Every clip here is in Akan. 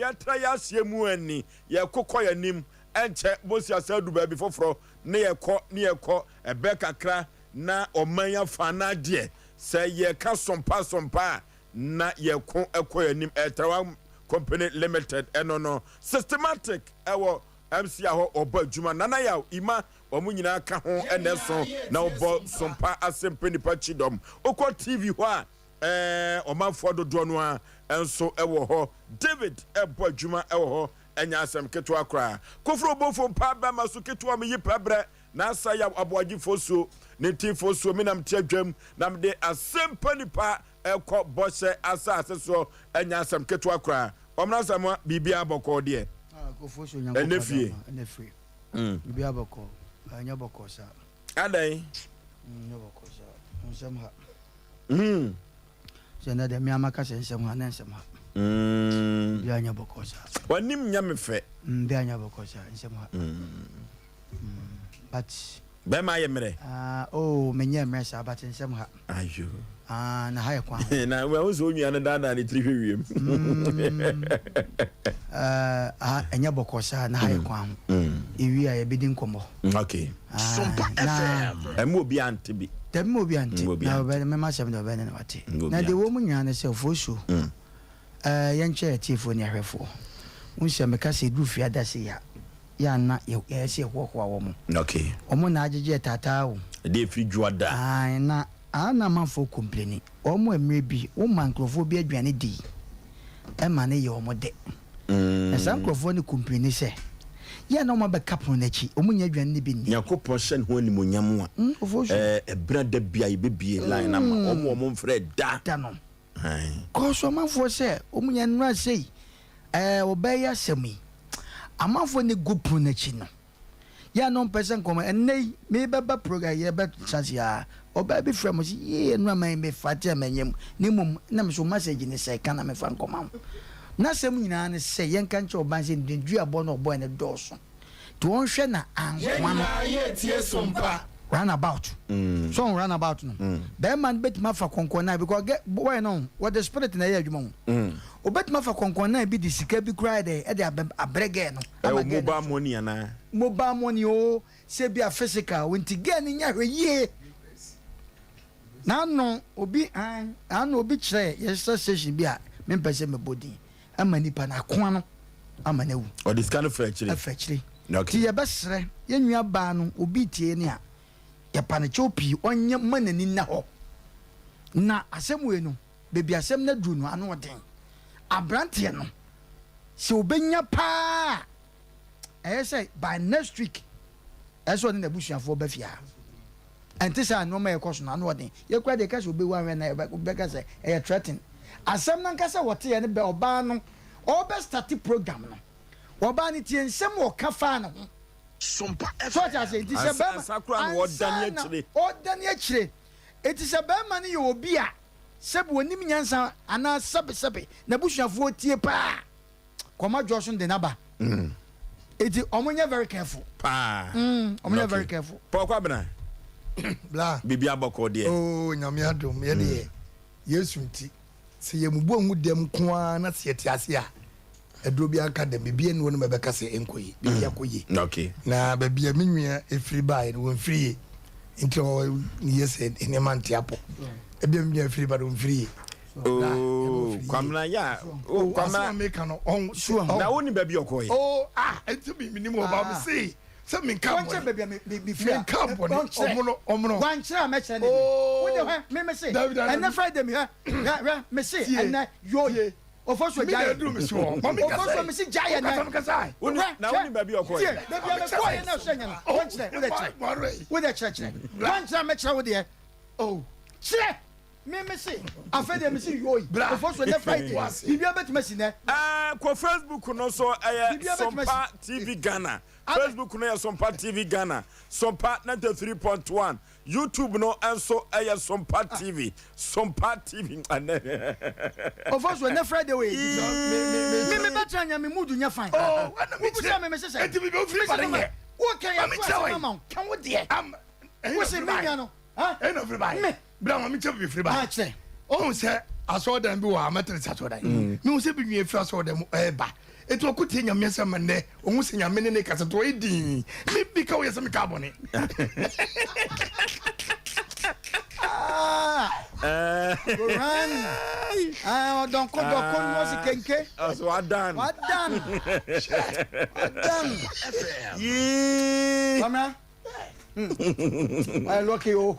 ya tra ya sie mu ani ye kokọ ya nim enche bosi asadu ba bi foforo ne ye kọ ebe kakra na oman ya fa na de se ye ka sompa na ye ko ekọ ya nim etrawa company limited no systematic ewo MC aho oba adwuma nana ya ima omu nyina ka ho eneso na obo Sompa Asem Mpe Nipa chidom okọ TV ho a omanfo dodo no a enso ewo ho David ebo adwuma ewo ho enya asem keto akra kofro bofo pa ba maso keto am yi pabre na asa Yaw Aboagye Oforisuo ne ti Oforisuo minam ti adwam nam de Asem Mpe Nipa ekọ bose asa aseso enya asem keto akra omna samwa bibia boko de Oforisuo nyanko enefie bibia boko anya boko sa adai boko sa nsem ha Jena de mi amaka nsem ha na nsem ha bia anya boko sa wanim nyame fe bia anya boko sa nsem ha but be ma ye mere menye mere sa but nsem ha ayo na ha kwa na we wo so nua na dada ni tri hwewiem anya boko sa na ha kwa iwi a ye bidin komo okay Sompa FM emu obi ante bi temo bi ante na be me ma sem do be na wate na de wo mu nwane se Oforisuo ye nche tifo ni ahwefo unse me ka se du fi adase ya na ye se kwokwa wo mu okay omo na ajeje tata wo de fi juada na ana manfo complain omo emre bi wo mankrofo bi aduane di e ma ne ye omo de na sankrofo ni complain se ya na omo be kapo na chi omo nya aduane ni bi ni yakopon shen ho ni monyam a ebra da bia ibebie line na ma omo mfre da no ko so manfo se omo nya nra sei obeya semi amanfo ni gupu na chi no ya no person come enei me beba program ye be chance ya oba bi frem si ye no man me fatia manyem ni mum na me so message ni say kana me fan komam na sem nyina ne say yen kan che oban se nddu abo no obo ne doso to onhwe na ankwa no ye tie Sompa runabout so runabout no be man bet ma fa konkon na because get boy no what the spirit na ye adwuma obet ma fa konkon na bi di sika bi cry de e de abrege no mobile money ana mobile money o se bi a physical wonti ge ni nya hwe na no obi obi kire ye station bi a me pese me body ama nipa na ko no ama na wu o this kind of fracture okay ye besre ye nua ba no obi tie ni a ye pa na chopi onye manani na ho na asem we no bebi asem na dru no ano den abrante no se obenya pa say by next week eso ni na busuafo ba fia enti say no ma ekoso na ano den ye kwa de ka se obewu anwe na be ka say e threaten asem na nka say wote ye ne be oba no obe start program no oba ni tie nsem o ka fa no Sompa so ja say enti se be sakura no odani akire enti se be ma ni ye obi a sebe wonim nyansa ana sebe na busuafo tie pa koma joshun de naba eti omonye very careful pa omonye very careful pokwa bena bla bibia boko de nyame adom ye de yesu nti se ye mubu onwu dem ko na se ti ase a edro bi aka dem bibia ne wonu mebeka se enkoyi bibia koyi okay na bibia menwia efiri bae no wonfiri nti o yese enema ntiapo ebia menwia efiri ba do mfiri kwamna ya kwamna make no on sure na woni baby okoye enti bi minimo ba me see se min ka bonche baby me free camp on omono wanchira me chere wo de ho me say and Friday me ha me say and yo Oforisuo jaya do me so Oforisuo me say jaya na woni baby okoye baby me koye na so nya wanchira wo de chere wanchira me chere wo de chere me say afede me say yoy Oforisuo na Friday bibia betumasi ne ko Facebook no so Sompa TV Ghana Facebook no Sompa TV Ghana Sompa 93.1 YouTube no also Sompa TV Oforisuo na Friday we me betra nya me mudu nya fine me say enti bi free ba de wo kan ya kan wo de wo say me nya no no free ba bra ma me che bi free ba che on say saw them be a matter Saturday. No, say be me first or them eba. It will put in your mess and there, almost in your minute as a toy. Maybe because some carbon. Don't call was a kenke. What done? What done? What done? Yeah. Mama. I look you.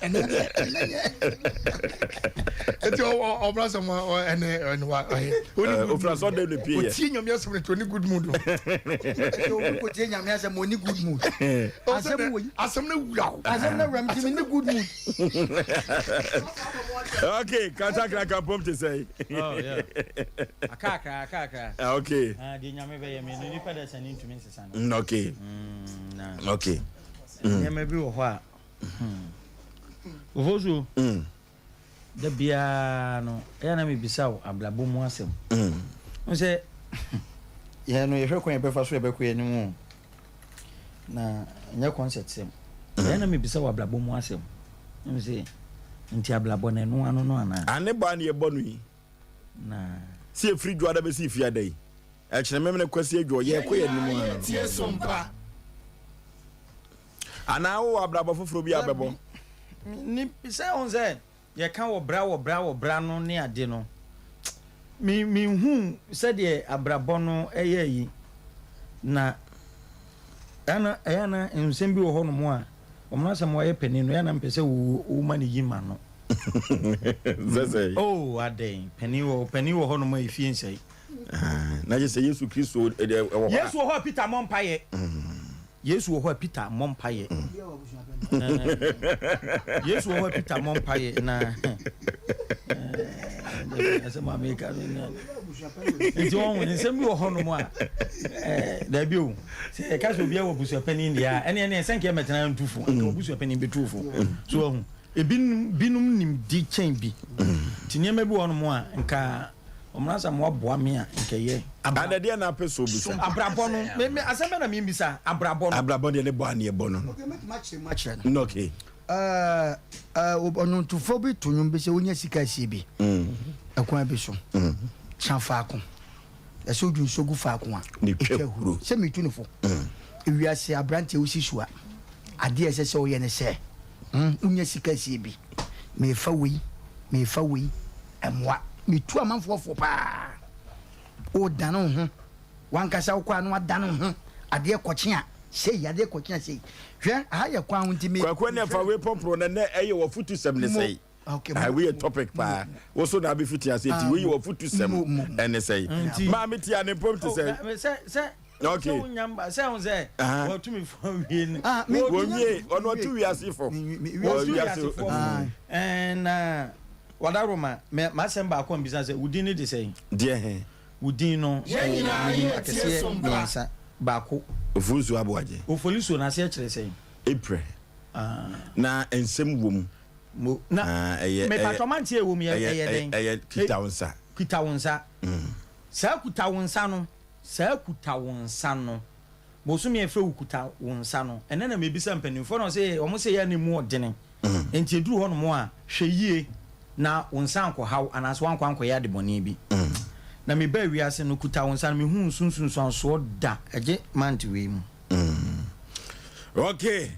It's your brother and what? Ofras on the P. Senior yes with 20 good mood. Put in your mess and money good mood. Asem in the good mood. Okay, can't I come home to say? Oh, yeah. Kaka. Okay. The Yamebe, Nipa, that's an intimate son. Okay. Okay. Maybe what? Ofosu. The piano, enemy Bissau, Ablabo Moasem. I say, yeah, no, you're going to breakfast anymore. Now, your concert, Sam. The enemy Bissau, Ablabo Moasem. You say, Intiablabon and one. And the bunny a bonny. Nah. See a free driver, see if you're day. Actually, remember the question, you're queer anymore. Yes, Sompa. And now, Ablabo for be able. Nipisa on that. You can't bra no near dinner. Me whom said ye abrabono yi na ana en sembi wo hono mo a omna sam wa ye penny no ya na mpese wo mani yima no. Zese. Oh, aden penny wo hono mo ifie nsai. Na je say Yesu Kristo Yesu wo Peter Mompaye. Yesu wo Peter Mompaye. Yesu wo Peter Mompaye na Asem America no. Nti won nsem bi wo hono mo a da bi o se ka so bia wo busuapani ndia ene senke metena ntufo nka busuapani betufo so ho binum nim di chen bi tinyema bi wono mo a nka omrasa mo aboa me a nka ye adade na peso bisa abrabọ no me asem na me bisa abrabọ de le bo ane bo no Okay, make match. okay ono tufo bi tunum be se onya sika sie bi akwan bi so chanfa ko e so dun sogu fa ko a ni twehuru se mi tunufo ewiase abrante osisua ade ese se oye ne se onya sika sie bi me fa wi emwa me tu amanfo pa o dano ho wankasa wo kwa no adano ho ade koche a sei ade koche a sei hwe aha ye kwa ho ntimi kwa ne fa we pompro na na eye wo futu sem ne sei okay we a topic pa wo so na be fiti ase ti we wo futu sem ene sei ma me ti ane pom ti sei se okay so nyamba se on se wo tu mi fo wi ni wo wie ono tu wi ase fo wo wi ase fo and wadaroma ma semba akon bisa se udin ni de sei de he udin no akese nsa baako Oforisuo Aboagye Oforisuo na se kire sei April na ensem wom na me patromante e wom ye den kita wonsa sa kuta wonsa no bosumi e fe kuta wonsa no ene na me bisa mpanimfo no se omo se ya ne mu odene enti eduru ho no mo a hwe yie na wonsa anko haw anaso anko ya de boni bi na me ba wiase no kuta wonsa no me hu sunsun so da eje manti we mu okay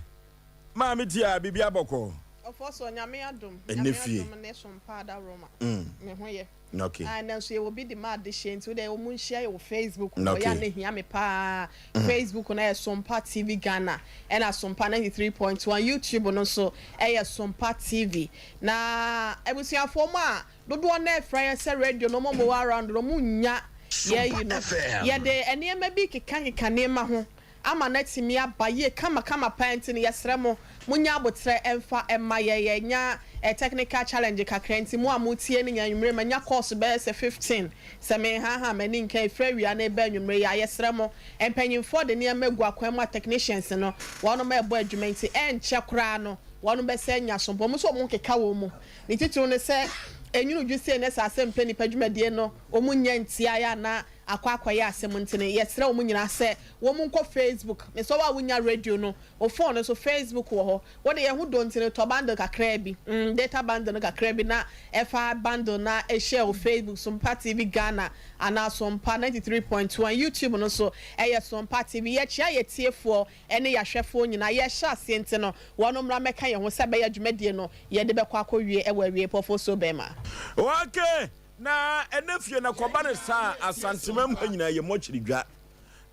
ma me tia bibia boko Ofoso nyame adom ne Sompa da Roma me ho ye okay and then so you will be the mad shent we dey o mun share your Facebook okay. ya ne hia me pa Facebook na Sompa TV Ghana and Sompa 93.1 YouTube no so Sompa TV na ebusuafo mo a dodo na efra say radio no mo around no munya yeah you know yeah de enema bi keka nema ho ama na timi abaye kama pant ni yesremo munya abotre emfa emma ye nya technical challenge kakrenti mu amutie ni nyanwumre manya course be se 15 se me ha mani nka frɛ wia na be nwumre ya yesremo empanyimfo de ne emegu akwama technicians no wono ma ebo adwumenti enche kora no wono be se nya sompo mu so mu keka wo mu ni titun ne se enyunu dwuse ne sa Asem Mpe Nipa dwumadie no omunya ntia ya na akwa asem ntene yesere wo nyina se wo mu nko Facebook me so wa wonya radio no o phone so Facebook wo ho wo de ye ho do ntene to bundle kakra bi data bundle kakra bi na efa bundle na e share o Facebook Sompa TV Ghana ana Sompa 93.1 YouTube no so e Sompa TV ye chia ye tiefo ene ya hwefo nyina ye hya asiente no wono mra meka ye ho se be ya dwumadie no ye de bekọ akọwie e wawie pofo so bema okay na enefie na kobane sa asantemam nyina ye mochiridwa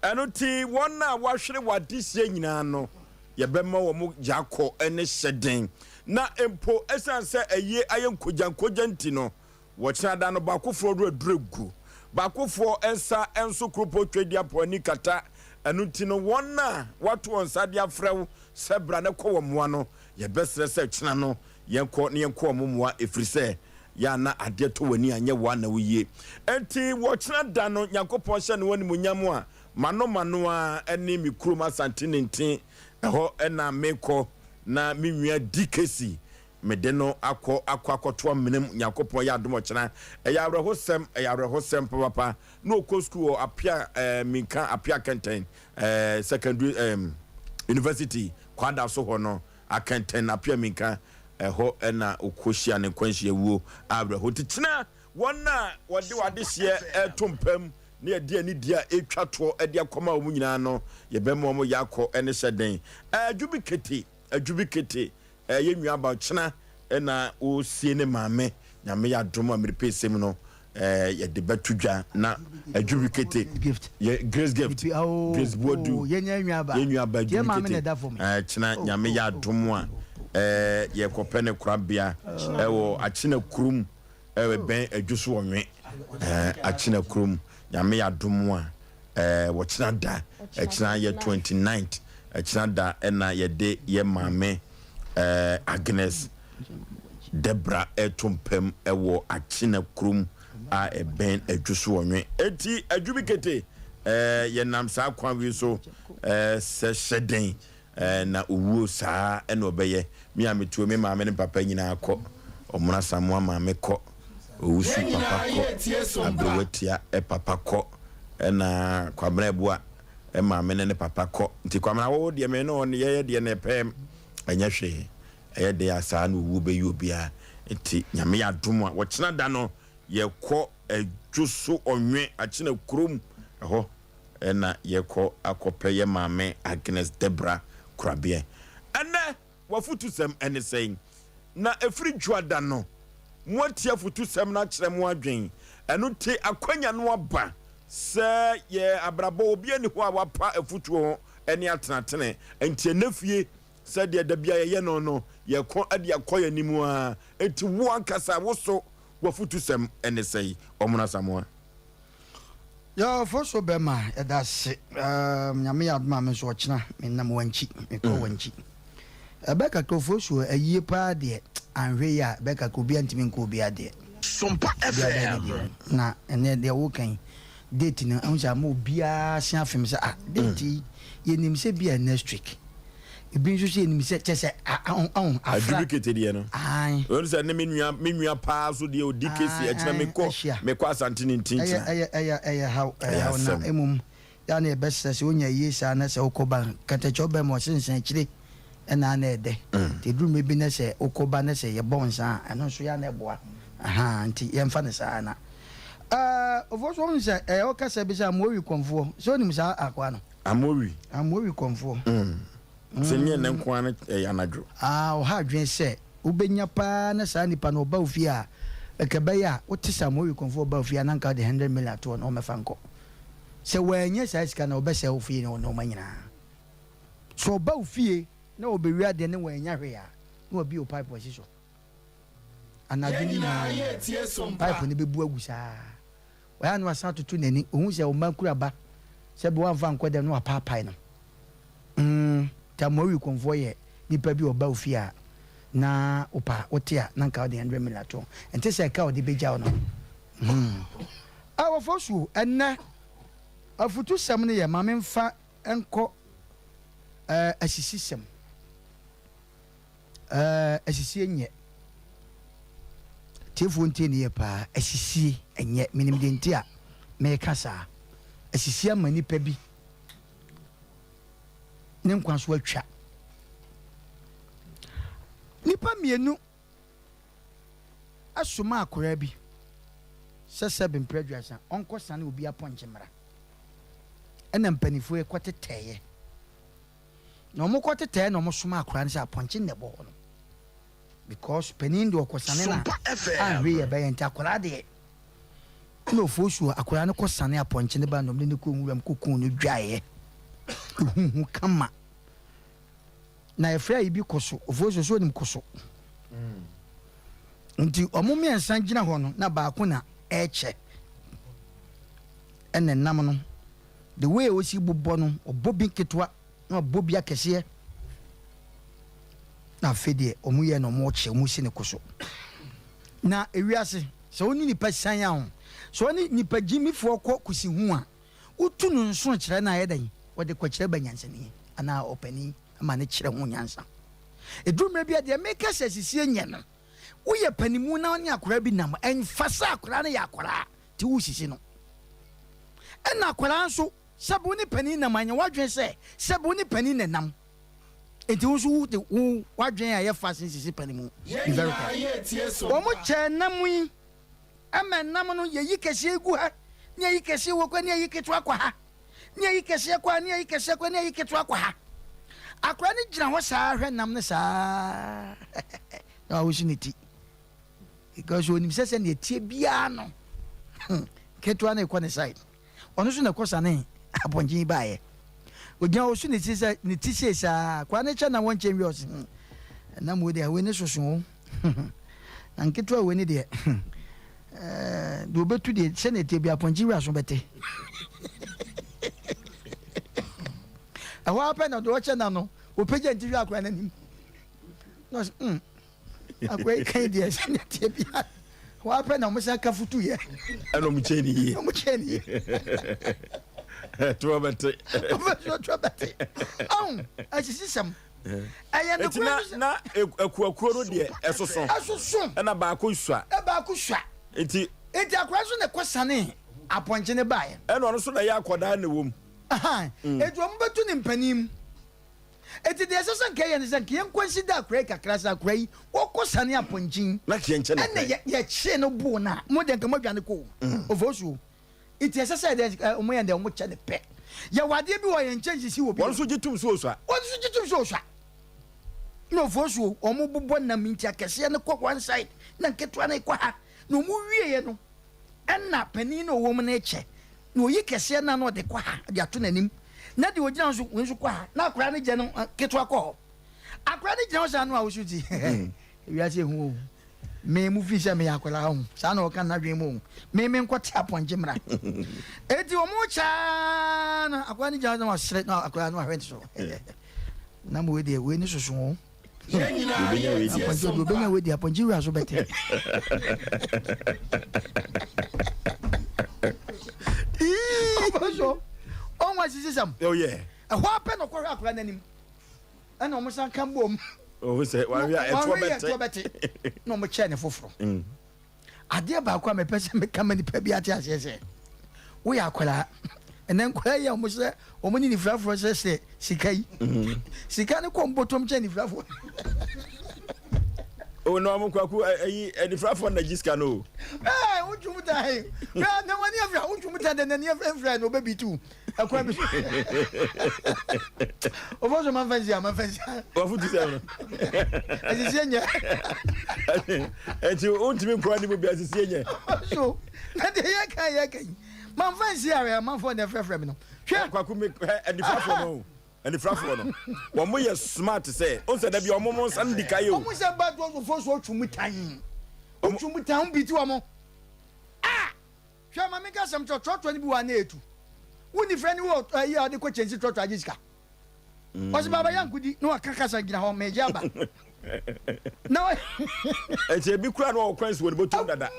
eno ti wona wahwere wadisie nyina no ye bema wo mu jako ene hyeden na empo esanse eye ayenkojankoja nti no wo kyada no bakofo do aduregu bakofo ensa enso kropo twedia poni kata eno ti no wona wato onsadia frew sebra ne kwo mo no ye besre se kyina no yenko ne yenko momwa efrise ya na ade to wani anye wa na wiye enti wo kyina da no yakopon hye ne woni munyam a mano a eni mi kuruma santene ntin eho ena meko na minwia dikesi mede no akwakoto menem yakopon ya adom kyina eya abrehosem papa no oko school apia minka apia kenten secondary university kwada so ho no akenten apia minka eho ena okohia ne kwanhia wuo abraho titina wona wode hye tompam ne ade ani dia etwato ade akoma wo nyina no ye bemo mo yakọ ene hyeden adwubikete yenwa ba kyena ena o sie ne maame nyame ya dom amerepesem no ye de batudwa na adwubikete ye grace gift grace bodu yenwa ba kyena nyame ya dom a ye kopene krabia ewo akyena kurum ben adwuso onwe akyena kurum nyame ya dom a wo kyena da akyena ye 29th akyena da ena ye de ye maame Agnes Debra etumpem ewo akyena kurum a ben adwuso onwe eti adwubikete ye nam sa kwan wi so se hyeden na uwo saa ena obeye mi ametuo me maame ne papa nyina akọ omuna samoa maame kọ owusu papa kọ abrewatia papa kọ ena kwabra ebua maame ne papa kọ nti kwamna wo de me no ye de ne pem anya hwe eye de asa na uwo be yobia nti nyame ya dom a wo kyena da no ye kọ adwuso onwe akyena kurom ho ena ye kọ akọpẹ ye maame Agnes Debra krabie ene wafutu sem ene saying na efri juada no motia futu sem na kyerem adwen eno te akwanya no aba se ye abrabo obi ani ho awapa afutu ho ene atenatene enti enafie se de dabia ye no ye ko ade akoya nimu a enti wo ankasa wo so wafutu sem ene say omuna samoa ya foso bema edase nyame yadma me so kyena me nam wanchi me ko wanchi beka ko foso ayi pa de anhwe ya beka ko bi antimi nko bi ade Sompa FM na ene de wo kan date na anja mo bia sia fem se date ye nim se bia next week ebi nso se nim se chese adwubikete de no ai won se ne menua pa so de odikesi akyena me ko asantene ntin how na emum ya na ebese se onya yesa na se okoba katacho be mo sensen kire ena na ede te drum ebi na se okoba na se ye bonsa eno so ya na eboa nti ye mfa ne sa na ofoso on se o ka se bi sa mo wi konfo so nim sa akwa no amowi konfo senye ne nkwa na anadwo o ha dwen se ubenya pa na sa nipa no ba ofi a ekebaya wote sa mo wi konfo ba ofi na nka de 100 million to no me fanko se wenye sa sika na obese ofi no no manyina so ba ofi na obewi ade ne wenya hwe ya na obi o pipe position anadini na pipe ne bebu agusa wa no asa tutu nani ohun se o makura ba se be wan fa nko de no apapa no tamowi konfo ye nipa bi oba ofi a na opa otia na nka de 100 million to ente se ka o de beja no awo fosu enne afutu sam ne ye mame mfa enko asisi sam asisi enye tefo ntie ne ye pa asisi enye minim de ntia me kasa asisi ama nipa bi ne nkwa so atwa nipa mienu asoma akora bi sese bempredwasa onko sane obi aponche mra ena mpanifo e kwateteye na omo kwateteye na omo soma akora ne se aponche nebo no because penin do kwasane na ahwe ye baye nti akora de no fosu akora ne kwasane aponche ne ba no ne ko nwuram kokun no dwaye hu kama na efra ibi koso ofosu so nim koso nti omo miensan gina ho no na ba ko na eche ene nam no the way osi bobbo no obobi ketwa na obobi akese na fede omu ye no mo che omu si ne koso na ewiase so oni nipa san ya ho so oni nipa jimi fo ko kusi hu a utu no nso kire na yedan wode kwa kire banyansa ni ana opani ama ne kire hu nyansa edumre bia de make sesisie nye no woyɛ panimu na ne akora bi nam ɛmfasa akora ne yɛ akora ti wusisi no ɛna akora nso sɛbo ne pani nam anya wadwen sɛ sɛbo ne pani ne nam enti wo nso wo wadwen a yɛ fa sisi panimu wɔn mo kyɛ nam yi ama nam no yɛ yi kɛseɛ gu ha ne yɛ yi kɛseɛ wɔ kɔ ne yɛ yi ketewa kɔ ha ne yɛ yi kɛseɛ kɔ ha ne yɛ yi kɛseɛ kɔ ne yɛ yi ketewa kɔ ha akora ne gyina hɔ saa hwɛ nam ne saa na wo si ne ti because when you say ne tie bia no ketwa na ekɔ ne side ɔno so na kɔsa ne abɔnjin baaye ogya wo so ne ti say ne ti say saa kwa ne kyɛ na wɔn kyɛn wi ɔse na mo de awe ne soso na ketwa we ne de do betu de sɛ ne tie bia abɔnjin wi aso bɛte ɛhɔ apɛ na do ɔkyɛ na no opagya nti wi akwa na nim no akwai kai dia sɛ ne tie bia wa apɛ na mo sa ka futu ye ɛno mo kyɛni mo kyɛni trobete on asisisam ɛyɛ no kwa na akuakuro no de ɛsoso ɛna baako sua baako sua enti akwa so ne kosane aponche ne baaye ɛno ɔno so na yɛ akɔda ne wom etu ɔmo betu ne mpanim eti de sese nke ye ne se nke ye consider akra kakra sa akra yi wokosane aponchin na kyenche na ɛna ye kye no bu na mo de nkama dwane ko ofosu eti sese de ɔmo ye de ɔmo kye ne pɛ ye wade bi wo ye nche sisi wo bi wɔn so gitum so osua no ofosu ɔmo bobɔ na minti akese ne kɔ one side na nketwa na ikɔ ha na ɔmo wie ye no ɛna panin no wo mo na eche na oyi kese na no de kɔ ha de ato nanim na de ogina nso wenso kwa na akra ne gye no ketwa kɔ akra ne gye no sa no a wosuti ewia se hu me mu fi se me yakora hu sa na o kan na dwen mu me nkɔte aponje mra eti o mu cha na akra ne gye no wasre na akra no ahwɛ so na mo we de we ni soso ho aponje do benya we de aponje wi aso bete obaso on wa sisam oh yeah ho apɛ no kɔhwɛ akora nanim ɛna ɔmo san kan bom oh say wa wi eto bete na ɔmo kyɛ ne foforo adeɛ ba akwa mepɛ sɛ meka mani pa bi ate ase sɛ wo yɛ akora ɛnɛ nkora yɛ ɔmo sɛ ɔmo ni nifraforo sɛ sika yi sika ne kɔ mbotom kyɛ nifraforo o no mo kwaku ayi nifraforo na jiska no wotwumuta he na wani afra wotwumuta de nani afra no baby tu akwa bi obozo manfansi wa futu se no asisi nya enti ontimi nkwa ni bi asisi nya so na de ye kan manfansi are manfo na frefre mi no hwe kwaku me nifraforo no wo mo ye smart say on se da bi o mo san dikayo o mo se ba do fo so twumutan otwumutan bi ti o mo hwɛ ma meka sɛm trɔtrɔ ni bi wa na etu woni frɛ ni wo ayi a de ko chensi trɔtrɔ agisika ɔsi baba yankudi na wakaka sa gina hɔ meje aba na ɛti ebi kura no ɔkwansi wɔ botom dada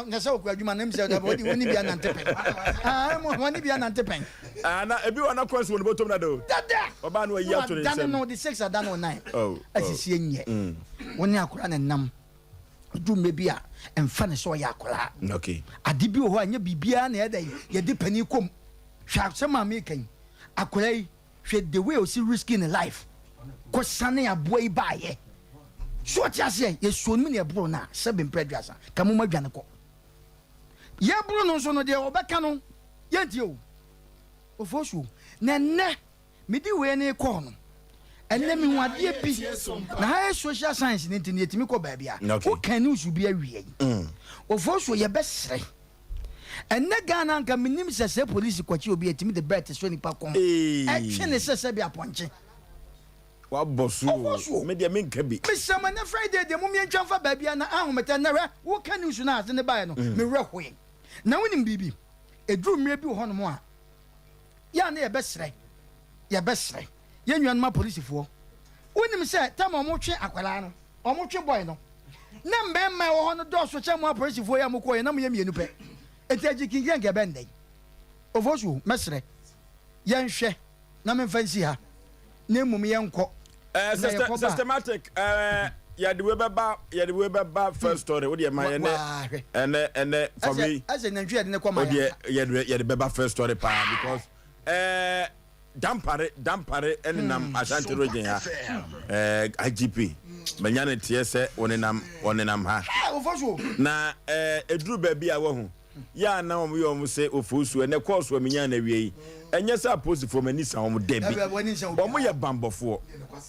na sɛ okura adwuma na msɛ da bodi woni bia na ntepɛn mo woni bia na ntepɛn na ebi wɔ na kwansi wɔ botom dada dada ɔba no ayi ato ne nsɛm no the 6 ada no 9 asisi enye woni akora ne nam du mebi a emfa ne so ya akora okay ade bi wo ho anya bibia na eda ye de pani kom hwa se ma me kan akorai hwe the way o see risking in life ko sane aboa yi ba ye so tia se ye so no ne bro na se be mpredwasa ka mo madwane ko ye bro no so no de obeka no ye ntie o Oforisuo na ne medi we ne ko no enne mi wade bi na high social science ni ntini etimi ko ba bia o kan ni usu bi awie Oforisuo ye besre enne Ghana nka minim sese police kwachi obi etimi de bet so nipa kon e twe ne sese bi aponche wa bosu me de me nka bi me sama na Friday de mum yentwa fa ba bia na ahometa na re wo kan ni usu na ase ne ba no me re hoye na wonim bibi edru mre bi ho no mo a ya na ye besre ye nwan ma police fo wonim se tam o mo twe akwala no o mo twe boy no na mbemma wo ho no do so che mo police fo ya mo ko ye na mo ye mienu pe etaji kingi nge bendai Oforisuo mesre ye nhwe na me fancy ha na mum ye nko systematic ya de we beba first story wo de ma ye ene for me as a nantwi de ne ko ma ya de beba first story pa because dampare enenam Ashanti region ha IGP manyane tie se onenam ha Oforisuo na eduru ba bi a wo hu ya na omo yo mo se Oforisuo ne course wa menya na wie enye sa post for mani sa omo debi omo ye bambofo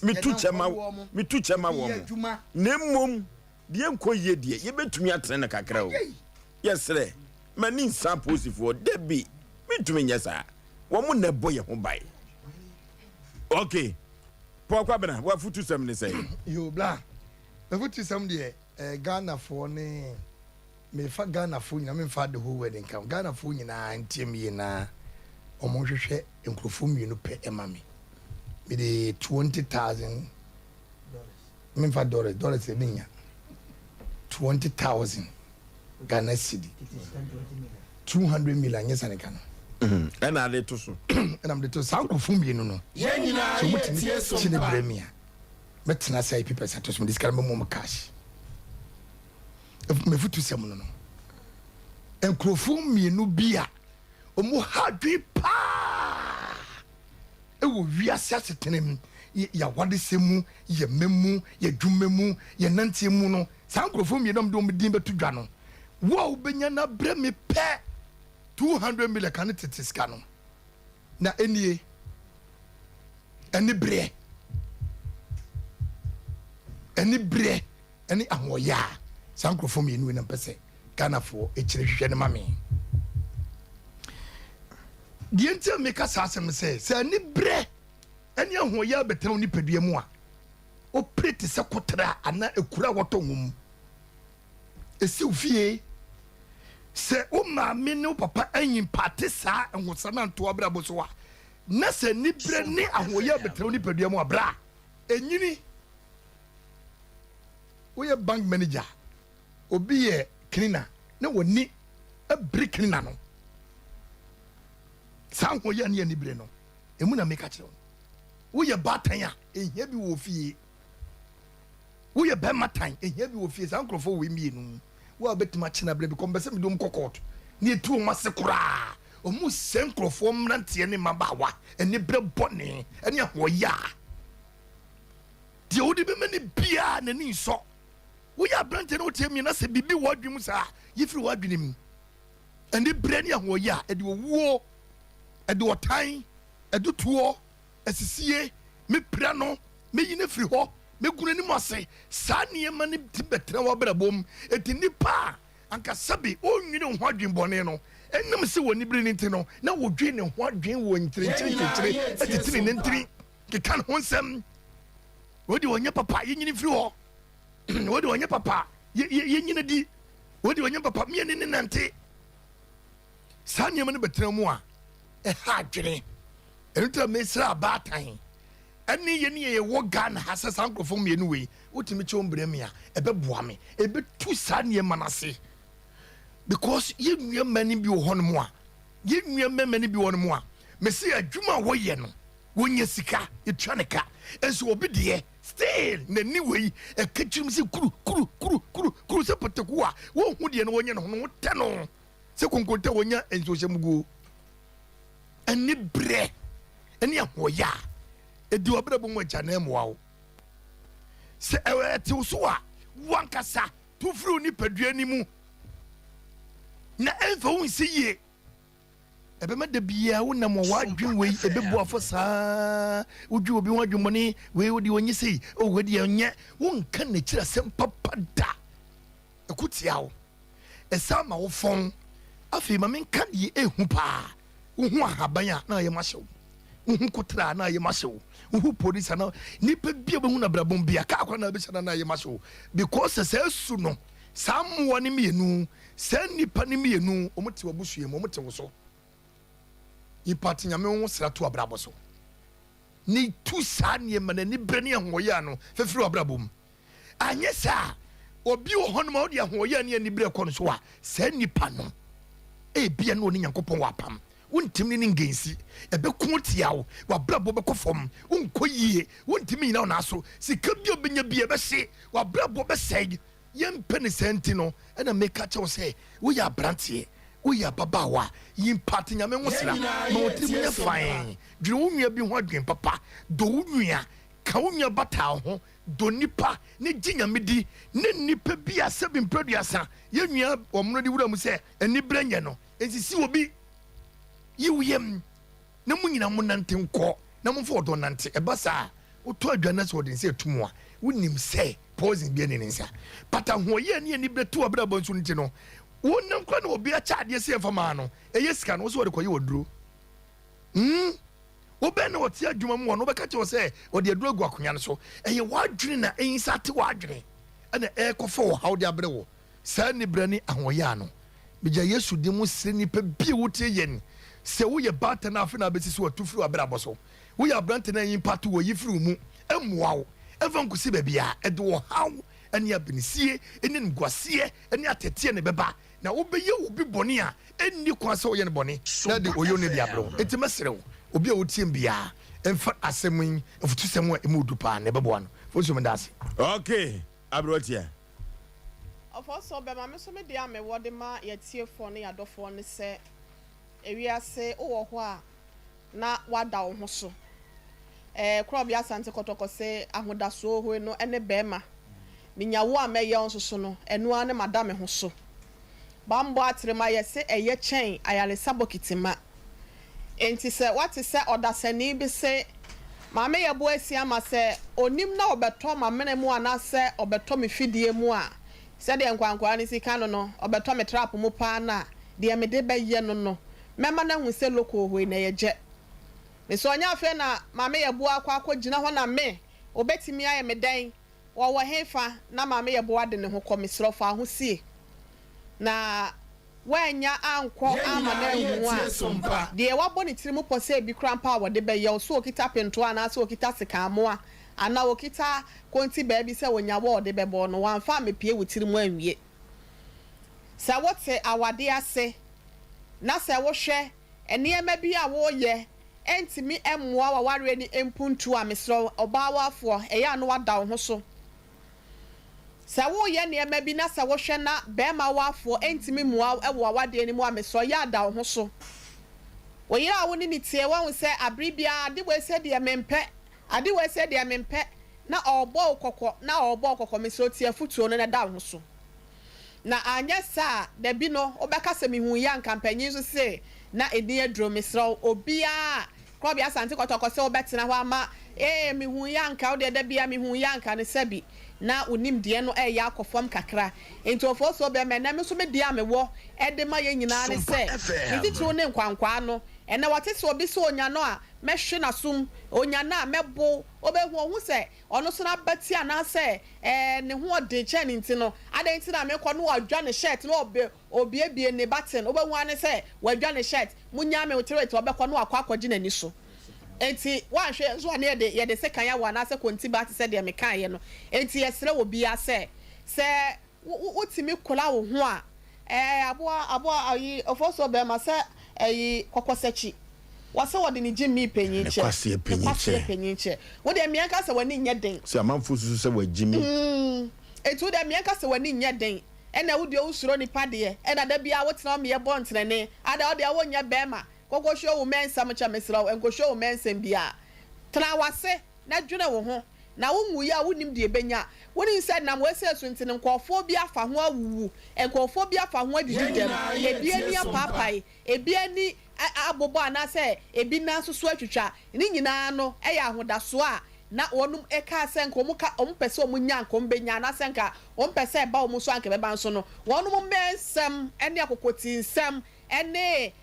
mitu chema wo ne mom de enko ye de ye betumi atene na kakra o yesre mani sa post for debi mitumi nyesa wo mo ne boye ho bai okay pokwa bena wa futu sem ne say yo bla the futu sem de Ghana for ne me fa Ghana fo nyina me fa the whole wedding come Ghana fo nyina ntiem yi na omo hwehwe enkrofo mienu pe emami me de 20,000 me fa dollars e binya 20,000 Ghana cedi 200 million yes an kan and I let to so and I'm the to sa enkrofo mienu no ye nyina so mutini chine bremia metena sai people satos me diskara me mo cash me futu sem no enkrofo mienu bia omo hadwi pa ewo wiase asetenem ya wade semu ye memu ye dwumemu ye nantemu no san krofo mienu do me din betu dwa no wo benya na bre me pe 200 million kan tetiska no na enie eni bre eni ahoya san krofo mienu na pese Ghana fo echire hwehwe ne mame die ntia me ka sa asem se ni bre eni ahoya betew ni padua mu a o prete se kotra ana ekura woto nwum esi ufie se o maame ne o papa anyin pate sa enwosa na nto abrabo so wa na se ni bre ni ahoya betew ni padua mu abra enyini wo ye bank manager obi ye cleaner na woni a brick cleaner no san ho ya ne ni bre no emu na make akire wo ye batan a ehia bi wo fie wo ye be matan ehia bi wo fie san krofo wo mi enu wo abetima china bre bi ko mbese mi dom kokot ne etu o mase kura o mu sen krofo mrante ne mabawa eni bre bone eni ho ya de odi be mani bia na ni so wo ya brante no temi na se bibi wadwum sa yifiri wadwunim eni bre ne ho ya e de wo ede otan ede tuo esisie me pra no me yine firi ho me gunu ni mose sa ne ma ne tibetra wa brabom eti nipa anka sabi onwini ho adwen bone no enam se woni bre ni ntino na wodwe ne ho adwen wo ntire etitiri ne ntiri ke kan ho nsem wodi wonya papa yinyini firi ho wodi wonya papa yinyina di wodi wonya papa me ne nante sa ne ma ne betra mu a ha dwene entra mesra batan ani ye ne ye wo Ghana hasa sankrofo mienu we wotimi chombre me a ebeboa me ebetu sa ne manase because ye nua mani bi wo hono mu a ye nua mani bi wo no mu a mesi adwuma wo ye no wonya sika etwaneka enso obi de still na ni we ekachim se kuru se poteku a wo hu de no wonya no no te no se konkonta wonya enso hyemugo ani bre ani ahoya edi obrabo mo agya na mo awo se ewete so a wankasa to furu ni padua ni mu na enfa won se ye ebe ma da bia wo na mo wadwen we ebe bo afo saa wodwu obi wadwumone we wodi onyi sei o wodi onye won kan na kira sem papa da ekutia wo esa ma wo fon afi ma men kan ye ehu pa wo hu ahaban a na ye mahyew wo hu kotra na ye mahyew wo hu police na nipa bia be hu na brabon bia ka akwa na be hyana na ye mahyew because se su no samwo ne mienu se nipa ne mienu omote wabusue mo omote wo so ipati nyame wo sra to abrabo so ni tu sa ne ma na ni brane ahoya no fefiri abrabo mu anye sa obi wo hono ma odi ahoya ne ni bre ko no so a sa nipa no e bia no ni Nyankopon wapam wontim ni ngensi ebe ko tiawo wabrabo be ko fom wonko yie wontimi nyina na so sika bi obenya bi ebe hye wabrabo be seg yempe ne senti no na meka che wo se wo ya brantie wo ya babawa yimpati nyame wo sra ma wotimi ne fan dwere wo nua bi ho adwen papa do wo nua ka wo nua bata ho do nipa ne ginyamedi ne nipa bi asabi mproduasa ye nua omno di wura mu se ani branye no ensisi obi yiwuyem na munyina mo nante nko na mo fo do nante eba sa wo to adwana se odin se tumu a wonim se poison bi ne nsa pata ho ye ne ani bretu abrabo nso nti no wonam kwa na obi a chaade se fama no eyesika no so de koye woduro obe na wote adwuma mu no beka che wo se ode aduro gu akonya no so eye wadwene na ensa te wadwene ana ekofo wo hawde abrewo sa ni brani ahoya no bija Yesu de mu sire ni pe bi wote yen se wo ye bata na afi na besisi wo tufuru abrabo so wo ya brante na yin patu wo yifuru mu emwa wo evan kusi ba bia edo wo haw eni abinisie eni ngwasie eni atetie ne beba na wo beye wo bi boni a eni kwase wo ye ne boni na de oyo ne bia bro enti mesrew obi a wotiem bia emfa asemun ofutu semu emudu pa ne bebo ano fosu me dase okay abrotia ofo be ma me so me dia me wode ma yetie fo ne yadofo ne se ewiase wo ho a na wada wo ho so kro bia sante kotoko se ahodaso ho no ene bema ni nyawo a meye onso so no enu ane madame ho so bambo atrema ye se eye chen ayale sabokitima enti se wati se odasani bi se maame ye bo asia ma se onim na obeto mamene mu ana se obeto me fidie mu a se de nkwankwa ni sika no no obeto me trap mu pa na de me de beye no no mema na hu se loko ho na ye je me so nya afa na maame ye bo akwa gina ho na me obetimi aye me dan wo hefa na maame ye bo ade ne ho komisrofo ahosie na wanya anko ama na hu a de wabo ne tiri mu pose bi krampa wo de beye so okita pento ana so okita sekamo a ana okita konti ba bi se wonya wo de bebo no wanfa me pie wo tiri mu anwie sa wote awade ase na se wo hwe eniema bi a wo ye entimi emmoa wa ware ni empuntu a mesro obawafo eya no wada wo ho so sa wo ye niema bi na sa wo hwe na bema wafo entimi moa ewo awade ni mu a mesro ya da wo ho so wo yira wo ni tie wo se abribia de we se de mempe ade we se de mempe na obo kokko na obo kokko mesro tie futuo no na da wo ho so na anya sa de bi no obeka se mi hu ya nkampanyin so se na edi edro mesro obia ko bia sante kotoko se obetena ho ama mi hu yanka o de bia mi hu yanka ne sabi na onim de no ya akofom kakra enti ofo so be me na me so me dia me wo de ma ye nyina ne se enti tu ne nkwankwa no ene wote se obi so onya no a mehwe na sum onya na mebo obehu ohu se ono so na bati ana se ne ho de che ne nti no ade nti na me ko no wadwa ne shirt no obi ebie ne button obehu ane se wadwa ne shirt munya me otirete obekọ no akwakoji na ni so enti wanhwe so na ye de sekan ya wana se konti ba te se de me kan ye no enti yesre obi ase se utimi kola wo ho a aboa ayi ofoso be ma se ayi kokosechi wase wode ni jimmi penyiche kwase penyiche wo de mianka se wani nye den se amanfo susu se wa jimmi etu de mianka se wani nye den ena wo de usuro ni pade ena da bia wo tena me ye bontrene ada wo de wo nye bema koko show wo mensa mo cha mesra wo enko show wo mensa bia tena wase na dwene wo ho na wo nwu ya wo nim de benya woni said na mo ese sunti ne nkofo bi afa ho awuwu nkofo bi afa ho adididem ebi ani apapai ebi ani abobo anase ebi na soso atwitwa ni nyina no eya ahodaso a na wonum eka senka ompese omunya nkombenya na senka ompese ba omuso anke beba nso no wonum mbensem ene akokoti nsem ene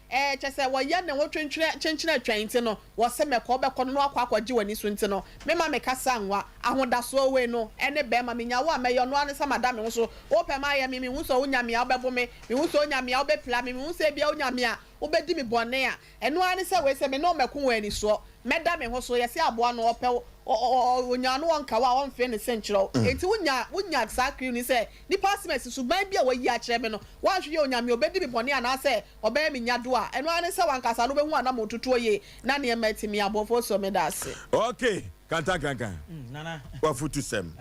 chese woye ne wotwentwene atwante no wo se meko be kono no akwaji wani so nti no mema meka sanwa ahodaso we no ene be ma menya wo ameyo no ane samada me so wo pe ma ye mi hu so onyame a obebo me hu so onyame a obepla me hu so e bia onyame a obedi mi bone a eno ane se we se me no meko wani so meda me ho so ye se aboa no ope onya no wonka wa won fe ne senkyerɛw enti wonya sakri ni se ni passport suban bia wayi a kyerɛ me no wan hwe onyame obedi bi bɔne ana se ɔbɛyɛ me nyado a ɛno ane se wankasa no behu ana motutuo ye na ne matimi abofo so me da se okay kanta nana wa futu sem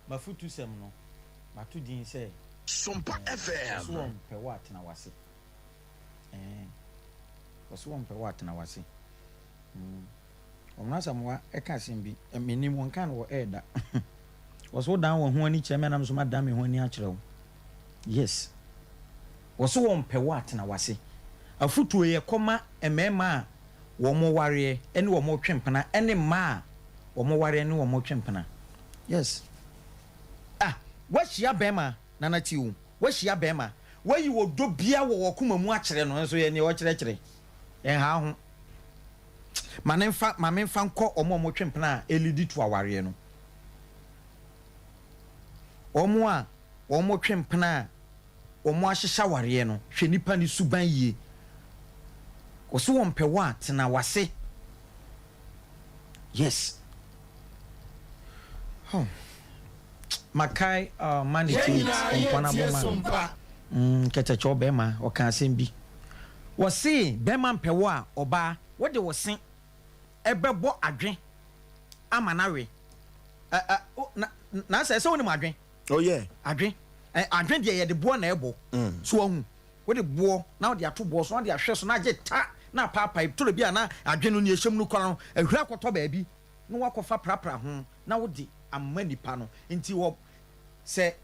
ma futu sem no ma to din se Sompa FM so on pe wat na wase so on pe wat na wase omnasa mwa eka simbi menim won kan wo eda woso dan wo ho ani cheme na so madam me ho ani a kyerɛw yes woso won pɛ wat na wase afutuo ye kɔma emema a wo mo ware ene wo mo twempena ene ma a wo mo ware ene wo mo twempena yes wahia bema na na tiwo wahia bema wayi wo do bia wo koma mu a kyerɛ no nso ye ne wo kyerɛ ha ho mamemfa nkɔ omo twempena elidi to aware no omo twempena omo ahyehya ware no hwɛ nipa ni suban yie oso won pɛwa tena wase yes makai manage ompana boma kete cho bema o kan asem bi wo se bema mpɛwa oba wo de wo se ebebo adwen amanawe na say woni adwen oh yeah adwen de ye de bo na ebo so ahu wo de bo na wo de ato bo so na de ahwe so na je ta na papa to bi ana adwen no ne ehyem no kora no ahura kɔtɔ baabi no wakofa prapra ho na wo de amma nipa no nti wo se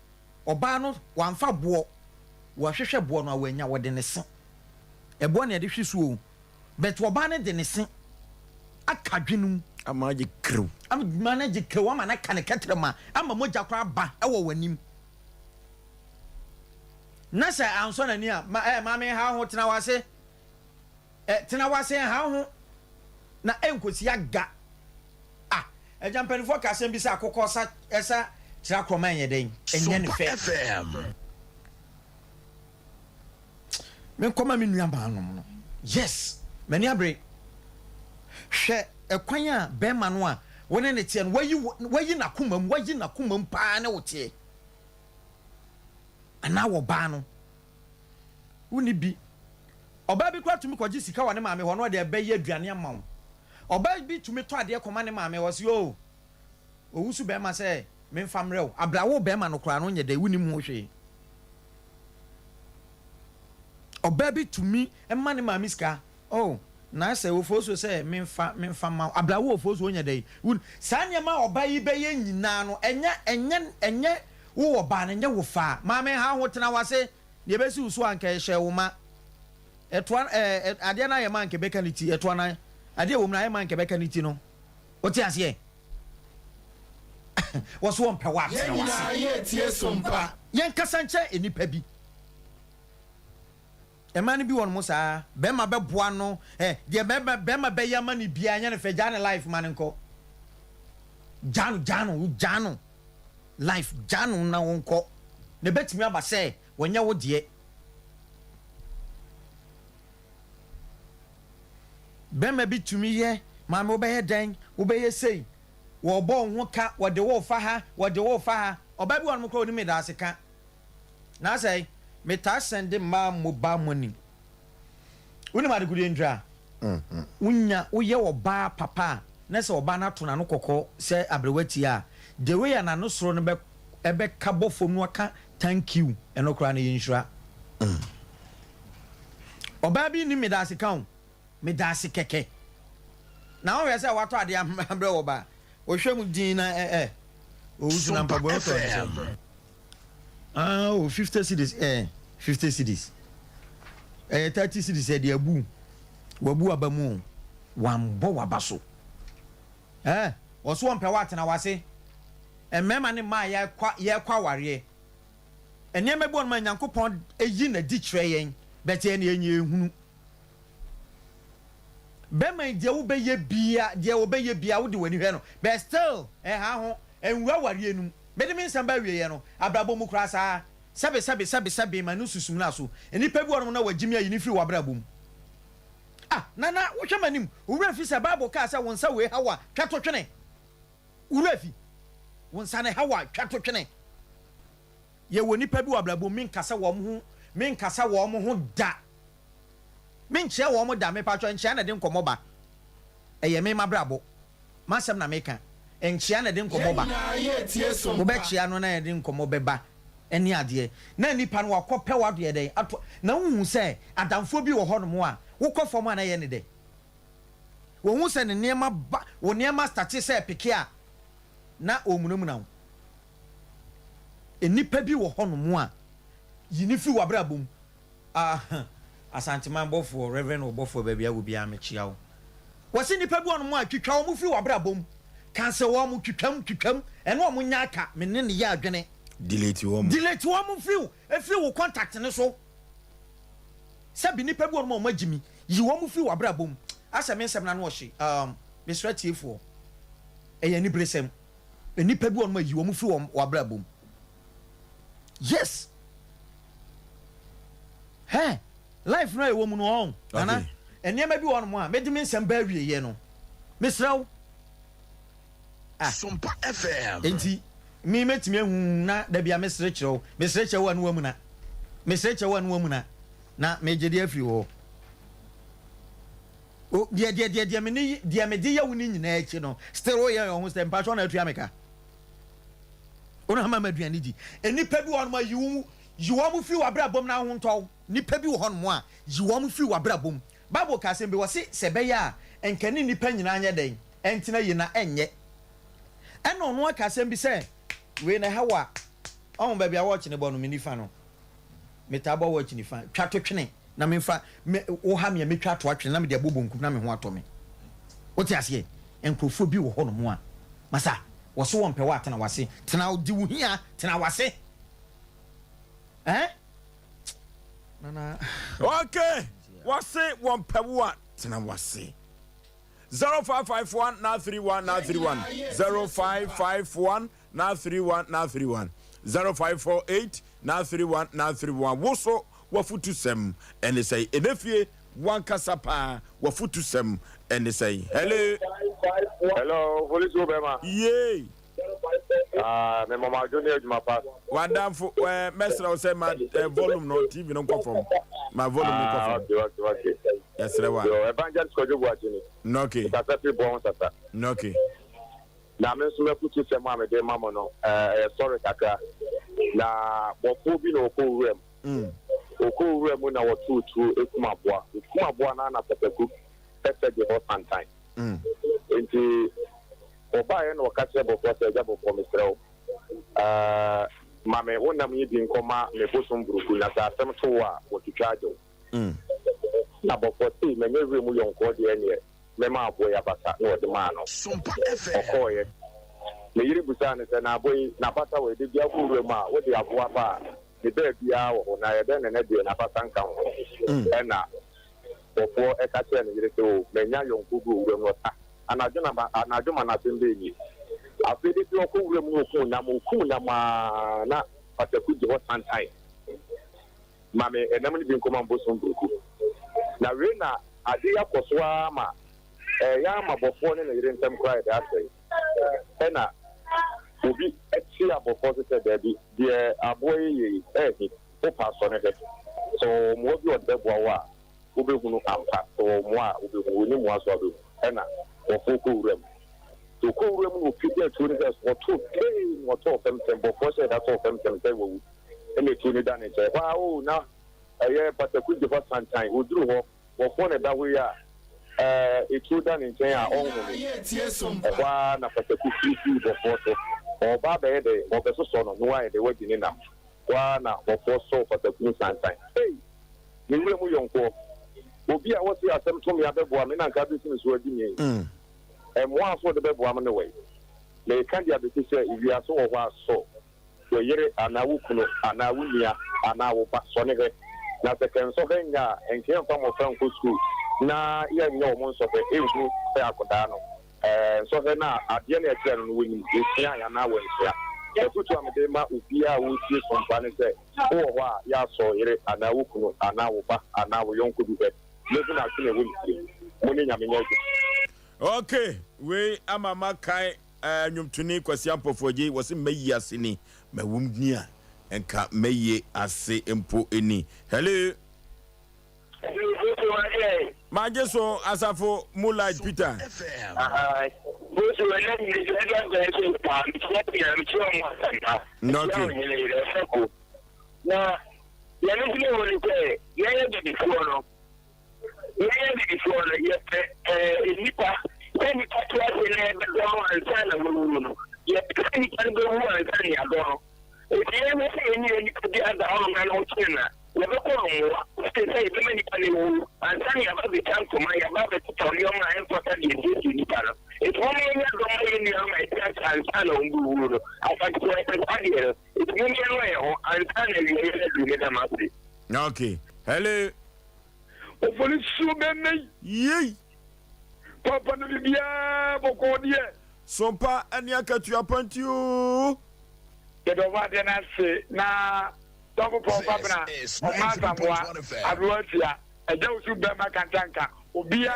oba no wamfa bo wo hwehwɛ bo no awanya wo de ne se ebo na de hwesuo bet oba ne de ne se akadwenum amaje krew manage krew ama na kan ketrema ama moja kra ba ewo wanim na say anso na ni a ma me ha ho tena wase tena wase ha ho na enkosi aga ejampanifo ka sem bi sa akokɔ sa esa tira kroman ye den enye ne fe men koma me nua ba anom no yes mani abre hwɛ ekwan a bema no a wone ne tie no wayi na komam pa na wotie ana wo ba no woni bi oba bi kwa tumi kwaji sika wane maame ho no de ebe ye aduane amawo oba bi tumi to ade koma ne maame wo se o owusu bema se memfa mrew abrawo bema no kora no nye de woni mu hwe oba bi tumi emma ne maame sika oh na say ofoso say memfa ma abrawo ofoso onya dai sanya ma obayi beye nyina no enye wo oba na nye wo fa ma me ha ho tena wase ne besi uso anka hye wo ma eto ade na ye ma anka bekaniti eto na ade wo mna ye ma anka bekaniti no oti ase woso won pewa tena wase ye tie sompa yen kasanche enipa bi emani bi won mo saa bema beboa no de bema be yama ni bia nya ne fe jana life man nko jano life jano na wonko ne betimi aba se wonya wo de bema bi tumi ye ma me obeye dan obeye sei wo bo ho ka wo de wo fa ha oba bi won mo ko ni me da aseka na say meta send ma mobile money woni ma de gudi ndra unya uye oba papa na se oba na to na no kokko se abrewati a the way na no soro no be ebe kabofo no aka thank you enokra na yinhura oba bi ni medase kan medase keke na o yesa wato ade ambre oba o hwem din na o wusu na mpabo to o 50 cedis 50 cedis 30 cedis e de abu wabu abamu wambo wabaso oso won pe wate na wase emema ne ma ye kwa ware ene mebu on ma nyankopon eyi na di kire yen bete ne enye ehunu bema de wo beye bia wo de wani hwe no but still ha ho enwura ware enum mede me nsamba wie ye no abrabo mu kura saa sabe ma no susum na so enipa bi won na wagimi ayi ni firi wabrabo mu nana wo hwe manim wura fi sa bible ka sa won sa we hawa twato twene wura fi won sa ne hawa twato twene ye woni pa bi wabrabo min kasa wo mo ho da min che wo mo da me pa twa nche na de nkomo ba eye me mabrabo masem na meka enche na de nkomo ba wo be chia no na de nkomo beba eni ade na nipa no akopɛ wado ye den ato na hu se adamfo bi wo ho no mo a wo kofo ma na ye ne de wo hu se ne niema ba wo niema start se peke a na omunamu na wo enipa bi wo ho no mo a yini fi wabrabom asanteman bofo reverend obofo ba bia wo bia me chia wo wose nipa bi ono mo a twitwa wo mu fi wabrabom kanse wo mu twitwam eno mo nya aka me ne ne ya adwene delete wo mu fi efi wo contact ne so sabi nipa bi ono mo magimi yi wo mu fi wabrabom asa me nsem na no hye misratiefo eye ni bresem nipa bi ono ma yi wo mu fi wabrabom yes life no e wo mu no on ana enema bi won mo a medimi nsem ba wie ye no misraw Sompa FM enti mi metimi hu na da bia mesre kyerɛw anu amuna mesre kyerɛw anu amuna na mejedi afiri wo o dia me ni dia me di ya woni nyina achi no still wo ye ho stem pa so na atua meka ona ma maduane di enipa bi won ma yiwo mu fi wabrabom na ho ntɔw nipa bi wo hɔ no a yiwo mu fi wabrabom bible ka se be wo se be ya enkani nipa nyina anya den entina yi na enye ɛna ɔno aka se bi se we na hawa ɔn ba bia watch ne bɔ no me nifa no metaba watch ni fa twato twene na me fa wo ha me twato atwene na me de abobonkum na me ho atɔ me wote ase enkrofo bi wo hɔ no a masa wo so wɔn pɛ wa atena wase tena di wo hia tena wase Nana. Okay. What's it? One per what? Tina wasi. 0551 931 931 0551 931 931 0548 931 931. Woso wafutu sem and they say enefie one kasapa wafutu sem and they say hello police obema yay. Me mama junior my pass. Wonderful. Mesra will say my volume no TV no come from. My volume no come from. Okay. Yes, sir. Yo evangelist ko jogo atini. No okay. Tata pe bon tata. No okay. Na me so me putu se ma me de mama no sorry kaka. Na bofo bi no ko wurem. Oko wurem na wo tutu ekumaboa. Ekumaboa na pepeku. Pese de hot time. Enti obaye no kache bofo se ja bofo misreo mame wonam yi bi nkoma me bosom buruku na sa asem to wa wotitwajo na bofo ti me nyewe mu yonko de ene me ma aboya bata no de ma no Sompa FM okoye me yiri busa ne se na aboyi na bata we de bia kuru ma wo de aboa ba de be bia wo na ye de ne de na bata nka ho na bofo e kache ne yiri se o me nya yonko gu ure no ta anajuma na sembenyi afedi ti okwu wure mu okwu na na pateku je hot time mame enam ni bi nkoma mboso mbruku na we na ade yakoswa ma ya mabofo ne na yire ntem kra da asai na obi echi abofo se da bi de aboye yi o paso ne so mo bi odebo wa obehunu ampa so mo a obehunu ni mo aso abehu na ofoko urem to ko urem no pide to ne so to pay mo to fem before say that of fem say wo ene to ne dan che wa o na ɛyɛ pataku de fa santan oduru hɔ wɔfɔ ne da hɔ yi a etu da ne nkyɛn a ɔnhome ɛhɔ a na pataku firi bɔfɔ so ɔba bɛyɛ dɛ ɔbɛsosɔ no no ayɛ dɛ wadi ne nam hɔ a na bɔfɔ sɔ pataku santan ne nwura mu yɔnkoɔ obi a wɔte asɛm to me abɛboa me na nka bi sini so adi me ɛmmoa so de bɛboa me ne wɔ na ɛka de abɛsi sɛ ewiase wɔ hɔ asɔ wɔyere anaa wo kunu anaa wo nua anaa wo ba sɔne hɛ na sɛ kɛnsɔhɛ nya a ɛnkeɛ mfa mmɔfra nkɔ sukuu na yɛnyɛ wɔ mo nsɔhɛ ɛnhu sɛ akɔdaa no nsɔhɛ no a adeɛ no ɛkyerɛ no no wɔnim ɛsua yɛ anaa wɔnsua ɛfoto a mede ma obiaa a wɔtie Sompa ne sɛ wowɔ hɔ a yɛasɔ yere anaa wo kunu anaa wo ba anaa wo yɔnko bi hɛ lɛfi na ase na ɛwɔ nsie mo ne nyame nyɛ ase. Okay, we amama kai nyumtuni Kwasi Ampofogye wasi meyi ase ni mawum ni a enka meyi ase empo eni. Hello. Maje so asafo Moonlight Peter. Na ya ni kile woni pe ya de before no nipa ni patwa ne be do ansa na wonu no ya ni kan go wu ansa ni ado e me se ni bi ada o na no chena ya be ko no se se be ni kan wu ansa ni aba be tan ko ma ya ba be tutorial ma en pota di ni pa no e ko me ni do ma ni ma e ta ansa na wu no afa ko e ta di e ko me no e o ansa na wi ni do ni da ma se. Okay. Hello. Oforisuo benne Yey. Papa no bibia boko die. Sompa ani akatu apantiu. Ke do wa de na se na Double Papa bna. O ma samoa abuatia. Eja usu be ma kantanka. Obia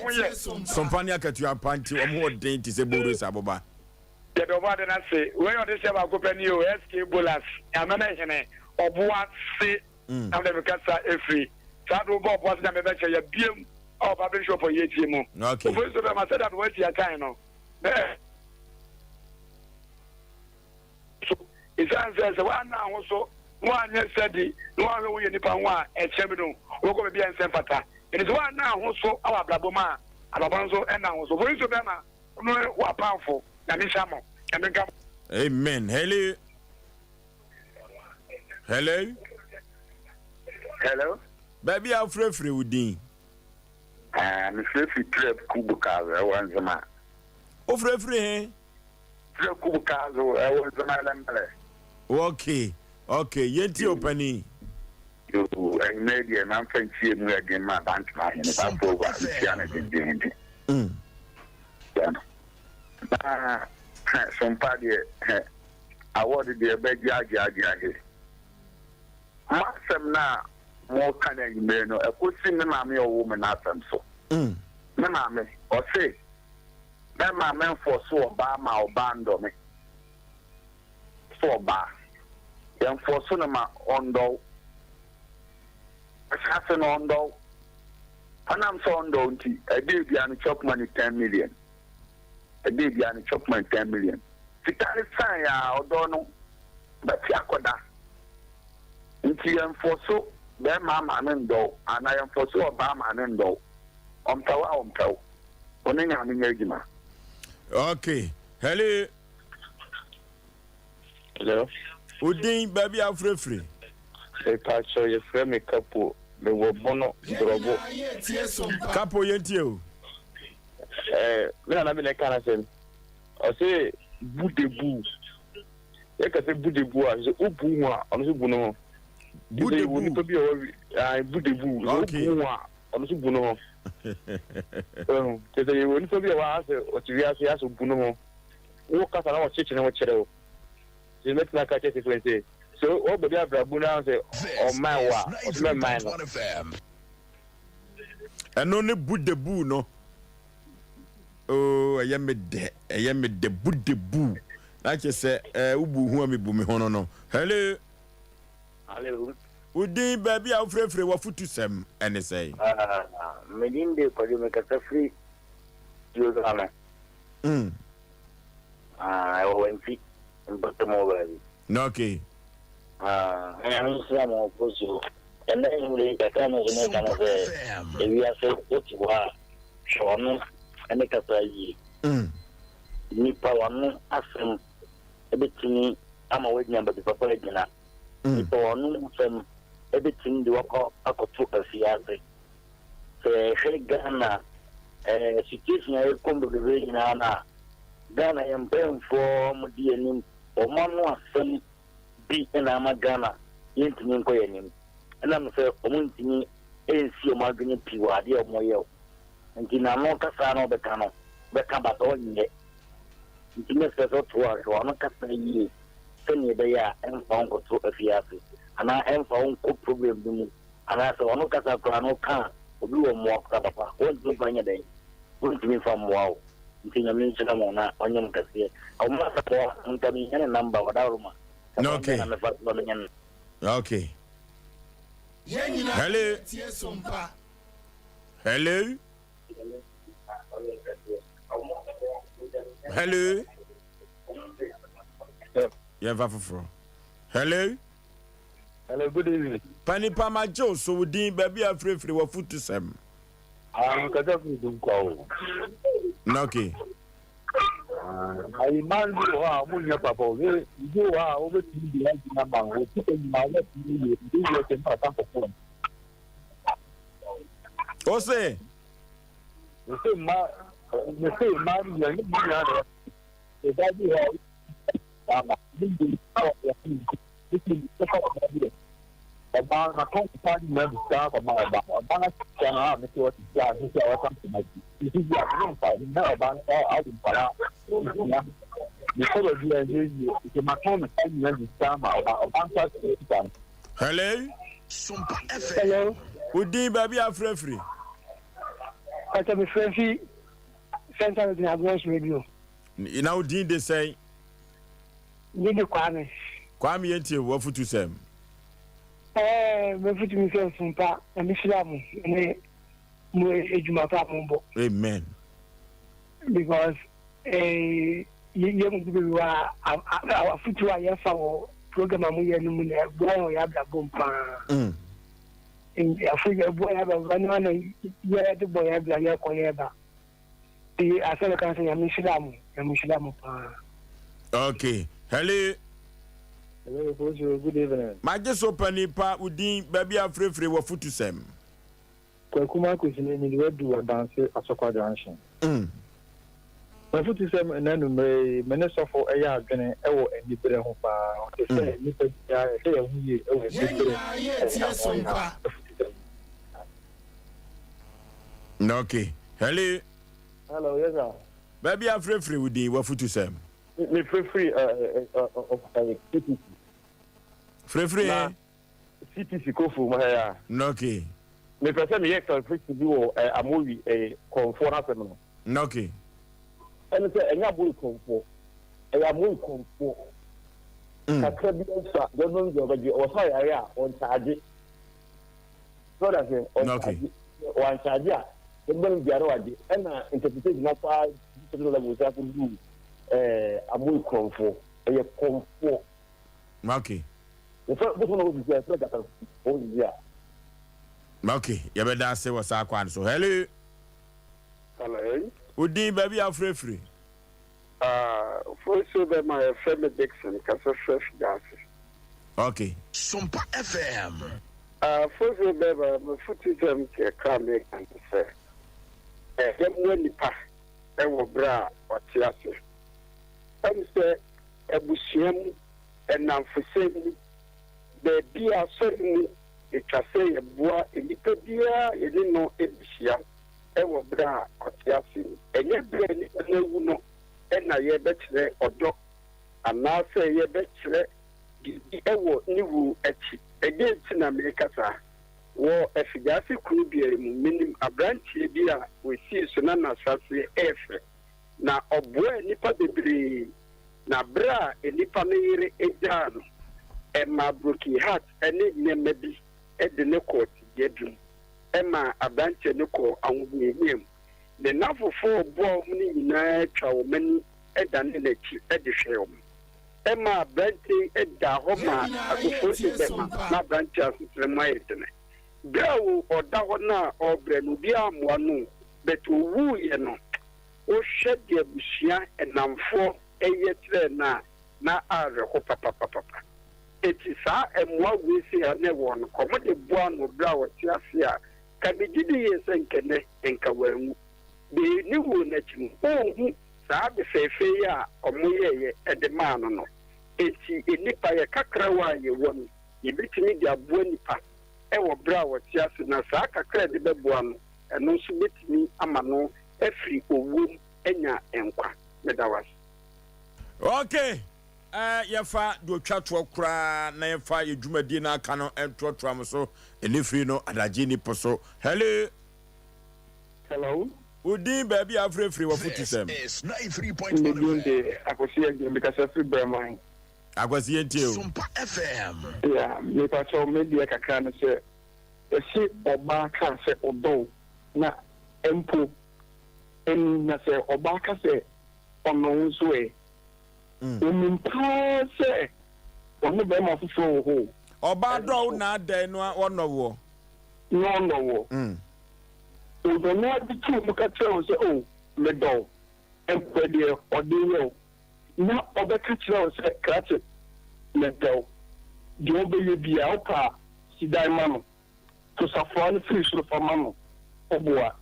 hoye. Sompa ani akatu apantiu omho den ti se Boris Aboba. Ke do wa de na se we yo de se ba ko pani o SK Bolas. Amana hene oboa se am de kasa efri. Sadu Bob was na me be che ya biem o ba be shop ye tie mu. Okay. So so ma said that what you kind no. So isan says one na ho so one nye steady no one we nipa one e chemi no wo ko be bia nsem pata. It is one na ho so awa blabo ma alabon so e na ho so. For so be ma no wa powerful na me shamo. And then Amen. Hello. Hello. Hello. Baby afrefre udin. Me frefre trap kubukazo wanzama. Ofrefre he? Trap kubukazo wanzama lemble. Okay. Okay, yenti opani. Yo media man fancy mu again ma bank ma ne ba fo wa siana de. Sompa de award de be jaji. Masem na mo kana yime no ekosi me ma me owo me na asem so me ma me o se me ma me for so ba ma oba ndo me so ba yan for so na ma ondo asa no ondo anam so ondo nti e dey bia no chop money 10 million e dey bia no chop money 10 million fitani san ya odo no ba ti akoda nti yan for so be mama ne ndo ana yam foso oba ma ne ndo omtaw onenya me nyagima. Okay. Hello. Hello. Udin baby afrefre. E pa so ye frɛ me kapo me wo bono drobo. Kapo yenti o. Me na me ne kana sem. O se budebu. E ka se budebu a se obu hu a ono se bu no. Budebu ni tobi o budebu ono so bu no te te woni tobi wa ase o ti wi ase aso bu no wo kasa na wo chichi na wo kire o je met na ka che sequence so o be abra bu na ase o man wa o me man no eno ne budebu no oh ayame de budebu na che se ubu hu amebu me hono no. Hello. Hello. Udin baby afrefre wa futu sem ene say. Medinde ko de me kasa free yo zama. I went fit but mo baby. No okay. I am so mo poso And then we can also make another. We are so what you are, Sean, and make up a year. Nipa one, Asem, everything. I'm away number the papa dinner. Nipa one, some everything the work I could took a fiance. Say, Ghana, situation I come to the region. Ghana, I am paying for my or Manu Asem be in Ghana, into Ninkoyanim. And I'm saying, Omunti, ain't see a margin piwa, dear Moyo. And Dinamo Casano Becano, Becaba on yet. Intimacy to us, or not Casany, send you there and found to a fiasco. And I am found good problem. And I saw no Casacrano car, or do a more Capapa, won't do by a day. Won't me from wow. Until a mention of Mona, Onion Cassia. I must support and come in a number without Roma. Okay. Okay. Hello. Hello. Hello. Hello. Hello, good evening. Panipa Majo, so we didn't baby a free what food to some. I'm going to go. Okay. I demand you are moving papa. You are over to the number. We keep in my left. You can pass up a phone. Osei. The same man, you are not about a company member staff about what this is what I about out in Para. Because of the Macron and the Hello. Hello. Would baby a free? I can be free. Center of the Advance Radio. You know, did they say? Need the Kwame. Kwame Yenti, what food to say? Me put myself Sompa and Islam. Amen. Because young people are our future. I have program. I'm here. No, boy, I have a bomb. In Africa, boy, I have a one. Yeah, the boy, I have a koyeba. The Asel can say, I'm Muslim. Okay. Hello. Hello, good evening. My just open Nipa Udin, baby, a free what food to say. Kwakuma kwesini ni wedu adanse asokwa junction. My foot is and then me sofo eya adwene ewo anibere ho pa. O say ni pe ya e hu ewo anibere. Okay. Hello. Hello, yes sir. Baby, a free with the what food to say. Me free of CTC. Free. CTC kofu ma ya. Okay. Me person me extra free to do a movie a conform seminar. Okay. And say enya boy conform. E movie conform. Kakra bi onsa don't know the o say area on charge. So that say on charge. On charge a dem biaro ade na interpretation na fa digital level say do a movie conform. E conform. Okay. The first one was the okay, you better say what's our quan. So, hello. Hello. Udin, baby, I'm free. First of them, my family Dixon, Casa Fresh Gas. Okay. Sompa FM. First of them, my footage them can make and say, when Nipa, bra, or Tiasi. And say, a Bushiam, and I'm for saying, the dear certainly. Etwa sɛ yɛboa nnipa biara yɛne no ahyia ɛwɔ berɛ a ɔte ase ɛnyɛ berɛ nnipa no awu no ɛna yɛbɛkyerɛ ɔdɔ anaasɛ yɛbɛkyerɛ biribi ɛwɔ ne wu akyi ɛnyɛ nti na merekasa wɔ afidaase kuro biara mu menim aberanteɛ bi a wɔsii so na n'asase ɛɛfɛ na ɔboa nnipa bebree na berɛ a nnipa no yere agyaa no ɛma broken heart ɛne nneɛma bi ɛde ne kɔ yɛdum ɛma aberanteɛ no kɔ ahohoahiam ne n'afofoɔ boa wɔn no nyinaa atwa wɔn ani ɛda ne n'akyi ɛde hwɛ wɔn Emma Brenty Edda Homa, na Branch as my Girl or Dahona or Brenubia Moanu, but woo ye no. O shed the Bushia and nam for a yet na are hopa papa. It is and what we see a never one, common the one of Brow Tiasia, can be giddy and Kenne and Kawen. The new nature, oh, Sabi Faya or Moye at the man. No, it's in Nipa Kakrawa, you won. You beat me the Abuenipa, Ewa Brow Tiasina Saka credit the one, and no submit me Amano, every womb, Enya Enqua, Medawas. Okay. Yafa do chatwa kra na yafa yedwumadi na aka no entrotram so elefri no adaje ni poso. Hello. Udi baby afrefri wa futisem. Is 93.1 Akosi again because I feel very mind. Akwasi enti o. Sompa FM. Yeah, me pacho media kakra na se. Esi oba ka se odo na empo en na se oba ka se ono nso e. Say, one of them of so Oba do na de no wo. No. So the not the two look at say, oh, me do. And there or do now other catcher say, catch it, me do. Do be alpa, si dai mano. To safran fish for mano. Oboa.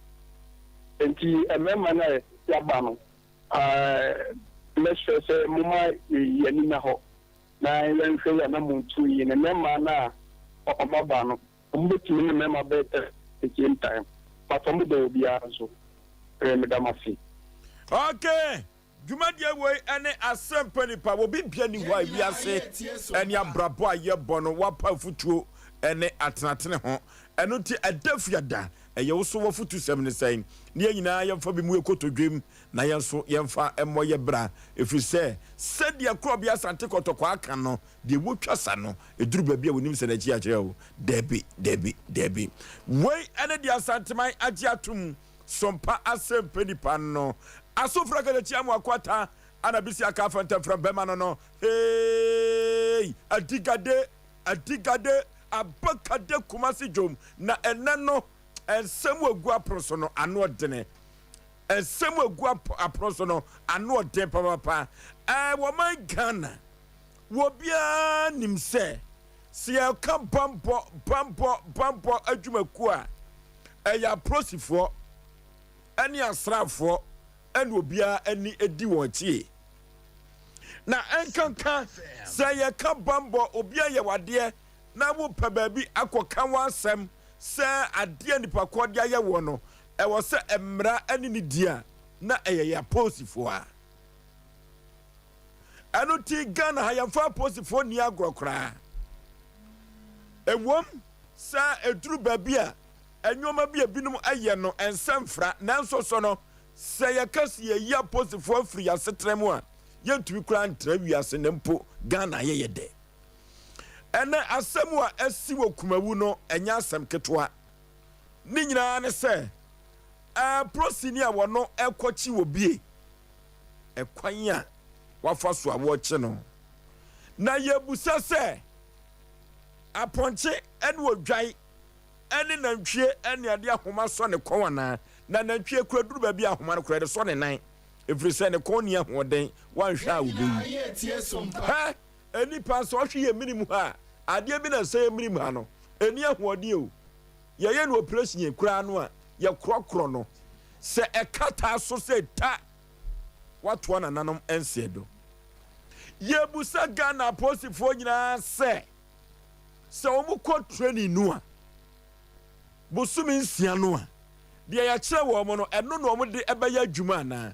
And he a memana yabano. Let's say, Mumma, Yanina Ho. Now, I'm saying, I'm not to you in a member or Mabano. I'm looking to member better at the same time. But I'm going to be also. Madamasi. Okay. Jumadia way any Asem Mpe Nipa will be Biani why we are say any abrabo ye bono wapa futuo any atnatene ho eno ti adefiada eye wo so wo futu sem ne saying ne nyina yemfa bi mu ekotodwem na yenso yemfa emoye bra efri se sadia krobia sante kotoko aka no de wotwasa no eduru ba bia wonim se na chi akere wo debi wey ene dia santeman agi atum sompa Asem Mpe Nipa no asofra ka chi amu akwata anabisi aka fanta from bema no hey adigade abakade kumasi jom na enano ensemu egu aproso no ano dene ensemu egu aproso no ano den papa wo man Ghana wo bia nimse se ya ka bambo adwumaku a eya prosifo ani asrafo ene obia ani edi won tie na enkanka se ya ka bambo obia ye wade na wo pa baabi akoka wansem se ade nipa kodia ye wo no e wo se emra ani ni dia na eye ya posifo a anu ti Ghana ha yamfa posifo ni agrokra ewom sa eduru baabi a enwoma bi ebinum aye no ensamfra nanso so no se ye kasi ye ya posifo afri asetremu a yentumi kura ntra wiase ne mpo Ghana ye yede ene asemu a asi wo kumawu no enya asem ketwa ni nyina ne se prosini a wono ekochi wo bie ekwan a wafa so a wo che no na yebusa se aponche ene odwai ene nantwie ene ade ahoma so ne kwana na nantwie kura duru ba bia ahoma no kura de so ne nan efiri se ne konni ahoden wanhwa wo bi ha eni pa so hwe ye minimu ha ade bi na se minimu ha no eni ahoden o ye no operation ye kura no a ye krokro no se ekata so se ta watu na nanom ensiedo ye busa Ghana posifo nyina se omukọ training no a busumi nsia no a de ya kire wo mo no eno no mo de ebeye adwuma na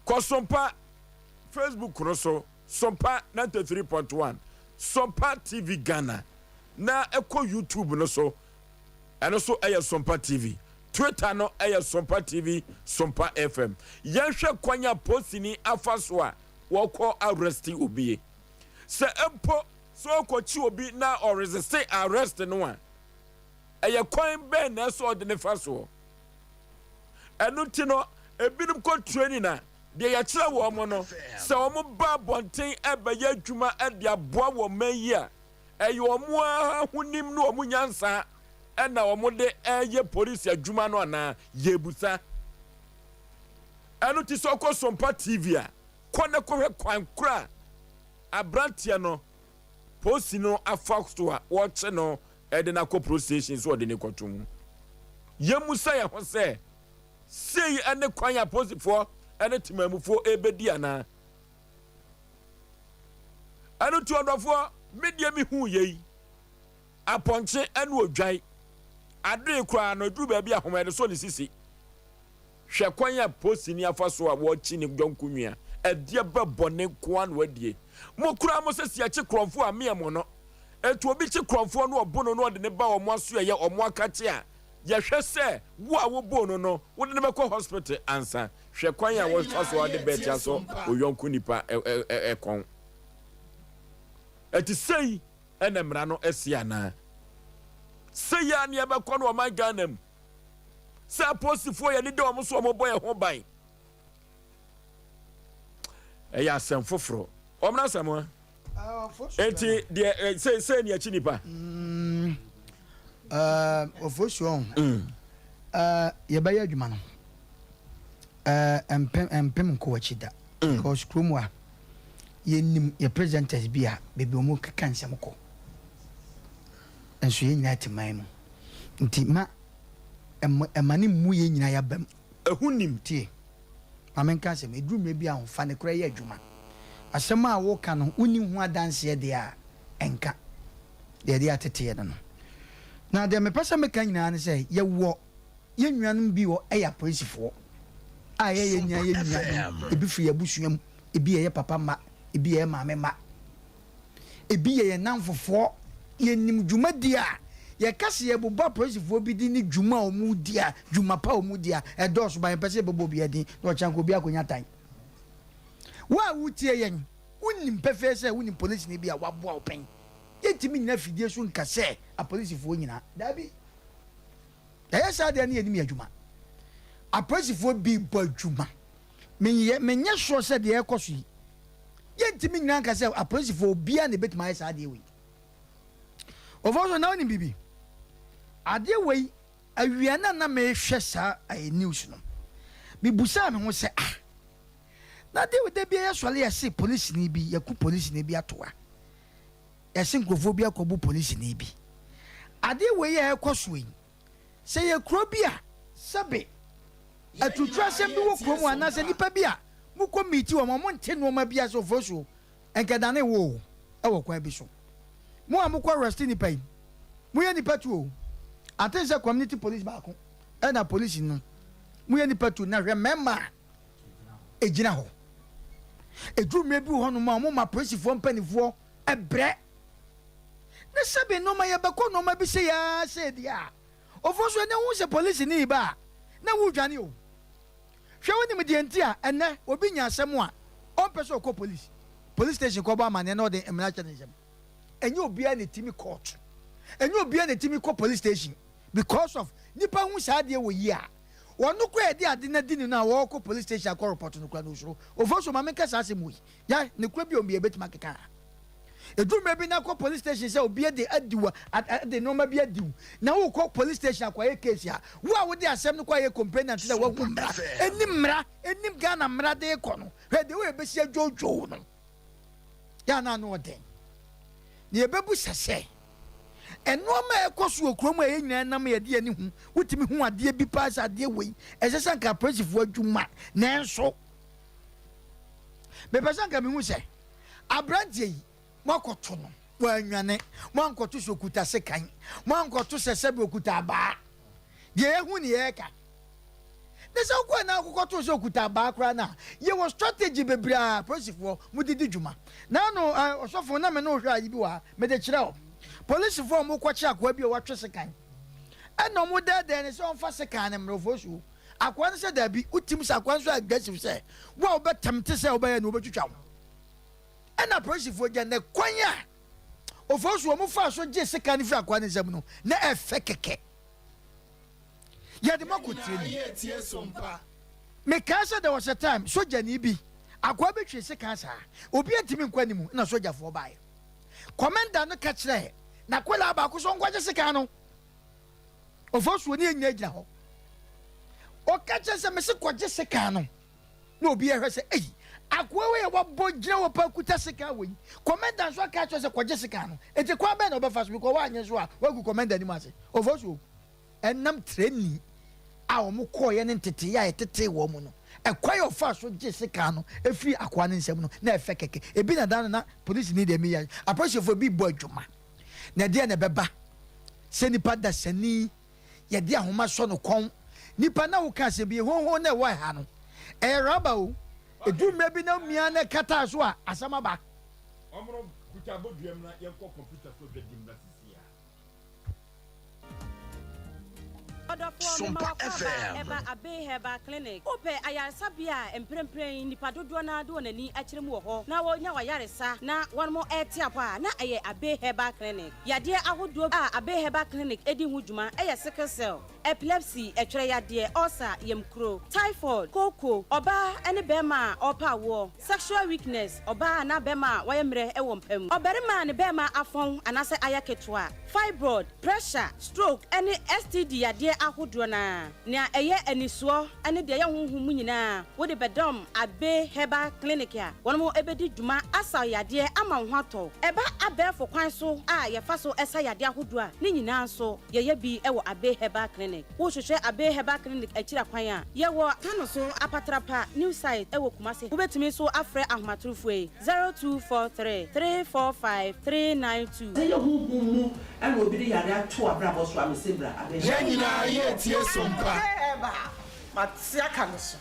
Sompa Facebook no so Sompa 93.1 Sompa TV Ghana na eko YouTube no so eno so eye Sompa TV Twitter no eye Sompa TV Sompa FM yenhwe kwanya postini afaso a woko arresti obi se empo so kochi obi na or resist arrest no a eye kwan be na so de ne faso eno ti no ebinum ko training na de ya kire wo mo no se wo mo ba bonten ebeye adwuma ade aboa wo mayi a eyo mo ahonim no mo nyansa na wo mo de eye police adwuma no ana yebusa anu ti so ko Sompa TV a kone ko hwe kwan kura abrantia no posi no afax to a watch no e de na ko pro station so de ne kwatum yemusa ya ho se sei ane kwan ya posi for ane timamufo ebedi ana anu tu odofo media mi hu yei aponche anu odwan ade kura no duru ba bia homa de so ne sisi hwe kwan ya posi ni afa so a wo chi ne dwonkunua ade ba bone kwan wadie mo kura mo se sia chi kromfo a me mo no etu obi chi kromfo no obono no de ne ba o mo aso ye o mo akache a ye hwe se wo a wo bono no wo de ne be ko hospital ansa hwe kwan ya wo so de be tia so oyonku nipa kon eti sei enemra no esia na sei ya ne be ko no o man ganam sa posifo ye ne de o mo so mo boy ho ban ya asem foforo omna asem enti de sei ne achi nipa Oforisuo ye ba ya adwuma no empem ko wachida because kromwa ye nim ye presenters bia bebe omo kaka nsem ko enso ye nyina timan mu nti ma emane mu ye nyina ya bam ehunim tie amenka se medru me bia ho fa ne kura ye adwuma asem a wo ka no uni hu adanse de a enka de atete ye no na de me pesa me kan nyina ne se ye wo ye nnuanum bi wo eya polisifo a ye nya ebi fi abusuam ebi ye papa ma ebi ye maame ma ebi ye nanfofo ye nim dwuma dia ye kase ye boba polisifo bi di ni dwuma omu dia dwuma pa omu dia edos ba pese bobo bi edi no chanko bi akonya tan wa wutie yen unim pefe se unim police ni bi a waboa open yetimi nyina fidie so nka se a polisifo nyina dabi yesa de na yenim adwuma a polisifo bi bo adwuma menye so se de ekoso yi yetimi nyina nka se a polisifo bia na betima yesa de we ofoso na oni bibi ade we awiana na me hwe sa ay news no bibusa me ho se na de we de bia yesole yesi police ni bi yaku police ni bi atoa yesi nkrofo bi akobu police ni bi ade we ye ekoso yi se ye kro bi a sebe atutra sem bi wo kro mu ana se nipa bi a mu committee wo mo nte no ma bi a so Oforisuo enkadane wo e wo kwa bi so mu amukwa arrest nipa yi mu ye nipa tu o atense community police ba ko e na police no mu ye nipa tu na hwe mema ejina ho edru mebi ho no ma mo ma police fo mpanifo ebre ne sebe no ma ye ba ko no ma bi se ya se dia Oforisuo ne hu se police ni ba na wu dwane o hwe woni me de ntia ene obi nya asem a on pese ko police station ko ba mane na o de emra chanisem enye obi a ne timi court enye obi a ne timi ko police station because of nipa hu saade wo yi a wonu ko e de ade na dini na wo ko police station ko report no kra no so Oforisuo ma me kasa asem wo yi ya ne kra bi o me betima keka eduma bi na ko police station say obi de adiwa de no ma bi adiwu na wo ko police station akwaye case ya wo a wo de asem no kwaye complainant say wo mra enim Ghana mra de ko no he de wo be sia jojo no ya na no den ne ebebu sese eno ma ekoso okrom a ye nyina nam ye de ani hu wutimi hu ade bi pass ade wei esesa nka president adwuma na enso me pesa nka me hu se abrantie yi makoto no wanwane mankoto sokuta sekan mankoto sesebe okuta ba de ehu ne yeka nese ko na akokoto sokuta ba kra na ye was strategy bebra prosifo mudidi dwuma na no osofo na me no hwa yi bi wa me de kire o police fo mo kwachi akwa bi o watwe sekan eno mo dede ne se on fa sekan ne mro Oforisuo akwa ne se da bi utim se akwa so aggressive se wo obetamte se obaye no obetwitwa ena prosifo gya ne kwanya Oforisuo mo fa so je seka ni fra kwa ne zam no na efe keke ya de makotire ni mekasa there was a time soja ni bi akwa betwe sika sa obi antimi nkwa nimu na soja fo bae commander no ka kire na kwela ba ko so nkwaje sika no Oforisuo ni enya gina ho o ka kire se mesi kwaje sika no na obi ehwe se akwa we wabo gina wo pa kuta sika we commander so ka kire se kwaje sika no enti kwa be na obefa so because wa anye so a wa gu commander ni mase Oforisuo enam training a omo koye ne ntete ya etete wo mu no ekwa yo fa so je sika no efi akwa ne nsem no na efe keke ebi na dan na police ni de mi ya approach for bi boy dwuma na de na beba se nipa da sani ye de ahoma so no kon nipa na wo ka se bi ho na wa ha no raba o edu mebi na mia na kata so a asama ba omro kuta boduam na ye ko computer so de dimba sisia Sompa FM. Eba Abe Heba Clinic. Ope ayaresabia emprempren nipa dodo na do nani akyere mu ho. Na wo nya wayaresa na won mo etiapa na aye Abe Heba Clinic. Yade ahodo a Abe Heba Clinic edi hu dwuma aye sickle cell, epilepsy, etwere yade, ulcer, yemkro, typhoid, koko, oba ene bema opa wo, sexual weakness, oba na bema wayemre ewo mpam. Oberima ne bema afon anase ayaketwa, fibroid, pressure, stroke, ene STD yade ahodo na eye anisuo ene de ye honhum nyina wo de bedom Abe Heba Clinic ya won mo ebedi dwuma asa yade ama ho ato eba abefo kwan so a ye fa so esa yade ahodo a ne nyina so ye bi ewo Abe Heba Clinic wo hwehwe Abe Heba Clinic akira kwan a ye wo tano so apatrapa new site ewo Kumase wo betumi so afre ahomatorofo 0243 345 392 ye honhum mu ene obi de yade ato abrabo so amesebra Abe nyina ye tie Sompa matia kanoso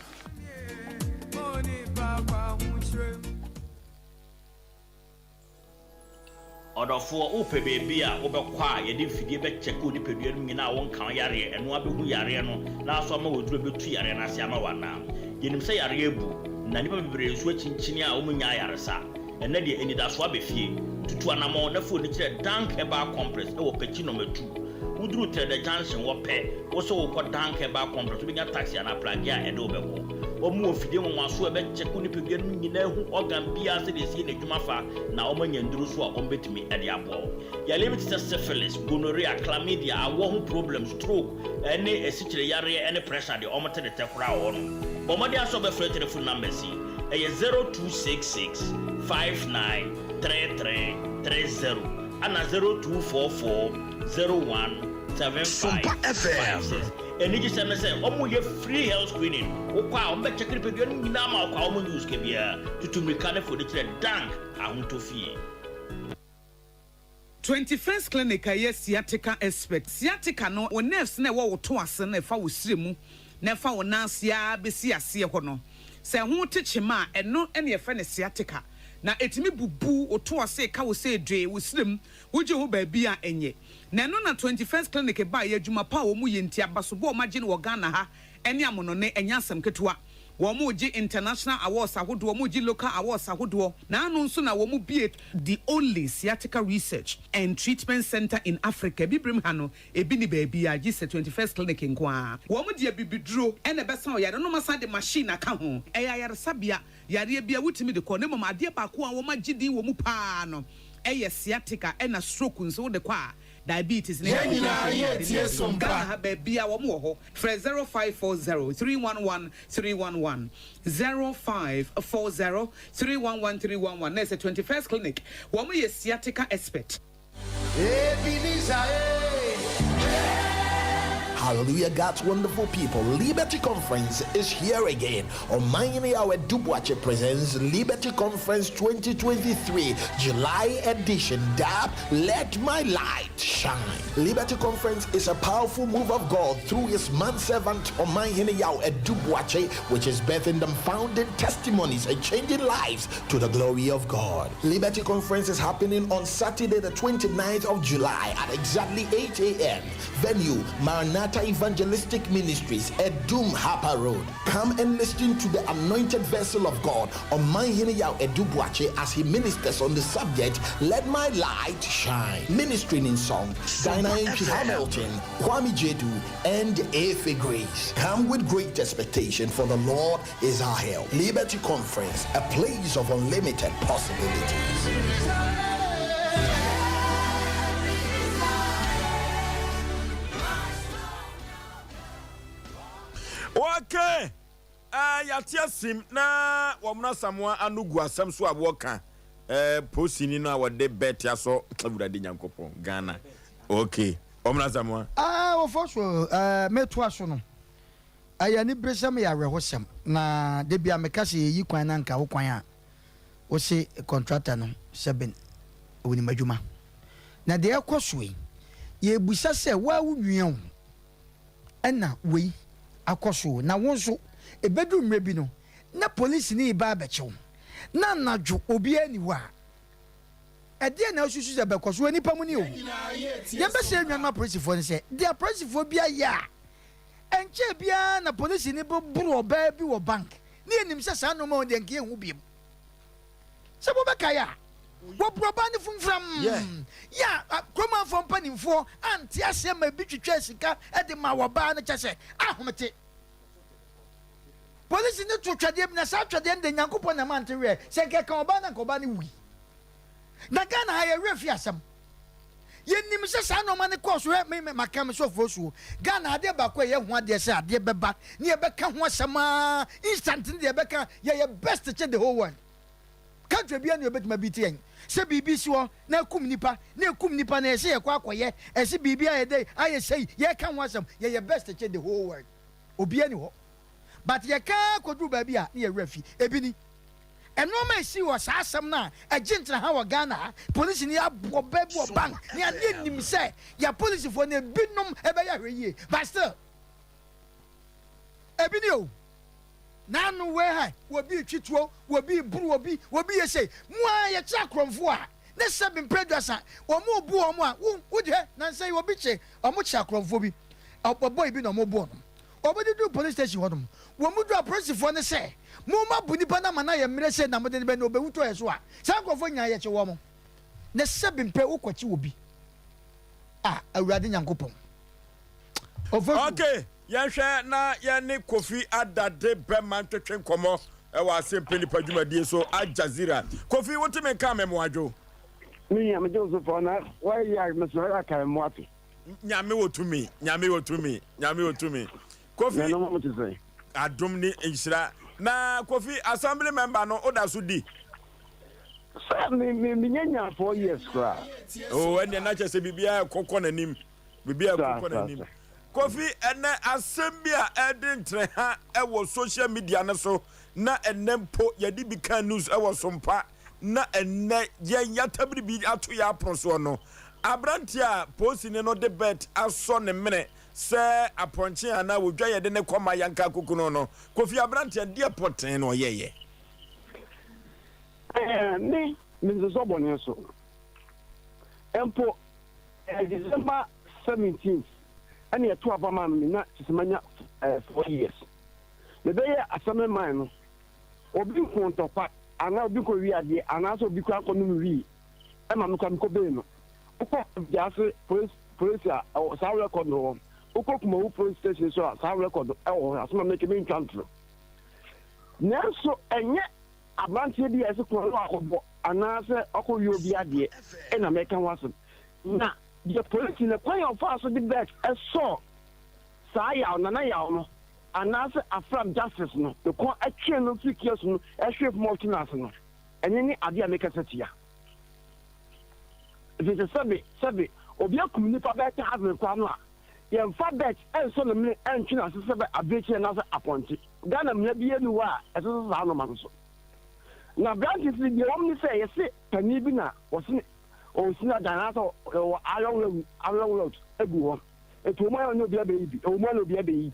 Odofo upe bebi a wobekwa ye de fidie be check odi pedua no nyina won kan yare eno abehu yare no na so ma woduro betu yare na se ama wana yenim se yare ebu na nipa bebre so chinchini a omunya yare sa ene de enida so abefie tutu anamo na fo ni kire dank eba complex e wo pechi no metu uduru trade junction wo pe wo so wo ko dank eba complex bi nya taxi na plagi a ede obeko omu ofide mo waso ebe check ni pedua no nyina hu organ bia se de sie na dwuma fa na omanya nduru so a ombetimi ede abo ya limit syphilis, gonorrhea, chlamydia, awo hu problem, stroke, any esichire yare, any pressure the omote de tekura on. Bomodi aso be free telephone number si. 0266 593330 and 0244 017556. And you say omo ye free health screening. Okwa ombe check the pedua ni na ma okwa omo use ke bia to mekane for the dank ahunto fie. 21st Clinic aye sciatica expert. Sciatica no o nerves na wo to ase na fa wo siremu na fa wo nansia besi ase ho no. Se ho techema eno ene ye fa ne sciatica. Na etimi bubu o to ase ka wo se dwe wo sirem wo je ho ba bi a enye. Na no na 21st Clinic ba ye adwuma pa wo mu ye ntia baso bo ma gye no wo Ghana ha ene amono ne enya asem ketewa. Womuji international awards ahodo womuji local awards ahodo na anu nso na womu be the only sciatica research and treatment center in Africa bibrim hano ebi ni baby a gise 21st Clinic nkwa womu de bibiduro ene besa o yare no masa de machine aka ho eya yare sabia yare bia wutimi de ko ne mama ade ba ko a woma gidi womu pa no eye sciatica ena stroke nso de kwa diabetes ne tie Sompa baby a womu ho for 0540 311 311 0540 311 311 na 21st Clinic womu ye sciatica expert. Hallelujah, God's wonderful people. Liberty Conference is here again. Omanyene Yaw Aboagye presents Liberty Conference 2023, July edition. Dab, let my light shine. Liberty Conference is a powerful move of God through his manservant Omanyene Yaw Aboagye, which is birthing them founding testimonies and changing lives to the glory of God. Liberty Conference is happening on Saturday, the 29th of July at exactly 8 a.m. Venue, Maranatha Maranatha Evangelistic Ministries, Edum Harper Road. Come and listen to the anointed vessel of God on Yaw Osei Aboagye as he ministers on the subject, Let My Light Shine. Ministering in song, Diana Hamilton, Kwame Jedu, and Efe Grace. Come with great expectation, for the Lord is our help. Liberty Conference, a place of unlimited possibilities. Okay. Yatia sim na wamna samwa anugu asem so aboka posini no awode bet ya so awurade nyankopon Ghana. Okay. Wamna samwa ofoswo meto aso no ayani bresam ya rehosam na de bia mekase yi kwan na nka wo kwan a wo se contractor no 7 woni madwuma na de ekoswe ye busa se wa wunwan ena wei akoso na wonso ebedu mrebi no na police ni ba bechew na nadwo obi aniwa ede na osusu ze bekoso nipa mu ni o ye be se nwanma police fo ni se dia police fo bia ya enche bia na police ni bo buru oba bi wo bank ni enim se sa no ma de nke ehu biem se bo be kaya wo proba ni funfram ya kroma fo mpanimfo anti asem bi twetwa sika e de ma wo ba na kyese ahomete police ni to twade na sa twade de nyankopon na mante we se ke kan oba na ko ba ni wi na Ghana ha ye refi asem ye nim se sa no ma ne course we me makam so fosu Ghana ade ba ko ye hu ade se ade beba ni e be ka ho asema instant ni e be ka ye best che the whole world country bia ni obetuma biti se BBC wo na kum nipa na ese ye kwa akoye ese bibi aye dey aye sei ye ka ho asem ye best che the whole world obi ani ho but ye ka kodu ba bia na ye refi ebini enoma esi wo sa asem na agentra ha wo Ghana police ni abo bebu bank ni ade nim se ya police for na binom ebe ya hweye but still ebini o nanu we ha wo bi twituo wo bi buru wo bi ye say mua ye cha kromfo a ne sebin preduasa wo mu bu o mu a wo de na say wo bi che o mu cha kromfo bi boy bi no mo bu no obodi do police station hodom wo mu do police fo ne say mu ma bu nipa na mana ye mire say na mo de be no bewuto ye so a sa kromfo nya ye che wo mo ne sebin pre wo kwachi wo bi awurade nyankopon okay yɛhwɛ na yɛne Kofi Adade bɛma ntwetwe nkɔmmɔ ɛwɔ Asem Mpe Nipa dwumadie so Ajazira. Kofi wotime ka me moadwo me am Joseph na why ya me so ya ka mo afi nyame wotumi Kofi no mo tse adom ni nhira na Kofi assembly member no oda so di me nyanya 4 years kra ene na chese bibia kokɔ nanim Kofi ene asembia edintre ha ewo social media ne so na enempo yedi bika news ewo Sompa na ene yenya tabri bi ato ya proso no abrantia posi ne no debate aso ne mene se aponche ana wodwa yede ne koma yanka kokuno no Kofi abrantia dia poten no yeye me so bone so empo December 17th and ya 2 abama me na tisemanya 4 years the day asame man no obi nkontopa ana obi ko wi ade ana so obi ko akonu wi e ma me ko be no uko biase police a sa record no uko kuma u police station so sa record e wo asama me ke me ntwantro nanso enye abrantie bi ese ko no akobo ana se okowi obi ade e na me kan waso na the police in the point of fast the back I saw Saya na yaw no anase afram justice no the ko atwe no fikias no ehwe multinational no enye ni ade a make setia it is sabe obi akum ni pa bet have kwa no a ye mfa bet enso no me entwe na sebe abechi na se aponti Ghana me bi enu wa eso sa no ma so na branches bi ye won ni say ye se pani bi na wose o sina dana so o ayon egu ho etu mo ayon obi abeyi o mo obi abeyi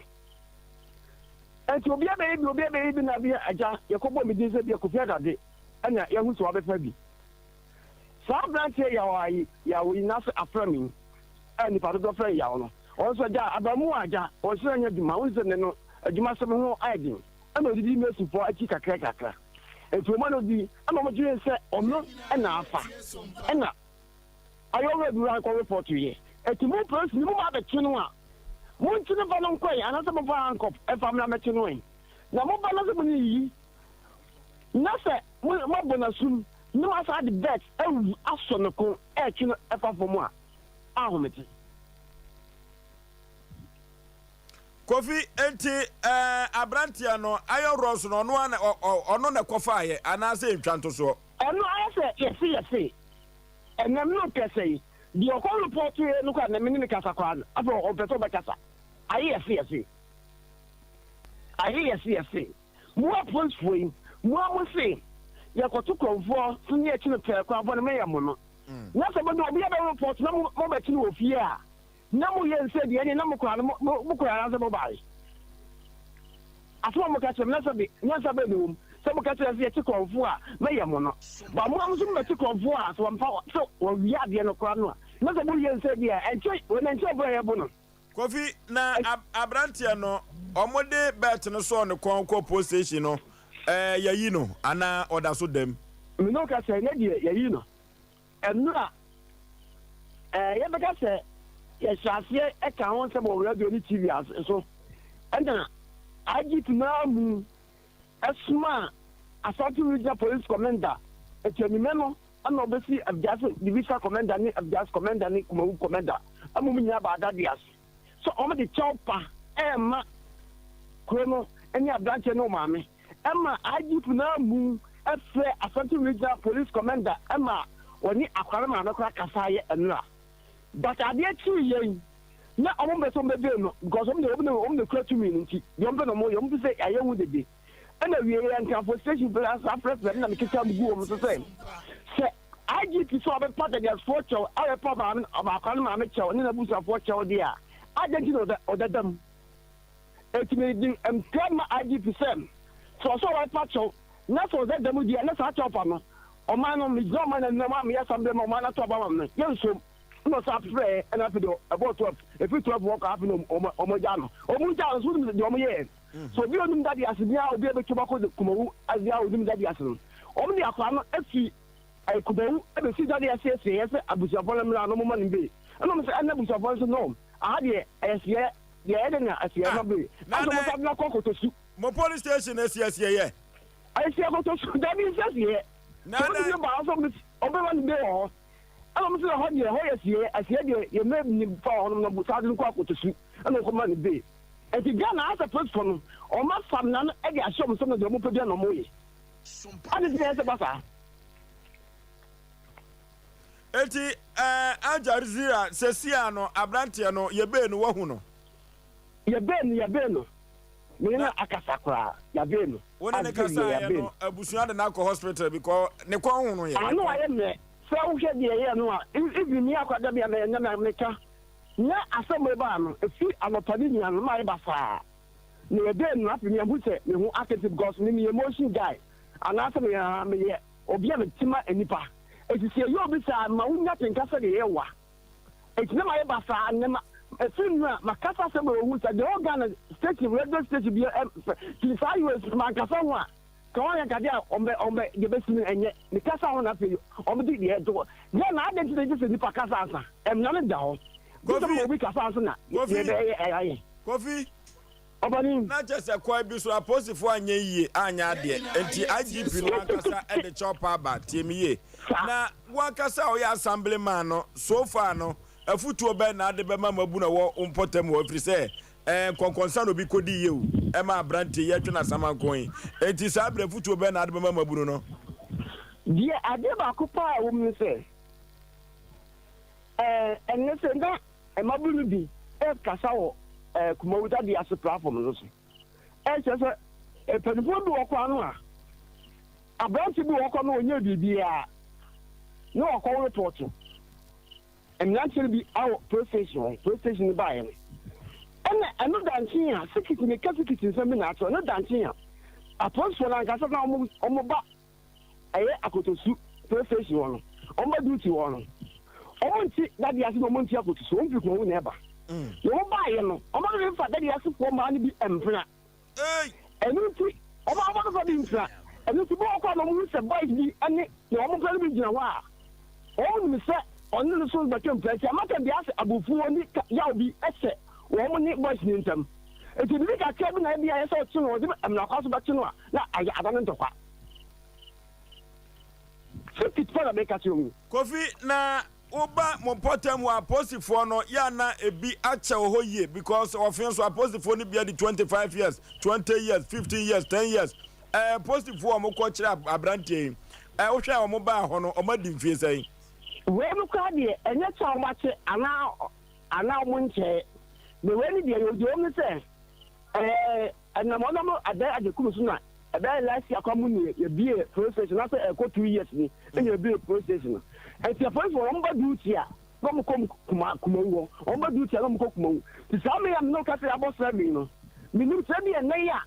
etu obi abeyi na bia aja yakobo mi din se bia Kofi Adade ana ya hu so abefa bi sa branch ya wa ina so aframi ani pa do fra ya no also ja abamu aja also anya duma wonse ne no adwuma sɛm ho aidin ana odidi mesu for achi kakra etu ma no bi ama mo dwene sɛ ɔno na afa na ayo we ran ko report ye etu mo press ni mo ma be kinu a mo ntine ba no nkɔe anasa mo fa ankɔp ɛfa mna me kinu en na mo ba no se mo ni yi na sɛ mo bona sum ni ma sa de bet awu aso no ko kinu ɛfa fo mo a ahometi Kofi enti abrantia no ayo ros no ono na kofa ye anase ntwanto so eno ayese yesi enam no kese di okon report ye no kwa na meni kasa kwa afọ obeto be kasa ayi yesi mo approach foi mo say yakoto konfo nye chi no pe kwa bo me yamo no na se bo obi ya be report na mo be chi no ofie a na mo ye nse de ne na mo kwa mo kwa na se bo bai aso mo ka chem na se be no se mo ka chem se ti konfo a me yamo no ba mo am so me ti konfo a so mpa so wo wi ade no kwa no na se mo ye nse de a enche we na enche bo ye bo no Kofi na abrantia no omode bet no so ne konko post station no yayi no ana oda so dem me no ka se ne de yayi no enura ye be ka se ye shasie e ka won se mo radio ni TV as so enda aji tunamu asma asatu regional police commander etemime no ana obesi abjas division commander ni abjas commander ni kumawu commander amu nya ba dadias so o me de chopa ma krono eni abranche no maame ema aji tunamu efe asatu regional police commander ema woni akwara ma no kra kasaye enura but ade achi yen na omo beso mbebe no because omo de kra to me nti yombe no mo yombe say ayewu dede ana wiye yan trafo station plus afresh na me kika mgu omo say IGP so abe part of their fortune abe part of akwara ma me chew ni na busa for chew dia agent no odadam etime din emtama IGP sem so abe part chew na so that dem dia na sa chew pa no o man no me jo man na ma me yasambe ma man na to ba ma yenso no sa frɛ and after about 12 if you 12 work happen omojano omujano so dem de omoye so bi onum dadi asenia obi be tuba ko kumawu azia onum dadi asen omni akwa no afi ay kubawu e si dadi asese yese abusia bolemra no mo man be no me say na abusia bol so no aha de asie de ede na asie no be aso mo sabna ko to su mo police station asie ye asie ko to su dadi asie na ba so me obe man be ho I'm saying, how do you see you may be for no Butadin Quacotu, and no command be. And the Ghana has a first from or my family, and I show some of the Mupadian Moy. And it's the answer, Bassa. Eti Ajarzira, Ceciano, Abrantiano, Yabeno, Wahuno. Yabeno. Mina Akasakra, Yabeno. When I can a Bushana Nako Hospital because Nekon. I know I am there. So we had the year no if you near Quadabia na America na Asem Mpe if you am a Padinian my basa no den na me who say me who active because me emotion guy and after me obi am tima enipa it is you be say ma unya tenkasa de yewa it na my basa na if you makasa say me who say the organ state radio state be to 5 years makasa one Kawanya kadia ombe gebesini enye ni kasa hona pe omdi de edo ye na identity just ni pa kasa asa emna ne da ho Kofi obi kasa asa na Kofi obani na just kwa bi so aposifo anya yie anya ade enti IGP no kasa e de chopper ba tiemiye na wakasa o ya assemblyman no so far no afutuo be na ade be mamabu na wo umpotem wo free say konkonsa no bi kodi ye o e ma branti ye twena samankon enti sa abra futuo be na ade be mamaburu no die ade ba ko pa wo mi se enne se na e maburu bi e kasa wo kumawuta di as platform no so se e penfo bi wo kwa no a abranti bi wo kwa no onye bibia no wo report emnanche bi aw profession ba ye and no dancing, secret in the capacity something natural, no dancing. A post for like I said, almost back. I could suit professional, on my duty one. I want that the Asem Mpe Nipa so people never. wo ba ye no o ma no fa da dia se fo ma no bi empra enu ti o ma no fa bi empra enu ti bo ko no mu se boys bi ane yo mo fa bi gina wa o mu se onu no so ba kem pressure amaka bi ase abufu oni yaw bi ese wo mo ni boys ni ntam eti bi ka ke bi na bi aye so tu no o di amna kwa so ba tu no na aya adane ntokwa Kofi na Oba Mopotem wa positive no ya na ebi ache ho ye because offense wa positive ni bia di 25 years 20 years 15 years 10 years positive wa mo ko kire abrantie wo hwe wo ba ho no o ma di mfie sai we mo kwa de enye cha o ma che ana mo nche me we ni de yo do mi se na mo na mo ada adekuru so na ebe last year come ni ye bie process na say eko 2 years ni e bie process na and the first one ba duty a no mo kom kumango on ba duty a no mo kumango ti sa me am no ka say abo sa mi no mi ni se bi na ya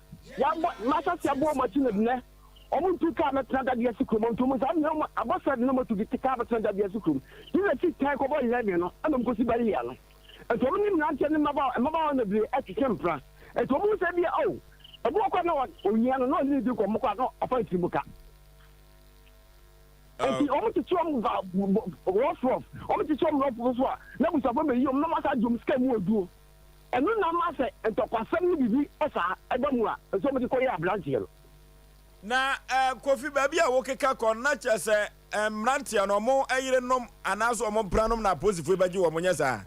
ma sa se abo ma chine ne o mo tu ka na tanda dia si kumango to mo sa no abo sa no mo tu bi ka ba tanda dia si kumango ti na ti kai ko bo ile mi no ana mo ko si bari ya no and to mo ni na ante ni ma ba na bi e ti kempra and to mo se bi o ebo kwa na onya no ni di ko mo kwa no afa ti muka enti o mo ti chom va rough o mo ti chom rough so na bu so fa me yom na ma sa jom ska mu oduo enu na ma se ntokwa ni bibi esa eba mu a so mo ti ko ya branch na Kofi baby a wo keka ko na chese mrantia no mo ayire nom anaso mo pranom na positive baji wo mo nya sa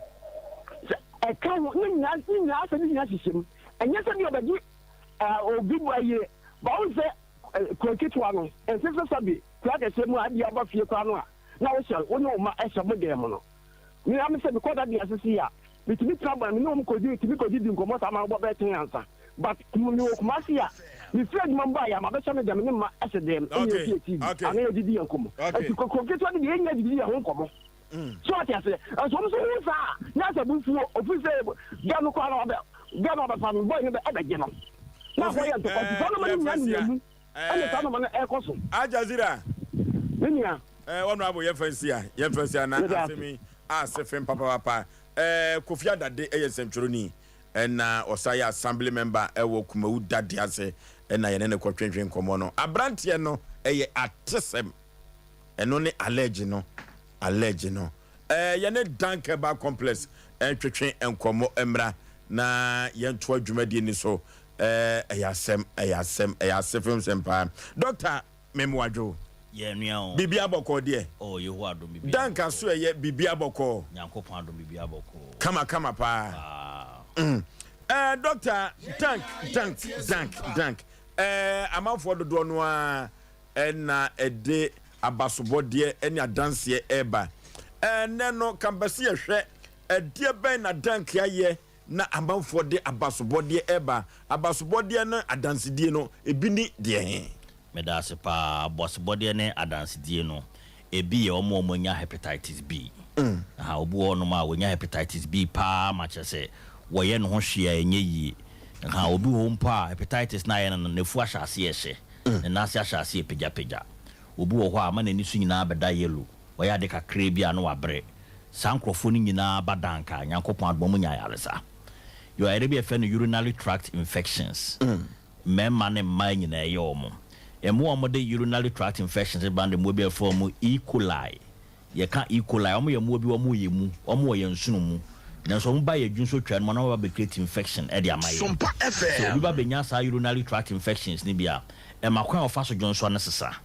e ka ni nya se ni nya sisim enya se bi obaji obi bu aye ba o se kokitwa no ense sabi kwa ke se mu adi aba fie kwa no a na wo shall wo no ma e shall mo dem no ni am se because that the asisi ya bitimi trouble mi no mo kodi di nkomo ta ma gbo be tin ansa but mu ni o kuma sia ni friend man ba ya ma be shall dem ni ma e se dem e ana ye didi nkomo e kokitwa ni ye nya didi ya ho nkomo so ati ase so mo so wo sa na se bu fu ofise ga no kwa na ba fa mi boy ni be e be je no na boy en to ko so no ma ni nya ele ta no ma na e ko so Ajazira ninia wonu abo ye fancy na asemi asefem papa Kofi Adade eyesentworo na Osei assembly member ewo kumawu dade ase na ye ne kwatwentwen komo no abrantie no eye atesem eno ne allege no ye ne dankeba complex twetwen enkomo emra na ye nto adwumadi ni so eyasem sempa doctor memwadwo ye nua bibi aboko de ye ho adom bibi danka so ye bibi aboko nyankopon adom bibi aboko kama pa doctor dank amanfo dodo no a na ede abasobode ene adanse eba ne no kambase ye hwe ede ben na dank ye na amanfo de abasobode eba abasobode no adansedie no ebi ni de he medase pa abasobode ne adansedie no ebi ye omo nya hepatitis B obu ono ma wonya hepatitis B pa ma chese woye no ho hwea enye yi obi ho mpa hepatitis na ye no nefu ahase ye hye na ase ahase pegya obi wo ho ama na ni su nyina beda yellow woya de kakra bi ano wabre sankrofo ni nyina badanka nyankopon adbom nya yaresa yo erebi efe no urinary tract infections memma ne ma nyina ye omo omo de urinary tract infections band mo bi form E. coli ye ka E. coli omo ye mo bi omo ye mu omo ye nsunu mu na so mo ba ye dwunso twa no na ba create infection e de amaye Sompa FM so bi ba benya sa urinary tract infections ni bia e makwan ofa so dwunso ne sesa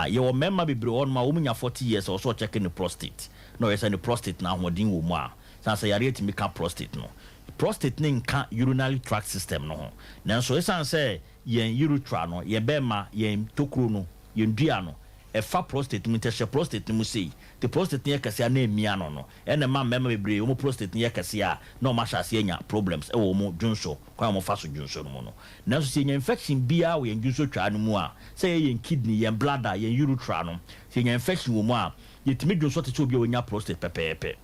ye wo memma bebre on ma wo nya 40 years or so checking the prostate no yes the prostate na hodin wo mu a sansa yare timi ka prostate no prostate ne nka urinary tract system no na so esan say yen urethra no ye bema yen tokuro no yen dua no e fa prostate mu teshe prostate mu sei the prostate ne kase na emia no ene ma memma bebre wo prostate ne kase a na o ma hyase anya problems e wo mu dwunso kwa mo fa so dwunso no mu no na so yen infection bia wo yen dwunso twa no mu a say yen kidney yen bladder yen urethra no yen infection wo mu a yetimi dwunso te obi onya prostate pepepe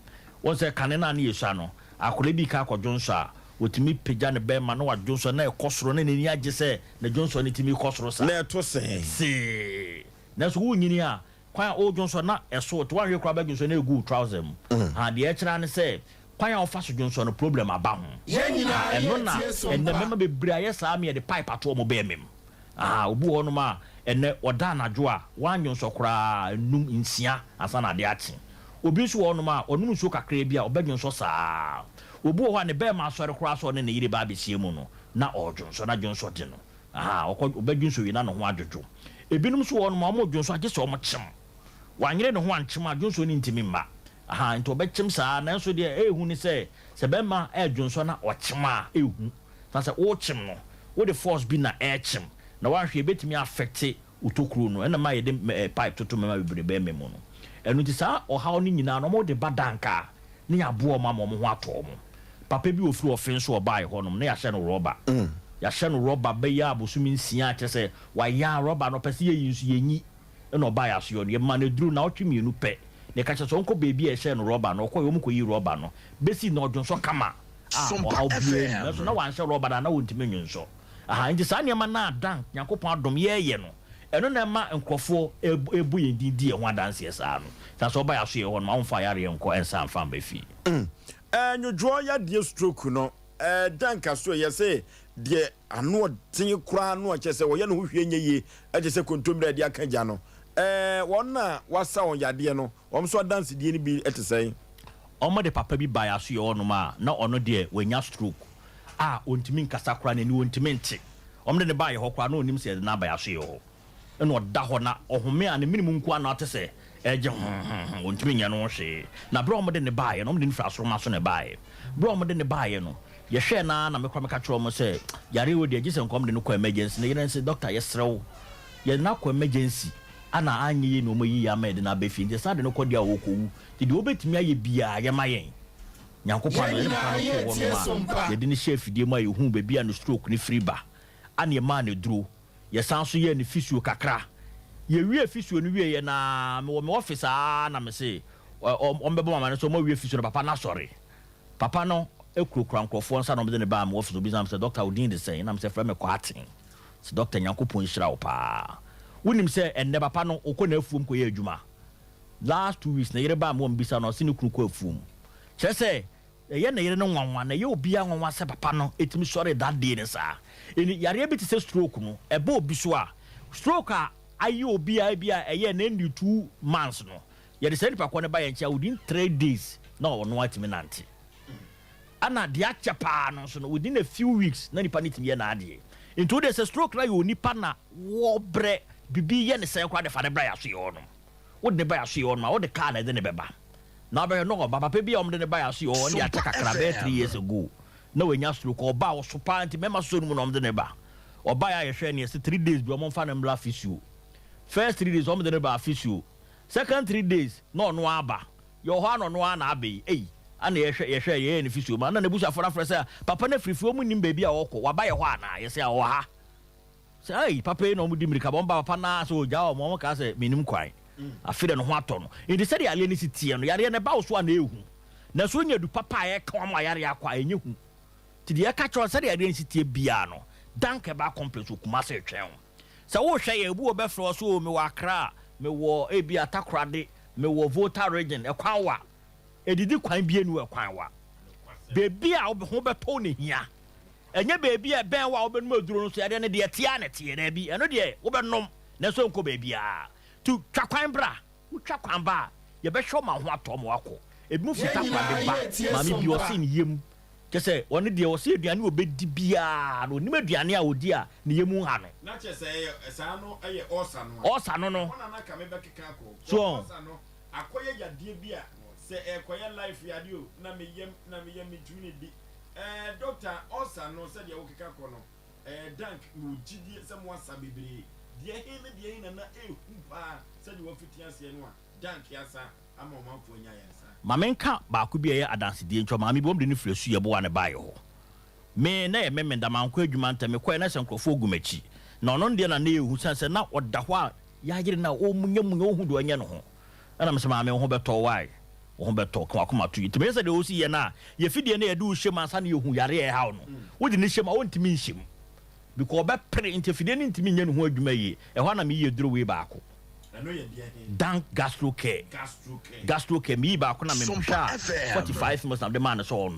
won say kanena na yesu no akole bi ka akwadwonso a wotimi pegya ne bema na wadwonso na ekosoro na neni agye se na dwonso ne timi kosoro sa na eto se na so wunyini a kwa o dwonso na eso to wanhwe kra ba dwonso na egu trouser mu ha de ekira ne se kwan a ofa so dwonso no problem aba ho eno na enne mema bebre aye saa me de pipe ato mo be mem obu ho no ma enne oda anajo a wanyonso kora num nsia asa na de achi obi nso ho no ma onum nso kakra bi a obadwonso saa obu ho ne be ma asore kora so ne ne yire ba besie mu no na odwonso na dwonso de no obadwonso wi na no ho adwodwo ebinum so ho no ma mo dwonso age so mo kyem wanyere ne ho ankyem a dwonso ni ntimi mma nti obɛkyem saa nanso de ehu ni se bɛma dwonso na ɔkyem ehu na sɛ wokyem no wo de force bi na ɛkyem na wanhwe betimi affect utokuro no ɛna ma yɛ de pipe toto mema bebrebe memo no ɛno ti saa ɔhaw no nyinaa no mo de badanka ne aboɔ ma mo ho atɔ mo papa bi ofiri ofen so ɔbae hɔ nom na yɛhyɛ no rɔba yɛhyɛ no rɔba bɛyɛ abosumi nsia kyɛ sɛ wayɛ rɔba no pɛ sɛ yɛyi nso yɛnyi ɛna ɔbae aso yɛ no yɛma no duru na ɔtwe mienu pɛ ne ka kyɛ onko baby e share no rubber no ɔkɔ yom kɔ yi rubber no besi na ɔdwonso kama ɔhaw bie no na wanhyɛ rubber na wontimi nwonso nti saa nneɛma na adan Nyankopɔn adom yɛyɛ no ɛno na ma nkrɔfo ebu yɛn didi ɛho adanse saa no ta so ɔba yaso yɛ hɔ no ma wonfa yare nkɔ ɛnsa mfa mbafi nwodwo ya die stroke no dan ka so yɛ sɛ de ano ɔten kura no ɔkyɛ sɛ wɔyɛ no ho hwie nyeye ɛkyɛ sɛ kontomra de aka gya no wonna wasa on yade no so dance die ni bi etesɛn de papa bi ba ya so ye ono ma na ono de wanya stroke ontimi nkasa kora na ni ontimi nte de ne ba ye hɔ kora na onim se na ba ya so ye hɔ na oda hɔ na ohome a ne minimum nko ana atese eje ontimi nya no hwe na bro de ne ba ye no de nfra so ma so ne ba ye bro de ne ba ye no ye hwɛ na mekora meka kyerɛ mo se yare wo de agise nkom de no kɔ emergency na yere se doctor ye serew ye na kɔ emergency ana anyi no mo yi ya ma de na befi nti sa de no kɔdi a wokowu ti de obetimi aye bia ye ma yen Nyankopɔn no pa no ko ma ye de ne chef die ma ye hu be bia no stroke ni free ba ana ye ma ne duro ye san so ye ne fisio kakra ye wie fisio no wie ye na me office na me se on bebo mama no so mo wie fisio no papa na sorry papa no ekurokura nkrofo nsa no be ne ba ma office obi sam se doctor odin de say na me se fra me kwa aten se doctor Nyankopɔn hyira wo pa wonim se enne papa no okɔ na afuom kɔ yɛ adwuma last 2 weeks na yere ba mo mbisa no se ne kunu kɔ afuom kyerɛ sɛ ɛyɛ na yere no nwanwa na yɛ obi a nwanwa sɛ papa no etimi sɔre that day ne saa eni yare bi te sɛ stroke no ɛbɔ obi so a stroke a ayi obi a bi a ɛyɛ na ndi 2 months no yɛ de sɛ nipa kɔ ne ba yɛ nkyia within 3 days na ɔno atimi nante ana de akyɛ paa no so no within a few weeks na nipa ne timi yɛ na adeɛ into de sɛ stroke na yɛ onipa na wo brɛ bibi ye ne sɛ kwa de fa de bra ya so ye ono wo de bra ya so ye ono ma wo de car na de ne beba na be no baba pe bi de ne bra ya so ye ono ya takakra be 3 years ago na we nya stroke oba wo so pa nti mema so no de ne ba oba ya ye hwe ne 3 days bi o mo fa na mbla fisio first 3 days o mo de ne ba fisio second 3 days no no aba yo ho ano no na abe ana ye hwe ye ne fisio ma na ne busu afora frɛ sɛ papa na frifio mu nim ba bi a wɔkɔ waba ye ho ana ye sɛ wo ha say papa no mu dimrika bomba papa na so ja mo ka se minim kwan afide no ho atɔ no enti sɛ de ale ne sitie no yare ne ba wo so na ehu na so nya du papa ye ka mo yare akwa enye hu ti de ka kyerɛ sɛ de yare ne sitie bia no danke ba complex okuma se twɛn sɛ wo hwɛ ye ebu obɛfrɛ so me wa Accra me wo ebi Atakorade me wo Volta region ekwan wa edidi kwan bie nu ekwan wa bebi a ho bɛtɔ ne hia enye beebi e ben wa obenum aduro no so yade ne de tia na tie na bi eno de wo benom na so nko beebi a tu twakwan bra wo twakwan ba ye be hwo ma ho atom wako ebi mu fita kwa de ba ma mi bi o sin yem kese woni de o se aduane obedi bia no nim aduane a odi a ne yemu ha no na kese esa no eye osa no ona na ka me be keka ko so osa no akoye yade bia se ekoye life yade o na me yem tuni di doctor Osa no said ya okeka ko no dank no gidi se mo asa bebre de he na pa said you fit ase no dank yasa ama manfo nya yansa mamenka ba ko bi ye adanse die ntwa ma me bom de ne fresu ye bo wa ne ba ye ho me na ye me da manko adwuma nta me ko na senkrofo gumachi na ono de na na ehu sanse na oda ho a ya yire na o munya ohu do anya no ho ana me se ma me ho beto why wo beto ko akoma to yiti me se de o si ye na ye fidie na ye de o hyema ansa na ye hu yare ye ha no wo de ne hyema wo ntimi nhyem because be pre interfidie ne ntimi nya no ho adwuma yi e ho na me ye duro we baako dank gastro care mi ba ko na me sha 45 months na de man so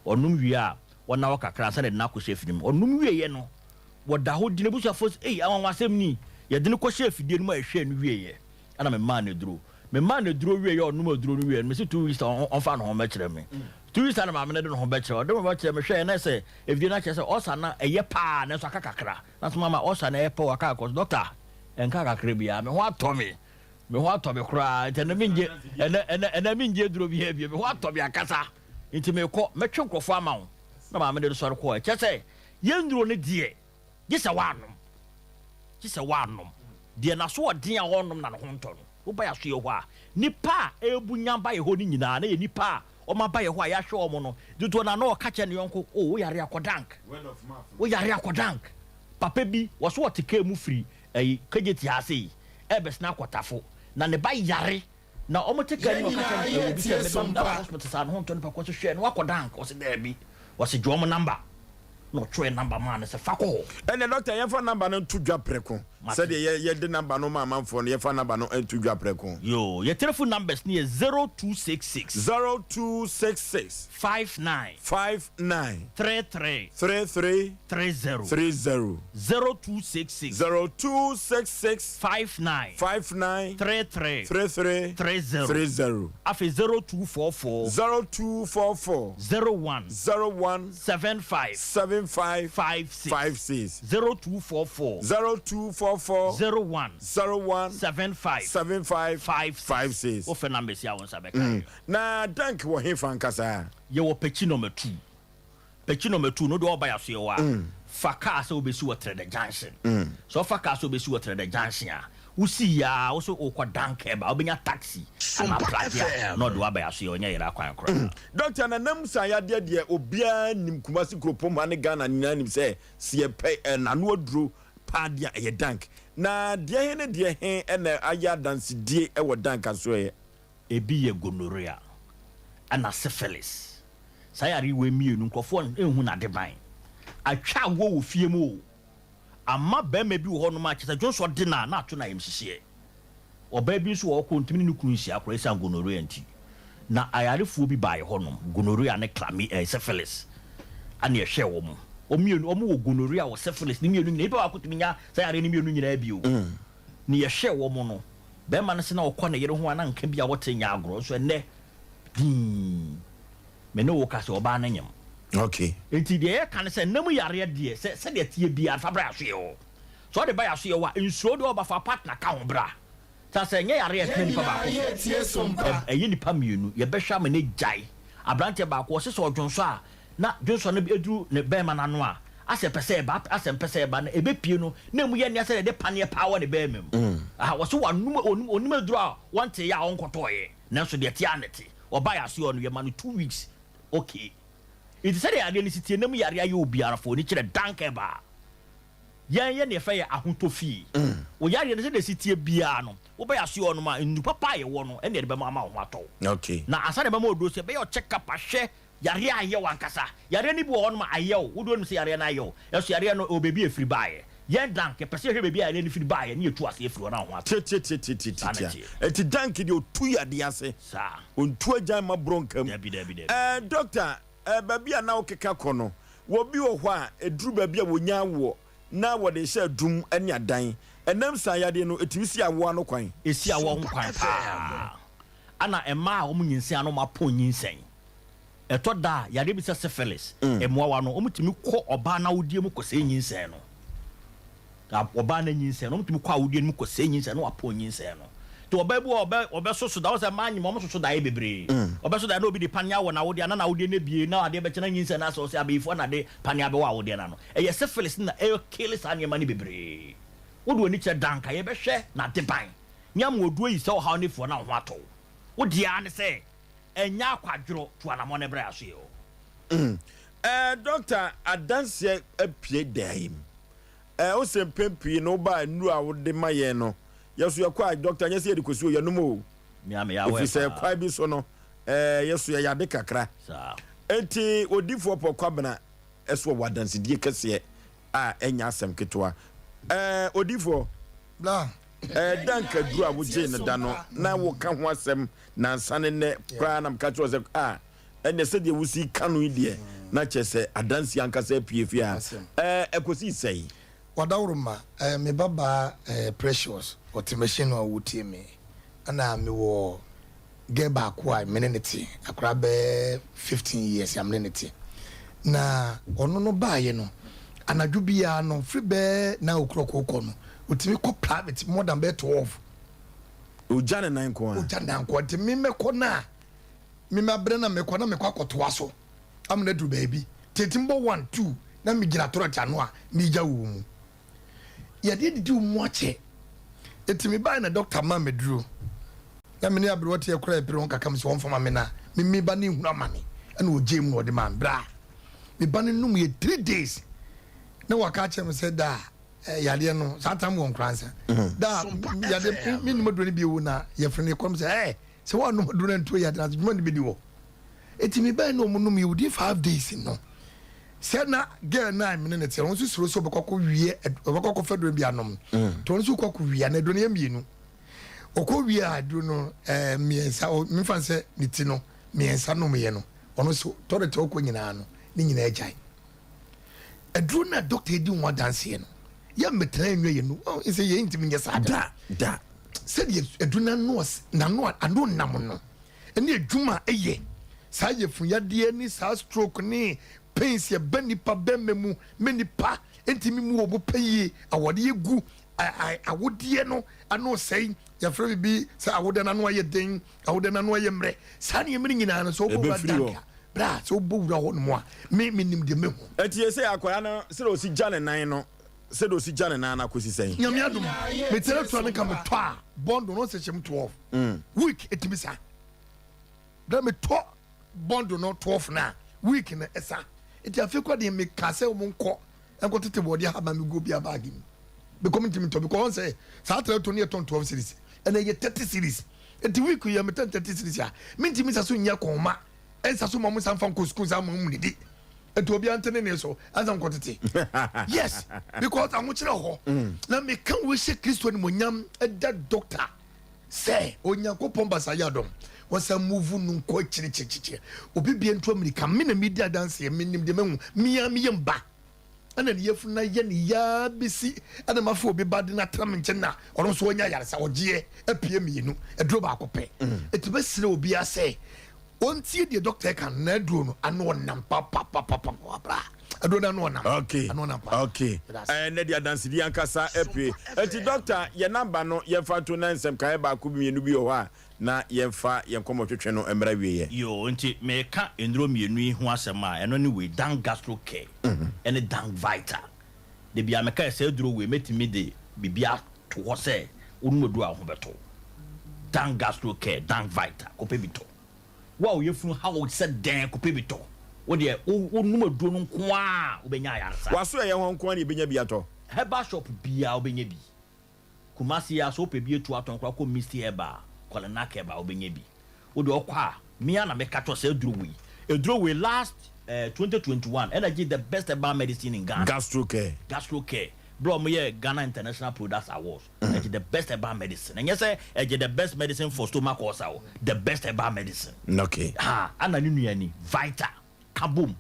onum wi a wona wo kakra sa na ko chef nim onum wi ye no woda ho di na busa fo awon wasem ni ye de no ko chef die no ma hwe no wi ye ana me man na duro wi ye onum duro no wi me se 2 weeks on fa no ho ma kire me 2 weeks na ma me de no ho ba kire de ma kire me hwe na se if die na kire se osa na eye pa na so akakakra na so mama osa na eye pa wa ka ko doctor enka kakra bia me ho atomi kura ene minje duro bi hebie me ho atomi akasa nti me ko me twenkrofo ama wo na ma me de so ko kese yenduro ne die gisa wanom die na so odin a wonom na no honto no wo ba ya so ye ho a nipa ebunya ba ye ho ni nyina na ye nipa o ma ba ye ho a ya hwe o mo no duto na na o ka che ne yonko o wo yare akodank papa bi wo so otike mu free kageti ase ebesna kwatafo na ne ba yare na omoteka ni o ka che ne bi se me ba hospital sa no honto no pa ko so hwe no akodank o se there bi o se dwom number no try number man se fako ene doctor ye fa number no to dwa preko said ye de number no ma man phone ye fa number no to dwa preko yo ye telephone numbers ni 0266 59 33 30 0266 59 33 30 afi 0244 01 75 56 0244 01 75 56 o fe numbers ya won sabeka na dank wo he fan kasa ye wo pechi number 2 no do oba ya so ye wa faka so obesi wo trade junction so faka so obesi wo trade junction a usi ya wo so okwa dank e ba obenya taxi ama plaza no do oba ya so ye onya yira kwan kro doctor na nam sa ya de obia nim kumasi kropom ane Ghana nyina nim se se pe na no aduro padia ye dank na de he ene aya dance die e wo dank aso ye ebi ye gonorrhea ana syphilis sayari we mienu nkofo enhu na de ban atwa wo fie mu amma ba ma bi wo no ma cheta jonso de na ato na yemhihie oba bi nso wo ko ntimi ne kunsi akora isa gonorrhea nti na ayarefuo bi ba ye honom gonorrhea ne syphilis ana ye hwe wo mu omienu omo wo gonorrhea wo syphilis ni mienu ne ba akotumi nya sayari ni mienu nyina bi o ni ye hwe wo mu no be ma ne se na wo kɔ ne yere ho ana nka bia wote nya agro so ene me no wo ka se oba na nyam okay enti de ka ne se namu yare de se de tie bia fa bra so ye o so de ba ya so ye wa nsuo de oba fa partner ka ho bra ta se nya yare e nipa ba ko eyi nipa mienu ye be hwa ma ne jai abrante ba ko se so odwonso a na dwonso na eduru ne be ma na no a asem pese ba na ebe pie no na mu ye ne ase de pane power ne be mem wo so onum aduru a wante ya onkotoye na so de tie anete oba ya so no ye ma no 2 weeks okay it said ya de ni sitie na mu yare aye obiara fo ni kire danke ba ye ne fa ye ahotofi wo yare ne se de sitie bia no wo ba ya so no ma ndu papa ye wo no ene de be ma ho ato okay na asa de be ma odo se be yo check up ahwe yare aye wankasa yare ni bi wo no ma aye wo do no se yare na aye wo yeso yare no obebi efiri baaye yen danke pese hwe bebi aye ni firi baaye ni etu ase efiri na ho ato eti danke de otu yade ase sa ontu agyan ma bronkam debi doctor baby na okeka kono wo bi wo ho a eduru baby a wonya wo na wo de hye dum ani adan enam sa yade no etimisi awo ano kwan esi awo kwan pa ana ema a omunyinsia no mapo nyinsen eto da yade bi se syphilis emwa wa no omutimi kɔ oba na wodie mu kɔse nyinsen no oba na nyinsen no omutimi kɔ awodie mu kɔse nyinsen no wapo nyinsen no to oba bu oba soso da wo se manyi mo soso da e bebre oba so da na obi de panya wo na wodie na wodie na bie na ade be kyena nyinsen na so se abefo na de panya be wa wodie na no eye syphilis na e kill sane mani bebre wodo ni kye danka ye be hwɛ na de ban nyam woduo yi se wo ha ne fo na ho ato wodi a ne se enya akwadworo to anamo ne bra aso ye o doctor adanse apie daim Osei Mpe no ba nu a wode maye no yeso yakwa doctor nyese ye de kosi o yanum o me ya we fi se kwa bi so no yeso ya yade kakra sa enti odifo pokwa eso wadanse die kese a enya asem ketwa odifo bla danka duru a wogye ne da no na wo ka ho asɛm na nsane ne kra na mka kyerɛ sɛ ɛne sɛ deɛ wusi kanu deɛ na kyɛ sɛ adansi ankasa piefie a ekosi sɛi wadawruma me baba precious otimation no wutie me ana me wo get back why menenity akra be 15 years am menenity na ono no baaye no anadwo bia no free be na okrokoko no otimi ko private more than be 12 ojane nan ko ntimi mekɔ na me mabre na mekɔ na mekɔ akotoa so am na duru baabi tetimbo 1 2 na me gira torota no a me gya wo mu ya de didi mu ache etimi ba na doctor ma meduru na me ne abre wote ekora epire on kakam se won fama me na me ba ne hunu amane na oje mu no de man bra me ba ne num ye 3 days na waka che me se da yade no satam won kransa da yade me num do ne bi wu na ye frene kom se se wa num do ne nto yade na djuma ne bi di wo etimi ba no mu num ye wudi 5 days no se na girl 9 minutes on su suro so bekoko wie bekoko fedro bi anom to on su kokko wie na do ne mienu okọ wie adu no miensa mi fan se niti no miensa no me no ono so tore te okọ nyina no ni nyina agyan adu na doctor di nwa dance no ya metra enwe ye no se ye ntimi nya sa da se de adu na no anu nam no ene adwuma eye sa ye fun ya de ni sa stroke ni pains ye banipa bememu menipa entimi mu obo paye awode egu awodie no ano sei ya frɛ bi sɛ awode na no aye den awode na no aye mre sa ne yemri nyina no so obo badanka bra so obo wura ho no mo a me nim de mehu etie sɛ akoya no sɛ o si jane nan no sɛ do si jane nan na kosi sɛn nyame adum me tere to ne ka me to a bond no se chem 12 week etimi sa da me to bond no 12 na week na esa eti afekwa de me ka sɛ o mo nkɔ enko tete body ha ba me go bia bag mi be coming to because say sa tra to ne ton 12 series and ye 30 series eti week ye me 30 series ya minti mi sa so nya koma en sa so mo san fan ko school sa mo mu ni eti obi antene ne so azan ko tete yes because amu kire ho na me kan we she Kristo ni mo nyam eda doctor say onyankopon basa ya dom wasa move nu ko kire obi bia nto America me na media dance ye menim de mehu mia miyemba ana ne yefuna ye ne ya besi ana mafo obi bade na tram nche na oro so onya yaresa ogie apie mienu edro ba akopɛ etibe sire obi ase ontie de doctor kan na edro no ano nam pa bra edro na no nam okay ano nam pa okay ne dia dance di ankasa apie eti doctor ye number no ye fa to na nsem kan ba ko mienu bi ho a na ye fa ye komo twetwe no emra wiye yo nti me ka endro mienu yi ho asem a eno ne we dan gastro care ene dan vital de bia me ka se duro we metimi de bibia to ho se onu odu a ho beto dan gastro care dan vital ko pe bito wa o yefunu ha o se den ko pe bito wo de onu odu no nko a obenya yarsa waso ye ho nko a ne benya bia to heba shop bia obenya bi kumasi ya so pe bi etu aton kwa ko misti heba kola na keba obenye bi odi okwa mia na meka to say eduro we last 2021 energy the best about medicine in Ghana gastro care bro me Ghana International Products Awards the best about medicine and yes the best medicine for stomach ulcer the best about medicine okay ana ni nuani vital kabum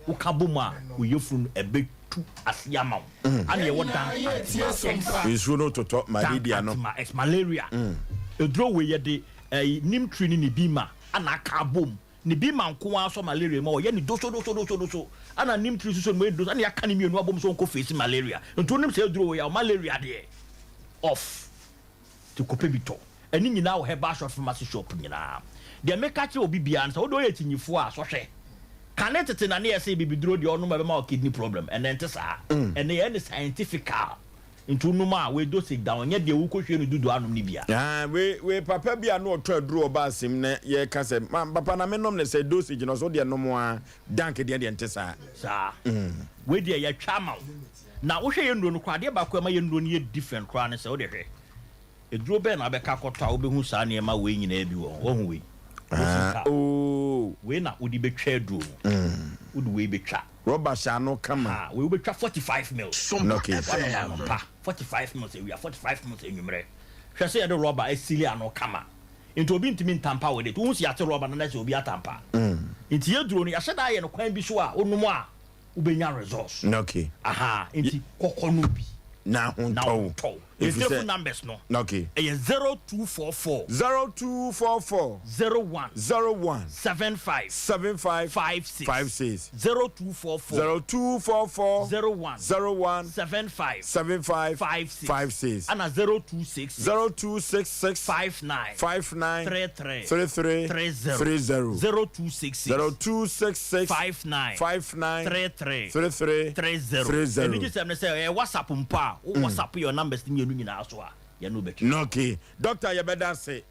u kabuma u yefun ebe tu asiama ana ye wodan is no to talk malaria no malaria edro we ye de nim training ni bima ana kabum ni bima nko aso malaria ma o ye ni doso ana nim training so mo doso ana ya kan mi enu abom so nko face malaria nto nim se edro we ya malaria de off to kopebito eni nyina wo heba shop pharmacy shop nyina de meka che obi bia nsa wo do ye tinyifo a so hwe kanetete na ne ye se bibiduro de onu ma be ma kidney problem and then tesa and the scientific into numa we do sit down nya de wo ko hwe no dudu anum ni bia we papa bia no to aduro oba asim ne ye ka se papa na menom ne se dosage no so de no mo a dank de ntesa sa we de ya twama na wo hwe ye nduro no kwa de ba kwa ma ye nduro no ye different kwa ne se wo de hwe eduro be na be ka kota wo be hu sa ne ma we nyina bi wo hu we we na udi betwa aduro udi we betwa rubber sha no kama we betwa 45 mil okay 45 minutes we are 45 minutes enwumre hwe se ye de rubber esili ano kama into obi ntimi ntampa we de unsi ate rubber na se obi atampa nti ye duro no ya heda ye no kwan bi so a onumu a ubenya resource okay aha nti kokonu bi na ho to if you numbers no okay 0244 01 75 56 0244 01 75 56 and 0266 59 33 0266 59 33 30 and you say WhatsApp mpa WhatsApp your numbers ni nyina so a ya no betu okay doctor you better say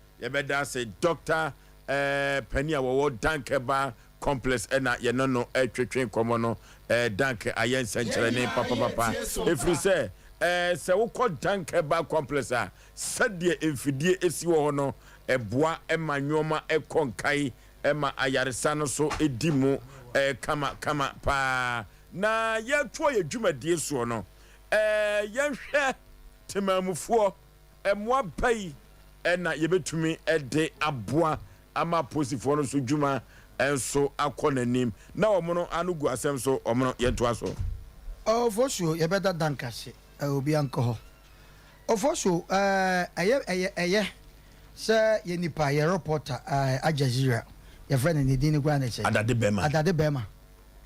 doctor Penny wo Dankeba complex na ye no twetwen komo no dank ayen senkyere ne papa if you say se wo ko Dankeba complex a sade emfidie esi wo no eboa emanyoma ekonkai ema ayaresa no so edimu kama pa na ye to ye dwumadie so no ye hwe temamufuo emwa pai na yebetumi de aboa ama posifo no so dwuma enso akonanim na omono anugu asem so omono yento aso Oforisuo yebeda dankase obi anko ho Oforisuo eye se ye nipa ye reporter Al Jazeera ye friend ni din gwa na che adade bema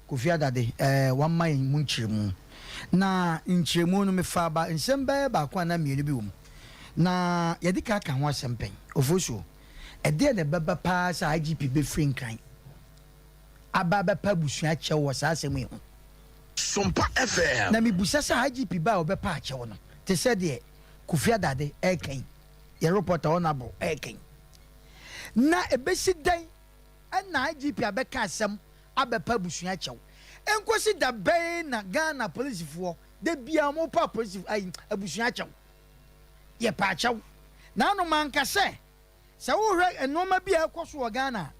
Kofi Adade wan man munchiremu na nchiremu no me fa ba nsem ba kwa na mienu bi wom na yedi ka ho asempen Oforisuo ede ne baba pa sa IGP be free nkan ababa pa busua chewo sa asem yi ho Sompa FM na mi busa sa IGP ba obepa a chewo no te se de Kofi Adade eken ye reporter honorable eken na ebesi dan na IGP abeka asem abepa busua chewo enkosi da ben na Ghana police fo de bia mo pa police abusua chewo ye pa chewo na no manka se wo hwe enoma bia ekoso Ghana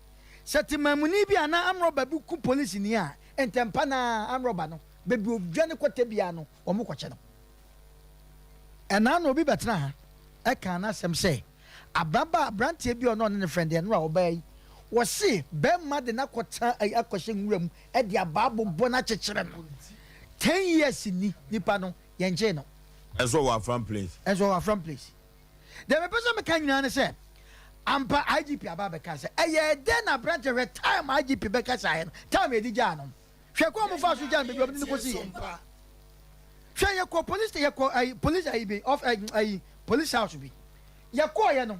setimamuni bia na amroba bi ku police ni a entempa na amroba no bebi odwane kwete bia no omo kwache no ena no obi betena ha eka na sem se abrantie bi ono ne friend e no a obai wo se be ma de na kwota akwahye nwuram e de ababo bo na chechire no 10 years ni nipa no yenje no ezo wa from place the person me kan nyina ne se ampa IGP ababeka se eye de na branch retime IGP beka sa time edi ja no hwe ko mo fa so ja be obi ni ko si hwe ye ko police ye ko police be of police house bi ye ko ye no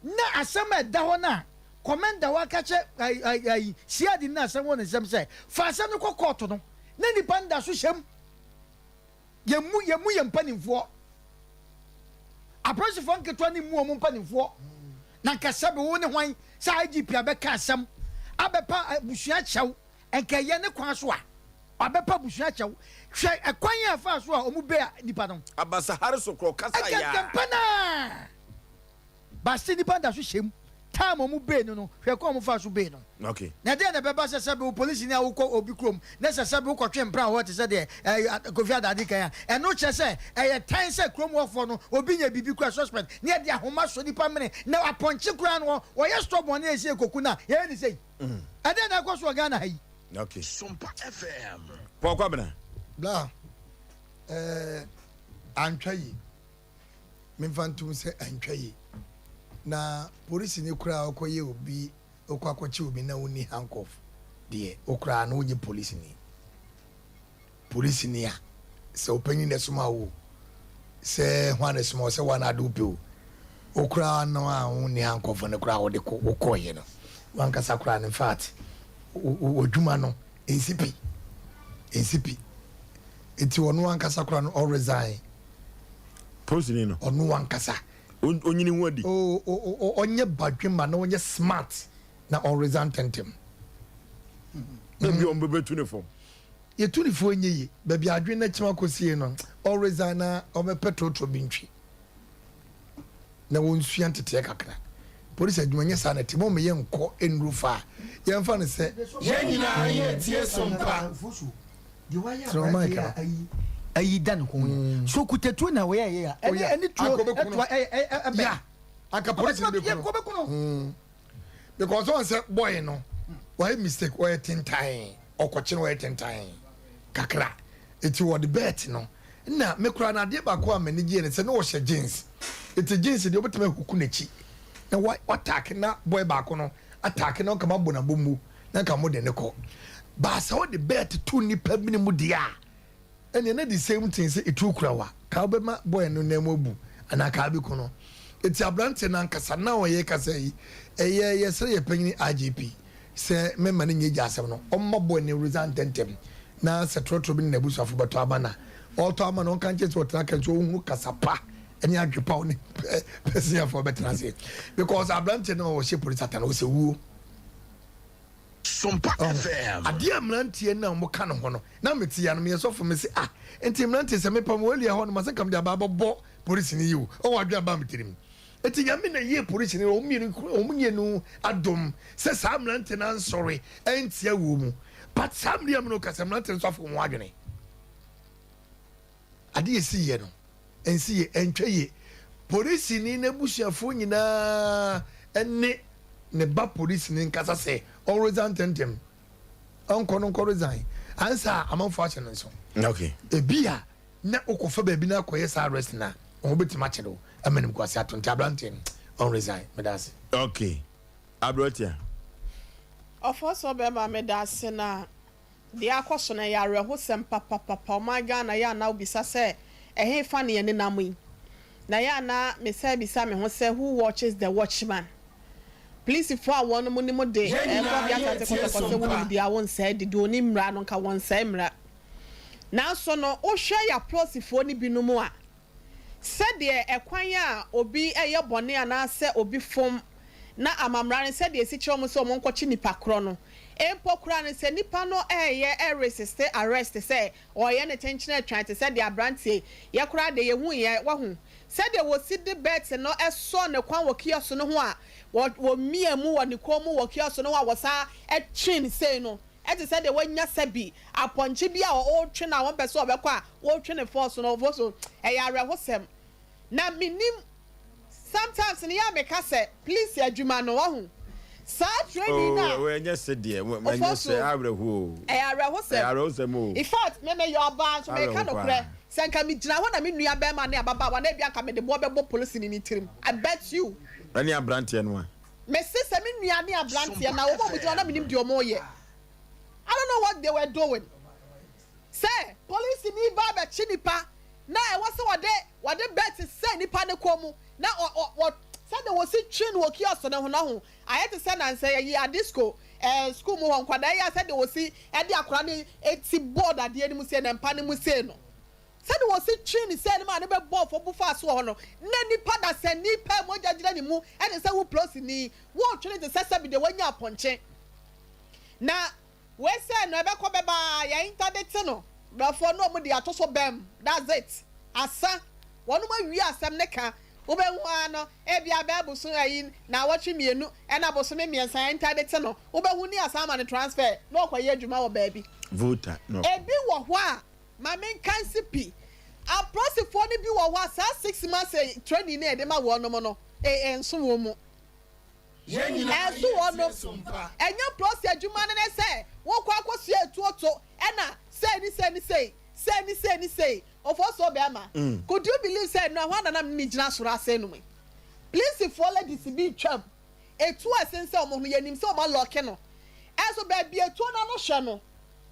na asema da ho na commander wa ka che siadi na asema ne sem se fa asem ko court no na ni panda so hyem ye mpanimfo apostle nketwa ni mu mpanimfo na kasabe wo ne hwan sa IGP abeka asem abepa busua chew enkaye ne kwan so a abepa busua chew hwe ekwan ya fa so a omu be nipa no abasa hariso kro kasa ya akampana basti nipa da so hyem time omu be no hwe ko omu fa so be no okay na de na beba se sabe police ni awukọ obi krom na se sabe ukọ twempra ho te se de Kofi Adade kan ya no che se time se krom wofo no obi nya bibi kura suspect na de ahoma so nipa mene na aponche kura no wo ye stop one e se koku na ye ni sei ade na ko so Ghana hai okay Sompa FM pokwa bena bla antwayi memfantum se antwayi na police ni kura okoye obi okwakochi obi na woni handcuff de okra na wonye police ni a se opanyi ne soma wo se hwane soma se wana adupe o okra na woni handcuff ne kura wo de koye no wanka sakura in fact odwuma no NCP enti wono wanka sakura no all resign police ni no onu wankasa onyini wodi onye badwema na onye smart na on resign tentem bebi on bebe tunifo ye tunifo enye bebi adwen na chima kosie no on resign na o me petrol bintwi na wonsua ntete kakra police adwumanye sa na timo me ye nko enrufa ye mfa ne se ye nyina ye tie Sompa di waya ai ayi dan ko so kutatu na we ya any tuo yeah aka police be ko because one say boy no why mistake why ten time okoche no why ten time kakra eti wo the bet no na me kura na de ba ko amani gie ne se no wo hye jeans eti jeans de obetema huku nachi na what attack na boy ba ko no attack na kama bo na bommu na kama de ne ko ba sa wo the bet tu ni pa mini mu dia ene na the same thing say etu kura wa ka obema boy no na mobu ana ka bi ko no eti abrante na nkasa na wo ye kasa yi eye sere ye panyini IGP se me mane nye jasem no omma boy ne result tentem na se trotro bi na busuafo beto abana auto amana on kan chese wotana kan so hu kasapa eni adwepa oni person for better say because abrante no wo she police atana wo se wuo Sompa FM ade amrante na mo ka no ho no na meti ya no me so for me say enti amrante se me pam wali ho no ma se kam dia baba bo police ni yiwo o wa dwa ba metirim eti nyame na ye police ni o munye no adom se sa amrante na sorry enti awu mu but sam liam no ka amrante so for ho adwene ade esi ye no ensi ye entwa ye police ni na busuafo nyina enne ne ba police ni nkasa se always antentem onko resign ansa amanfo ache no so okay ebia na okofa ba bi na akoye sa arrest na o betima che do amanim kwase atonta brante on resign medase okay abrotia Ofoso be ma medase na de akoso na yare ho sem papa o my Ghana ya na obisa se ehe fa ne ne namu na ya na me say bisa me ho se who watches the watchman. Please if I want money mo de e ko bia kate ko wo di awon say de do ni mra no ka won say mra na so no o hwe ya prosifo ni binu mu a se de ekwan a obi eye bone ana se obi fom na amamra ne se de esi kye omo so omo nkochi nipa kro no empo kra ne se nipa no eye resist arrest se oye ne tension try to se de abrantie ye kra de ye hu ye wa hu se de wo si de bet no eso ne kwan wo kioso no ho a wo mia mu wo ne ko mu wo kioso no ho a wo sa e chin say no e te se de wanya sabi aponche bi a o twe na won pese obekọ a wo twe ne force no wo so e ya rehosem na minim sometimes ni ya meka say please adwuma no wo hu sa training na we nya se de we nya se abrehu e ya rehosem in fact me your band so me ka no kre senka mi gina ho na me nua be ma na baba wa na bia ka me de bo bebo police ni tirim I bet you ani abrante no me se me nua ni abrante na wo mo gina na minim de o mo ye I don't know what they were doing. Say, police ni ba be chinipa. Na e wase wade bet say nipa ne komu. Na what said there was a chin wo kioso na ho na ho. I had to send and say ye a disco school mo hon kwada ya said there was see e de akora ni eti board ade ni mu say na mpa ni mu say no. Said there was a chin say ni ma ne be ball for bufa so ho no. Na nipa da say nipa mo jajira ni mu e de say wo plus ni wo twe de say be de wanya aponche. Na we say no ebe ko beba ya internet no before no mo dey atoso bem that's it asa wonu ma wi asem ne ka wo be hu ano e bia be abuso ayin na watwe mienu e na abuso me miensa internet no wo be hu ni asa ma ne transfer no kwaye adwuma wo baabi voter no ebi wo ho a ma men kansipi a prosifo ni bi wo ho a 6 months training na e de ma wo no mo no enso wo mu Esu ono enya prosi adwuma ne se wo kwa akosu etuoto ena say ofo so be ama could you believe say no hwana na me gina soro ase no me please follow this be twam etu asense omo ho yanim se omo lock no eso be bi etu na no hwe no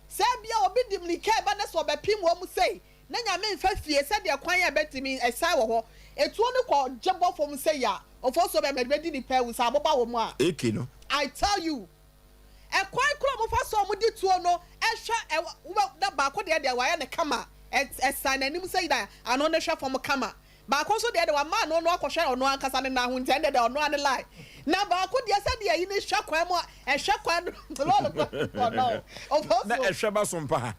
se bia obi dimlike ba ne so be pim wo mu say na nya me mfa fie se de kwan ya betimi esai wo ho etu ne ko jebo fom say ya ofo so be mededi ni pe wu sa aboba wo mu a eki no I tell you e kwan kro mo fa so mo di tuo no e hwa da ba ko de wa ya ne kama e sign anim say da ano ne hwa fom kama ba ko so de wa ma no akɔhwɛ ono ankasa ne na ho ntende de ono ane lie na ba ko de say de yi ne hwa kwan mo e hwa kwan no ofo na e hwa ba so mpa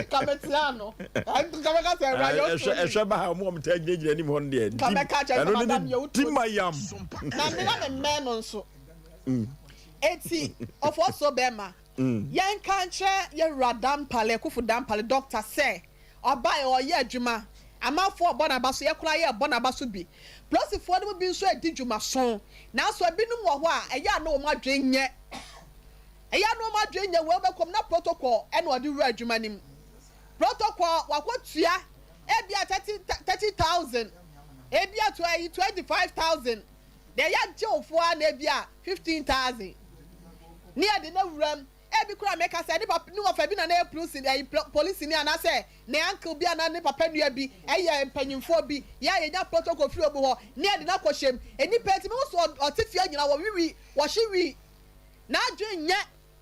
kametiano kameka say rayo e hwa ba ha mo ta gyegyina nim hon de kameka cha madam yo timayam na me na me no nso eti ofo so be ma yen kanche ye radam pale kufu dam pale doctor say oba o ye adwuma amafo bona baso ye kura ye bona baso bi plus fo dem bi so edi dwuma son na so ebinum wo ho a eya na o ma dwenye we bekom na protocol e na odi ru adwuma nim protocol wakotua e bia 30,000 e bia 25,000 de ya jofo a na bia 15,000 ni ade na wuram e bi kura make say ni wafa bi na na police ni ana say na uncle bi ana ni papa nua bi e ye mpanyimfo bi ya nya protocol free obo ho ni ade na kwohyem eni peti me so otifia nyina wo wiwi wo hyewi na adwenye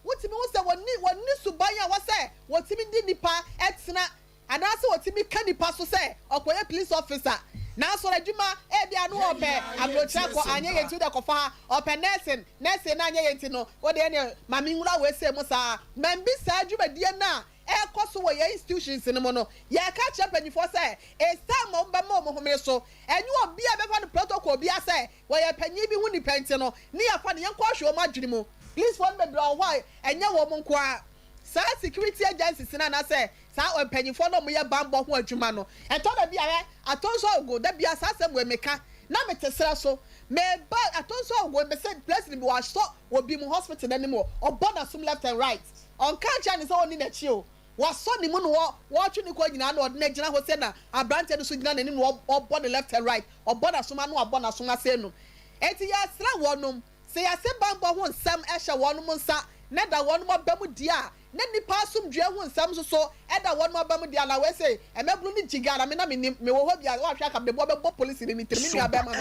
wotimi wo se woni subanya wo se wotimi di nipa etena anase wotimi ka nipa so se okoye police officer na so adwuma e bia no ope abrocha ko anye yentu de kofa ope nursing na anye yenti no wo de ne mami nwura we se mo sa mambi sa adwuma die na e koso wo ye institutions ni mo no ye ka che panifo se e sa mo ba mo homere so enyu obi a be fa no protocol bi ase wo ye panyi bi hu ni penti no ni ya fa ne yenko ahwe o ma dwene mu please phone me bro why enye wo mo nko a sa security agencies na say sa opanyifo no mo ye bambo ho adwuma no eto da bia atonso ogo da bia sa asem we meka na metesera so me ba atonso ogo be say president wa so obi mu hospital na mo oboda sum left and right on kancha ni so oni na chi o wa so ni mu no wo twi ni ko nyina na odna gina ho se na abrante no so gina na ni no oboda left and right oboda sum anu abona sum ase no enti ya sra wonom se ya se bambo ho nsam ehye wonom nsa na da wonom abamu dia na nipa asomdwe ho nsam so eda wonom abamu dia na we say emebru ni jigara me na me wo ho bia wo ahwa ka bebo bebo police ni mitimi ni abema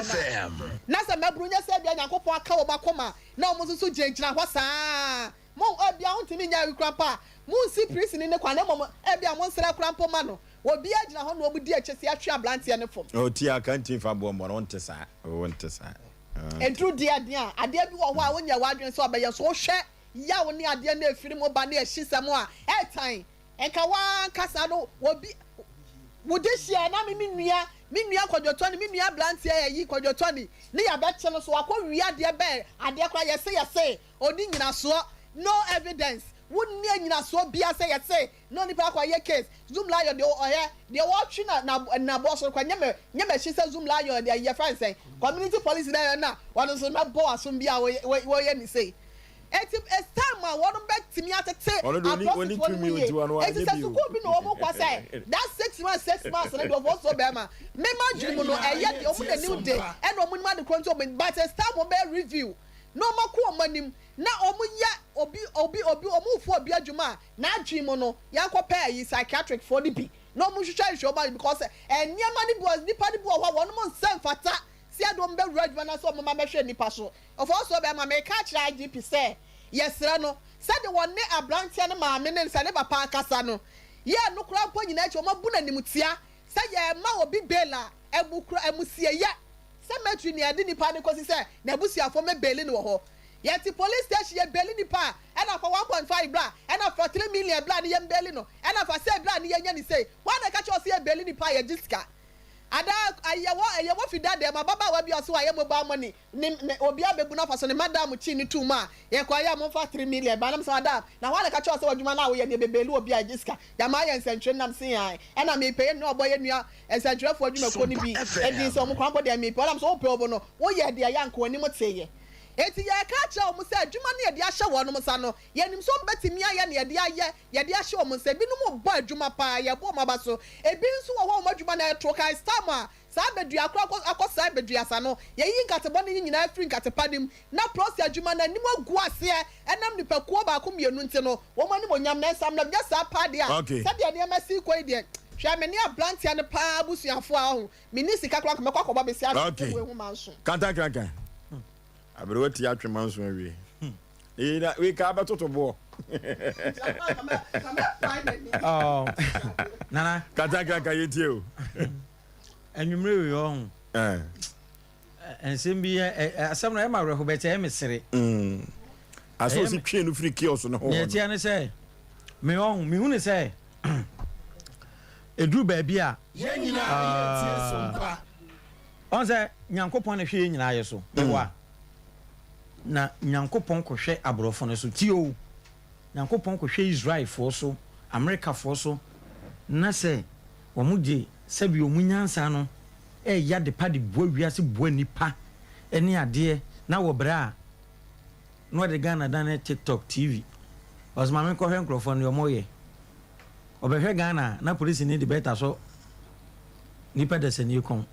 na sa mebru nya se bia nyankopon aka wo bakoma na omo so jenjina ho saa mo obia ho ntimi nya wikrapa mo si priest ni ne kwa na mo ebia mo nsra krampo ma no obi agina ho na omu di achesi atwe ablante ne fom o ti aka ntin fa bo mo no nte sa entru dia bi wo ho a wonya wadwen so obeye so hwe ya wo ni ade na efiri mo ba na ehisem a etan enka wan kasa no obi wode hia na me nua kwadwoto ni me nua blantie yi kwadwoto ni ya be che no so akọ wi ade be ade kwa yese odi nyina so no evidence wonni nyina so bia say no nipa kwa ye case zoom lion de watch na boss kwa nyeme shi say zoom lion de ye friend say community police na one so na bo asum bia wo ye ni say eti time a won bet timi atete only 2 minutes one eti say school bi no omo kwa say that 6 months na do for so be ma me ma dwiri mu no eye de omo na new day e no omo ni ma de kronto but it's time omo be review no maku omanim na omo ya obi omo fu obi adwuma na adwi mo no ya kopa yi psychiatric for the bi no omo hwehwe hwe oba because eniema ni boys nipa ni bo ho won mo nsem fata si adom be adwuma na so omo ma hwe nipa so of also be ma me ka kira IGP say yesra no said the one ne abrantia na ma me ne nsa ne papa akasa no ye no kura mpo nyina achi omo bu na nimutia say ye ma obi bela ebukura emusie ye cemetery ni ade nipa ne kosi say na busuafo me beli no ho yeti police station ye beli nipa e na for 1.5 bra e na for 3 million bra ni ye beli no e na for say bra ni ye nya ni say why na ka cho say ye beli nipa ye jiska ada ayewo fida de ma baba wa bi oso wa ye mobile money ni obi abebu na faso ni madam chi ni tuma ye kwa ya mo fa 3 million ba nam so ada na why na ka cho say wadwuma na wo ye ne bebeli obi a jiska ya ma ye nsentwe nam sin ai e na me pay no obo ye nua nsentwe fo adwuma ko ni bi e din so mo kwa bo de me pay nam so wo pay obo no wo ye de ya nko ni mo teye eti ye ka cha o mo se adwuma ne ye de ahye wo no mo sa no ye nim so betimi aye ne ye de ahye o mo se bi no mo bo adwuma pa ye bo mo ba so ebi nso wo ho mo adwuma na etro kai stama sa bedua akọ bedua sa no ye yi nkatebo ne nyina free nkatepadim na prosi adwuma na nim agu ase enam ni pakuo ba ko mienu nti no wo mo ni mo nyam na nsam na bia sa pa de a sabe de ma si ko ide hwa me ni ablantia ne pa busuafo a ho me ni sika kra ko me kwakọ ba be si a we hu manso kanta abere wati atwe manso awie na we ka ba totobo nana kanta yetie o anwumre we ho ensem bi asam na e ma reho bete e mesere aso si twe no free kiosk no ho ne tia ne say me hu ne say edru ba bia yenyina yetie sompa on say nyankopon na hwe nyina yeso ewa na nyankopon kohwe aborofo no so tio nyankopɔn kɔhwɛ Israel for so America for so na sɛ wɔn gye sɛbi wɔn nyansa no ya de pa de boa wiase boa nipa ɛne adeɛ na wɔ brɛ a no de Ghana dan TikTok TV ɔsma me kɔhwɛ nkrɔfo no wɔn yɛ ɔbɛhwɛ Ghana na police ni de beta so nipa de sani kon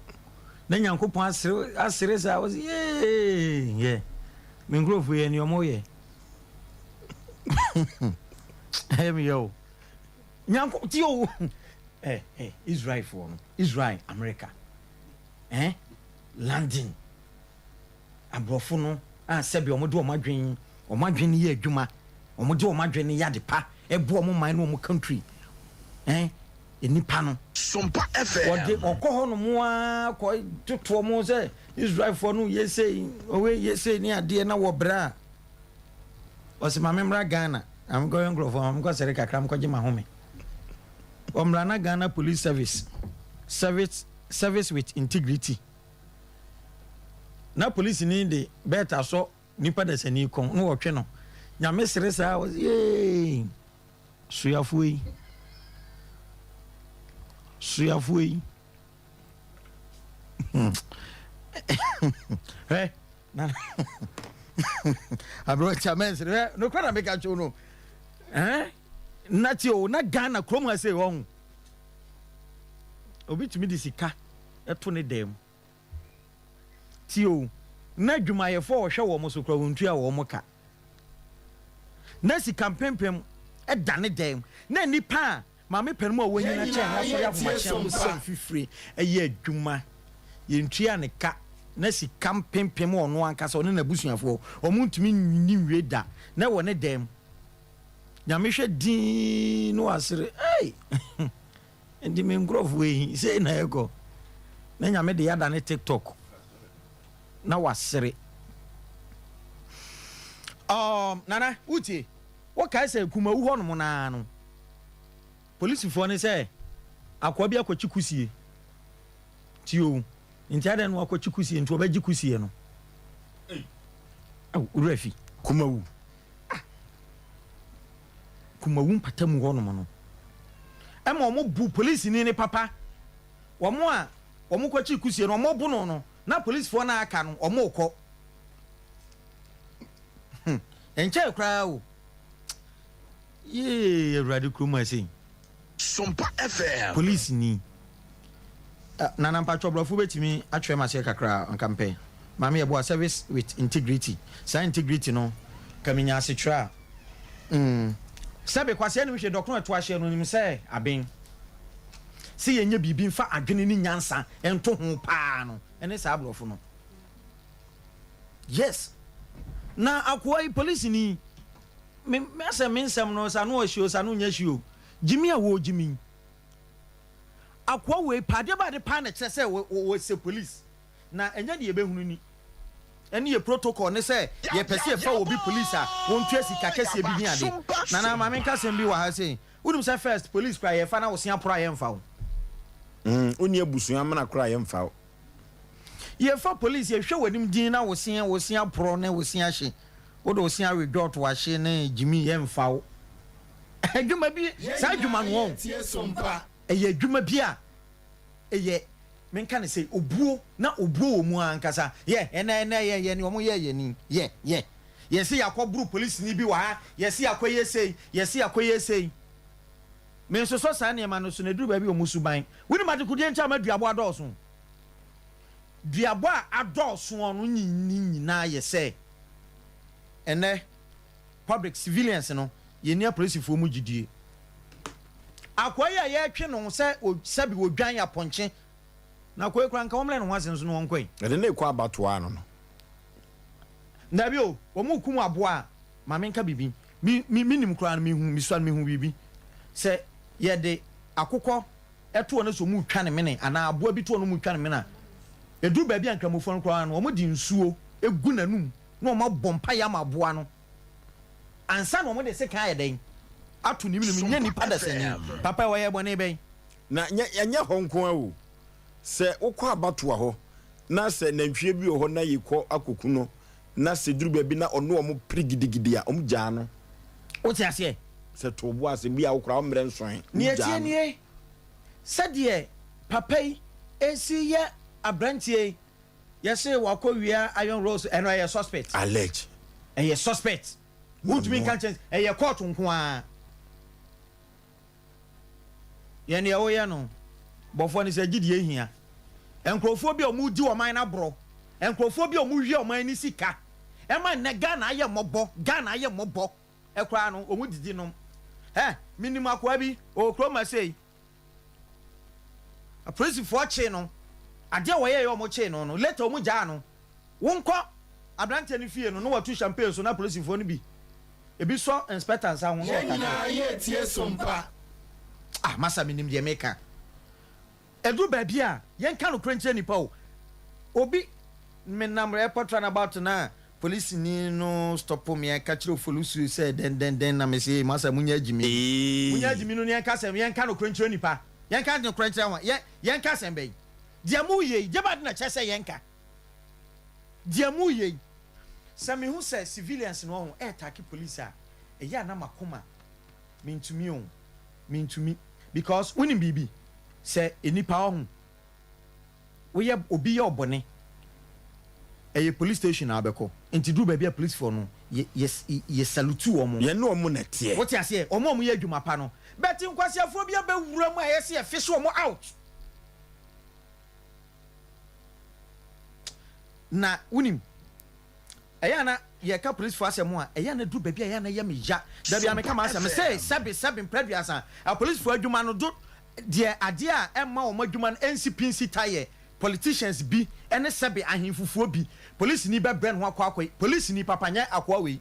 na nyankopɔn asere sa was ye me nkrɔfo yɛ ne wɔn yɛ hem yo nyanko ti o Israel for no Israel America landing abrofo no a sɛbi ɔmo de ɔmo adwen yɛ adwuma ɔmo de ɔmo adwen yɛ adepa ɛbo ɔmo man no ɔmo country enipa no Sompa FM ɔde ɔkɔ hɔ no mo a kɔ toto ɔmo sɛ Israel for no yɛsɛ ɔwe yɛsɛ ni adeɛ na wɔ bra ɔsɛ ma memra Ghana am going grofo am go sere kakra am ko gye ma home omra na Ghana police service with integrity na police ni de beta so nipa da sani kon no wotwe no nyame sere sa ye suyafui na abro chamen sere no kwara make a show no na ti o na Ghana krom ha say won obi tumi di sika eto ne dem ti o na dwumaye fo wo hwe wo mo so kra wontu a wo mo ka na si campaign e dane dem na nipa ma me penu a wonyi na che ha so ya fuma che mo san fifire eye adwuma ye ntua ne ka na si campaign ono ankasa one na busuafo o mo ntumi nyi nwie da na wo ne dem nyame hwe din no asere ndi me ngrofo yi sei na ego na nyame de yada ne TikTok na wasere nana uti wo kai say kuma wu ho no na no police fo ne say akwa bi akwachi kusie tio nti ada no akwachi kusie nti obaji kusie no urafi kuma wu patamu ho no no ema omo bu police ni papa omo a omo kwachi kusie no omo bu no na police fo na aka no omo kɔ enche kra o ye radio kroma sei Sompa FM police ni na nampa chobrofu betimi atwe ma se kakra ankampe mama ye bo service with integrity sa integrity no kaminya asetra sabe kwase no hwe dokno to ahye no nim se aben si yenye bibi mfa adwene ni nyansa ento ho paa no ene sa abrofo no yes na akwai police ni me asa mensam no sa no ohio sa no nya hio jimi a wo jimi akwa we pade ba de pa na kire se wo se police na enya de yebehunu ni ene ye protocol ne se ye pese ye fa obi police a won tu asika kase bi ni ade na ma menka sem bi wa ha se wudum se first police cry ye fa na wo sia pro ye mfa wo oni abusu amana kra ye mfa wo ye fa police ye hwe wadim din na wo sia pro ne wo sia hye wo do sia redot wa hye ne jimi ye mfa wo adwuma bi sa adwuma no eye adwuma bi a eye menka ne say obuo na obuo wo mu ankasa ye ena ye ni omo ye ni ye se yakoburu police ni bi wa ha ye se yakoye sei men so sa ne ma no so na duru ba bi omusu ban wini ma de kudie ncha ma duabo adoso duabo adoso onu nyina ye se ene public civilians no ye ni police fo mu gidie akoya ye twe no se sabi wodwan ya ponche na koy kran ka omle no wasen so no wonkoi ede na ekwa abatoa no na bi o mu kum aboa ma menka bibi minim kran mi hu mi swan mi hu bibi se ye de akokɔ eto no so mu twa ne mene ana aboa bi to no mu twa ne mena edu ba bi ankramofo kran no omo di nsuo egu nanum na omo bompa ya ma aboa no ansa no omo de se kan yeden ato ni minim nya nipa da sanya papa wa ye bone ben na nya honko awu se ukọ abatoa ho na se nantwie bi ho na yekọ akoku no na se duru ba bi na ono omo prigidigidi a omo gya no What you say? Say to boas be a ukra omre nson. Near tie said ye papai esi ye abrantie yes say wako wia iron rose and I suspect Allege and ye suspect would me can change and ye court nko a ye ne o ye no bofo ni say gidie hia enkrofo bi o mu di o man na bro enkrofo bi o mu hwe o man ni sika e man na Ghana aye mobo e kra no o mu didi no minimum akwa bi o kroma say a police for chain no ade wo ye yo mo chain no later o mu ja no wonko abrante ni fie no no watu champagne so na police for no bi ebi so inspector sa ho no na ye tie Sompa masa minim de meka edu ba bia yen kan no krenche nipa o obi menam report run about na police ni no stop me ka kire Oforisuo say den na me say masa munya jimi no ne ka say yen kan no krenche nipa yen kan no krenche wa yen ka say be dia mu ye jeba na che say yen ka dia mu ye sami hu say civilians no attack police a ya na makoma mintumi because winning bibi say enipa ho we ye obi ye obone a police station abeko enti do ba bia police for no ye salute omo ye no omo na tie what you say omo ye adwuma pa no bet nkwasiafo bia ba wura mu a ye say fish omo out na unim ayana ye ka police for asem a ayana do ba bia ayana ye me ja da bia me ka ma asem say seven preduasa a police for adwuma no do de ade a emma omo adwuma no NCPC taye politicians bi ene sebe ahemfufuo bi police ni be brand ho akwa police ni papa nya akwa we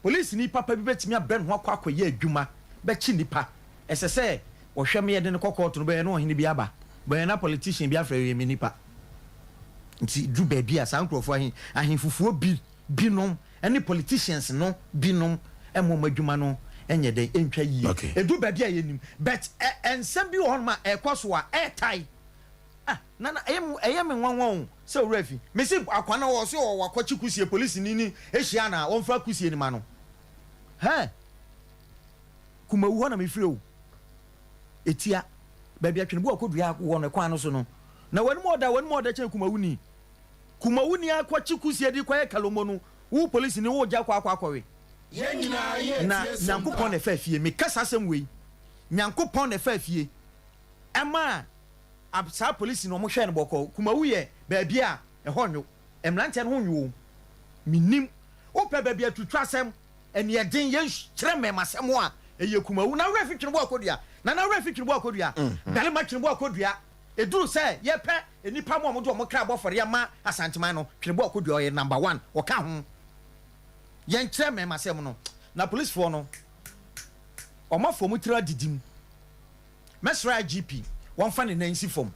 police ni papa bi betimi brand ho akwa ye adwuma be chi nipa esese wo hwe me ye de ne kokot no be no hene bi aba be na politician bi afra ye me nipa nti du ba bi asa nkrofo ahemfufuo bi nom ene politicians no bi nom emo madwuma no enye de entwa yi edu ba bi a yenim but ensem bi won ma ekoso a airtie nana ayem nwanwon se refi me si akwana wo se wo akwachi kusie police ni ehia na won fra kusie ni ma no kuma wu na me firi o etia ba bia twene bu akodua wo no kwa no so no na wani mo da chen kuma wu ni akwachi kusie di kwa kalomo no wu police ni wo ja kwa akwawe na nyankopon na fa fie me kasa asem wei nyankopon na fa fie ema absa police no mo hwe ne boko kuma wuye ba bia ehonwo emrante no honwo minim ope ba bia tutwasem ene yeden ye kyerɛ memasem a eye kuma wu na wura fitwene bo akodua na wura fitwene bo akodua dale ma twene bo akodua eduru sɛ ye pɛ enipa mo do mo kra bofore ya ma asanteman no twene bo akodua ye number 1 oka ho ye kyerɛ memasem no na police for no omafo mu tira didim mesra GP one fan in nancy form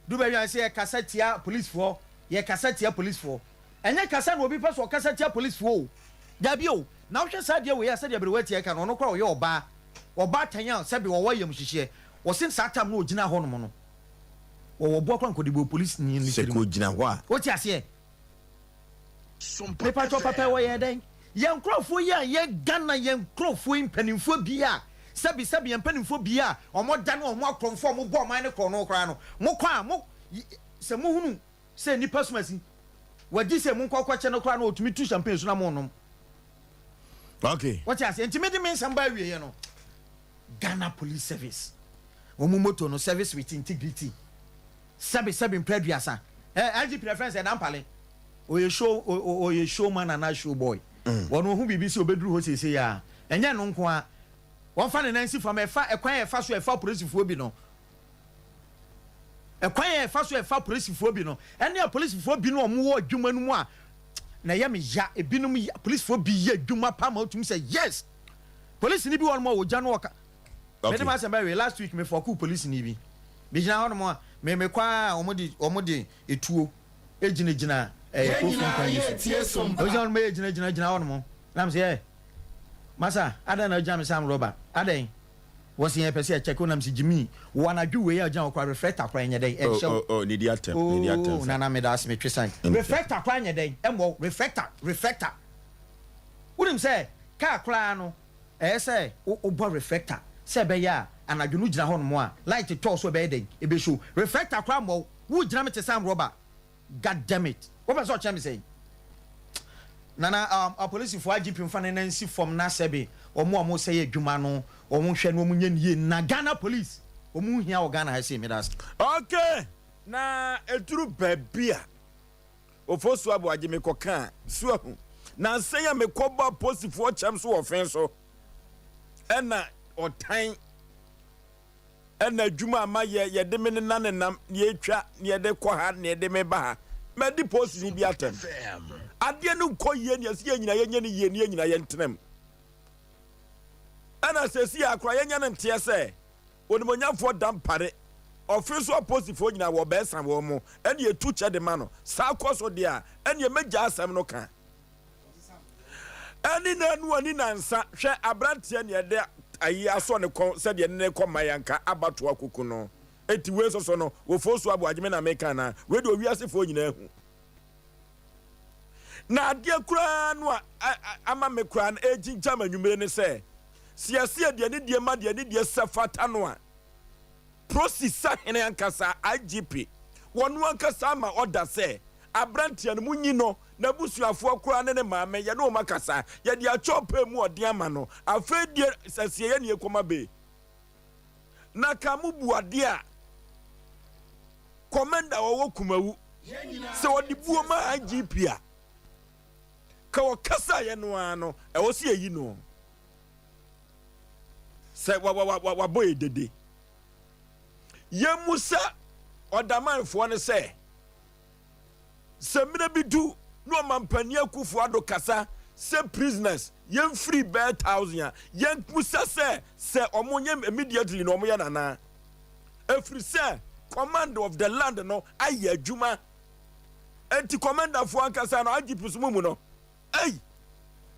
do be you say kasatia police for ye kasatia police for enye kasa no obi paso kasatia police for dabi o na hwe sadia we ya sadia bere watie ka no no kwa wo oba tanya sebe wo yam hihye wo sin satam no ogina ho no mo no wo bo kwa nkodibo police ni ni se ko ogina ho a wo ti ase Sompa papa wo ye den ye nkrofo ye Ghana ye nkrofo impanimfo bia sabi empanimfo bia omo da no omo akromfo omo bo man ne kro no kra no mo kwa mo se mo hunu se nipa sumasi wadi se mo nkwa che no kra no otumi tu champagne so na mo nom okay what you say intimate me samba wie ye no Ghana Police Service omo moto no service with integrity sabi preduasa IGP reference and ampale oye showman and show boy wono hu bibi se obeduru ho sese ya enye no nko a won fa ne nansi from ekwan efa so efa polisifuo bi no ekwan efa so efa polisifuo bi no ene polisifuo bi no omo wo adwuma no mu a na ye me ya ebinum polisifuo bi ye adwuma pa ma otum say yes police ni bi won mo wo ja no oka me dem asem ba last week me for ku police ni bi bi jina won mo a me kwa omodi etuo ejina ojan me jina won mo nam say masa ada na jam sam roba aden was here pese check on am si jimi wana dwu we ya jan okwa reflector kwa nye den e show ni dia tem na me das me twisan reflector kwa nye den emwo reflector him say car kra no say o bo reflector say be ya anadwo no gina ho no mo a light to so be den e be show reflector kra mo wo gina me te sam rubber god damn it what person o me say nana a police for IGP mfa ne nansi from na sebe omo say adwuma no omo hwe no omo nya nie na Ghana police omo hia o Ghana ha say me das okay na eturu babia Oforisuo Aboagye me koka so na senya me koba posifo cham so ofen so ena otan ena adwuma ma ye de me nanenam ye twa ye de kɔ ha ne de me ba ha me di post ni bi atem ade no kɔ ye ne se nyina ye nya ne ye ne nyina ye ntenem ena se si akra ye nya ne nte se onimonyafo dampare Oforisuo posifo nyina wo be san wo mo ene ye tu che de ma no sa koso de a ene ye megya asem no kan ene na nu ani nansa hwe abrantie ne de ayi aso ne kon se de ne kon mayanka abato akuku no eti we so no Oforisuo Aboagye na meka na we de owiasefo nyina hu na de kura no ama me kura na ejinja manwumere ne se siase de ne de ma de ne de sefata no a prosisa hene ankasa IGP wonu ankasa ma order say abrantia no munyi no na busuafo akura ne maame ye no makasa ye de achopa mu ode ama no afedie sasie ye ne ekoma be na kamu buade a commander wo kumawu se odi buo ma IGP a ka wakasa ye no ano e wo se yi no se wa boy dede ye musa odamanfo ne se semina bidu no mampani akufo ado kasa se prisoners yen free bear 1000 yen musa se omonye immediately no omoya nana every say commander of the land no aye adwuma enti commander fo ankasa no IGP so mu no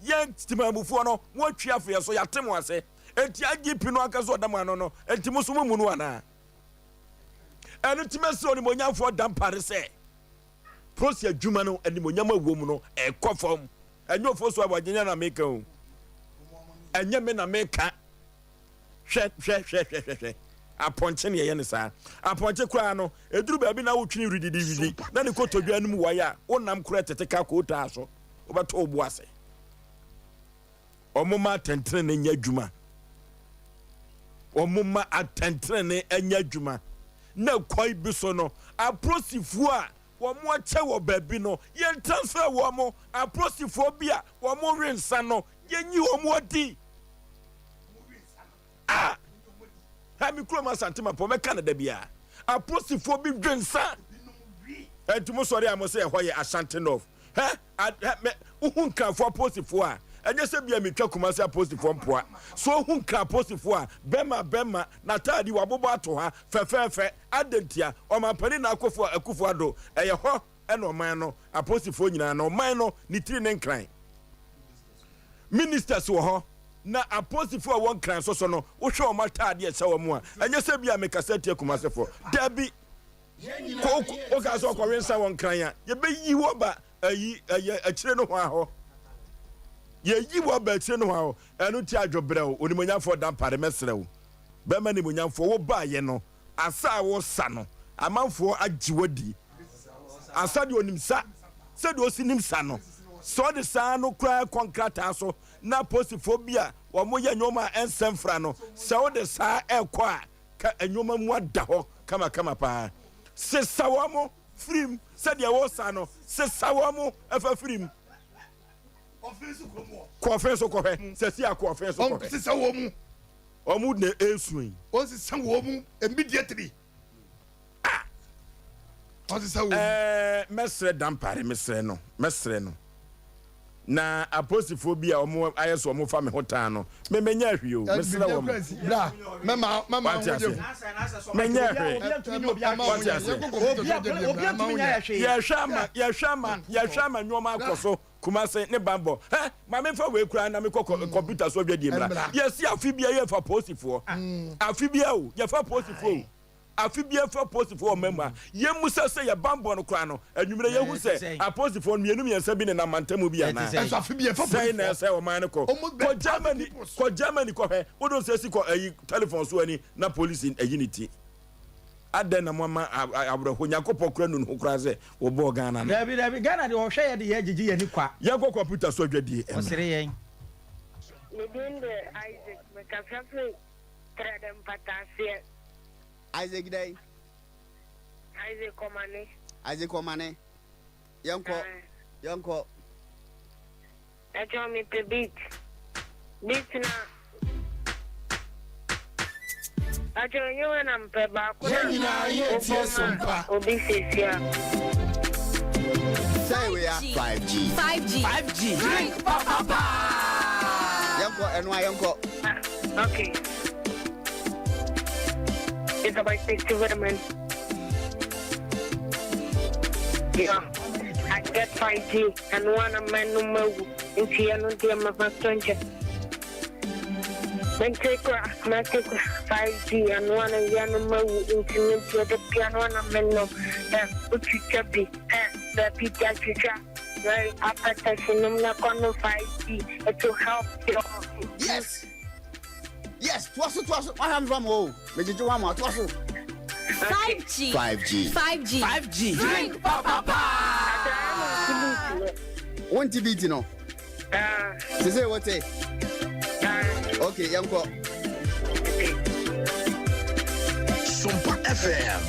yen timamufo no mo twiafo ye so yatemo ase enti IGP no ankasa odamano no enti musumu mu no ana enu timeso ni monyamfo dampare se prosi adwuma no eni monyam awom no ekofom enyo Oforisuo Aboagye na meka o enye me na meka hwe aponche ne ye ne sa aponche kura no eduru ba bi na wotwini rididi na ne kotodwa anu mu waya wonam kura teteka ko ta so obato obu ase omuma tentre ne nya adwuma omuma atentre ne anya adwuma na kwai bi so no aprosifo a wo mo ache wo baabi no ye transfer wo mo aprosifo bi a wo mo rensa no ye nyi wo mo odi ha mi kroma santima po me Canada bia aprosifo bi dwensa etumo sori amose ho ye Ashanti North me uhunka fo aprosifo a enye se bia metwa kumase apostifo mpoa so hu nkra apostifo a bema na tadi wabobo ato ha fefefe adentia o mampani na akufo ado eye ho ena oman no apostifo nyina na oman no ni tiri ne nkran ministers wo ho na apostifo won kran so no wo hwe o matade e sewo mu a enye se bia mekasati kumase fo dabi ko o ka so ko wensa won kran a ye be yi wo ba ayi akire no ho aho ye yi wo ba akire no ho aho enu ti adwobre o onimonyafo dampare mesre wo be ma nimonyafo wo ba ye no asa wo sa no amanfo agiwadi asa de onimsa se de osinimsa no so de sa no kra contract so na postifobia wo mo ye nyoma ensemfra no se wo de sa ekọ a ka enyoma mu ada ho kama pa se sawamo frim se de wo sa no se sawamo afa frim offense ko he se si akọ offense ko he se sawomu omu ne esuin o se sawomu immediately o se sawomu mesre dampare mesre no na apostifobia omo ayeso omo fa me hotan no me menya hwe o mesre wo bra mama menya hwe ya hwama nyoma akoso kumase ne bambo ma me fa we kura na me computer so dwadie mra yes afibia ye fa postifo afibia o ye fa postifo afi bia fa post for member yemu say ya bambo no kra no anwumre yehu say a post for mienu miensa bi ne na mantamu bi ana eso afi bia fa say na say o man ko Germany ko he wo don say si ko telephone so ani na police in unity aden na mama abro Yakobɔ kra nu kra say wo bo Ghana na Dabi Ghana de wo hwe ye de ye gigi ye ni kwa Yakɔ computer so adwadie o sere yen Within the Isaac, McAfee, Tradem Patasia, Isaac Day, Isaac Komane, Yanko, I told me to beat now. I told you and I'm back. Sompa. Say we are 5G. Drink papa. Yanko and why Yanko? Okay. It's about 60 women. Yeah. I get 5G and one of my number in Tiano Diama Bastonja. Then take 5G and one of your number in the piano and a menno. Put you chubby, the Peter Chicha. Very appetizing, not on 5G. It will help you. Yes, twas. I am from home. Make it one more. 5G. Drink papa. One TV, no. To say what? Okay, Yanko. Sompa FM.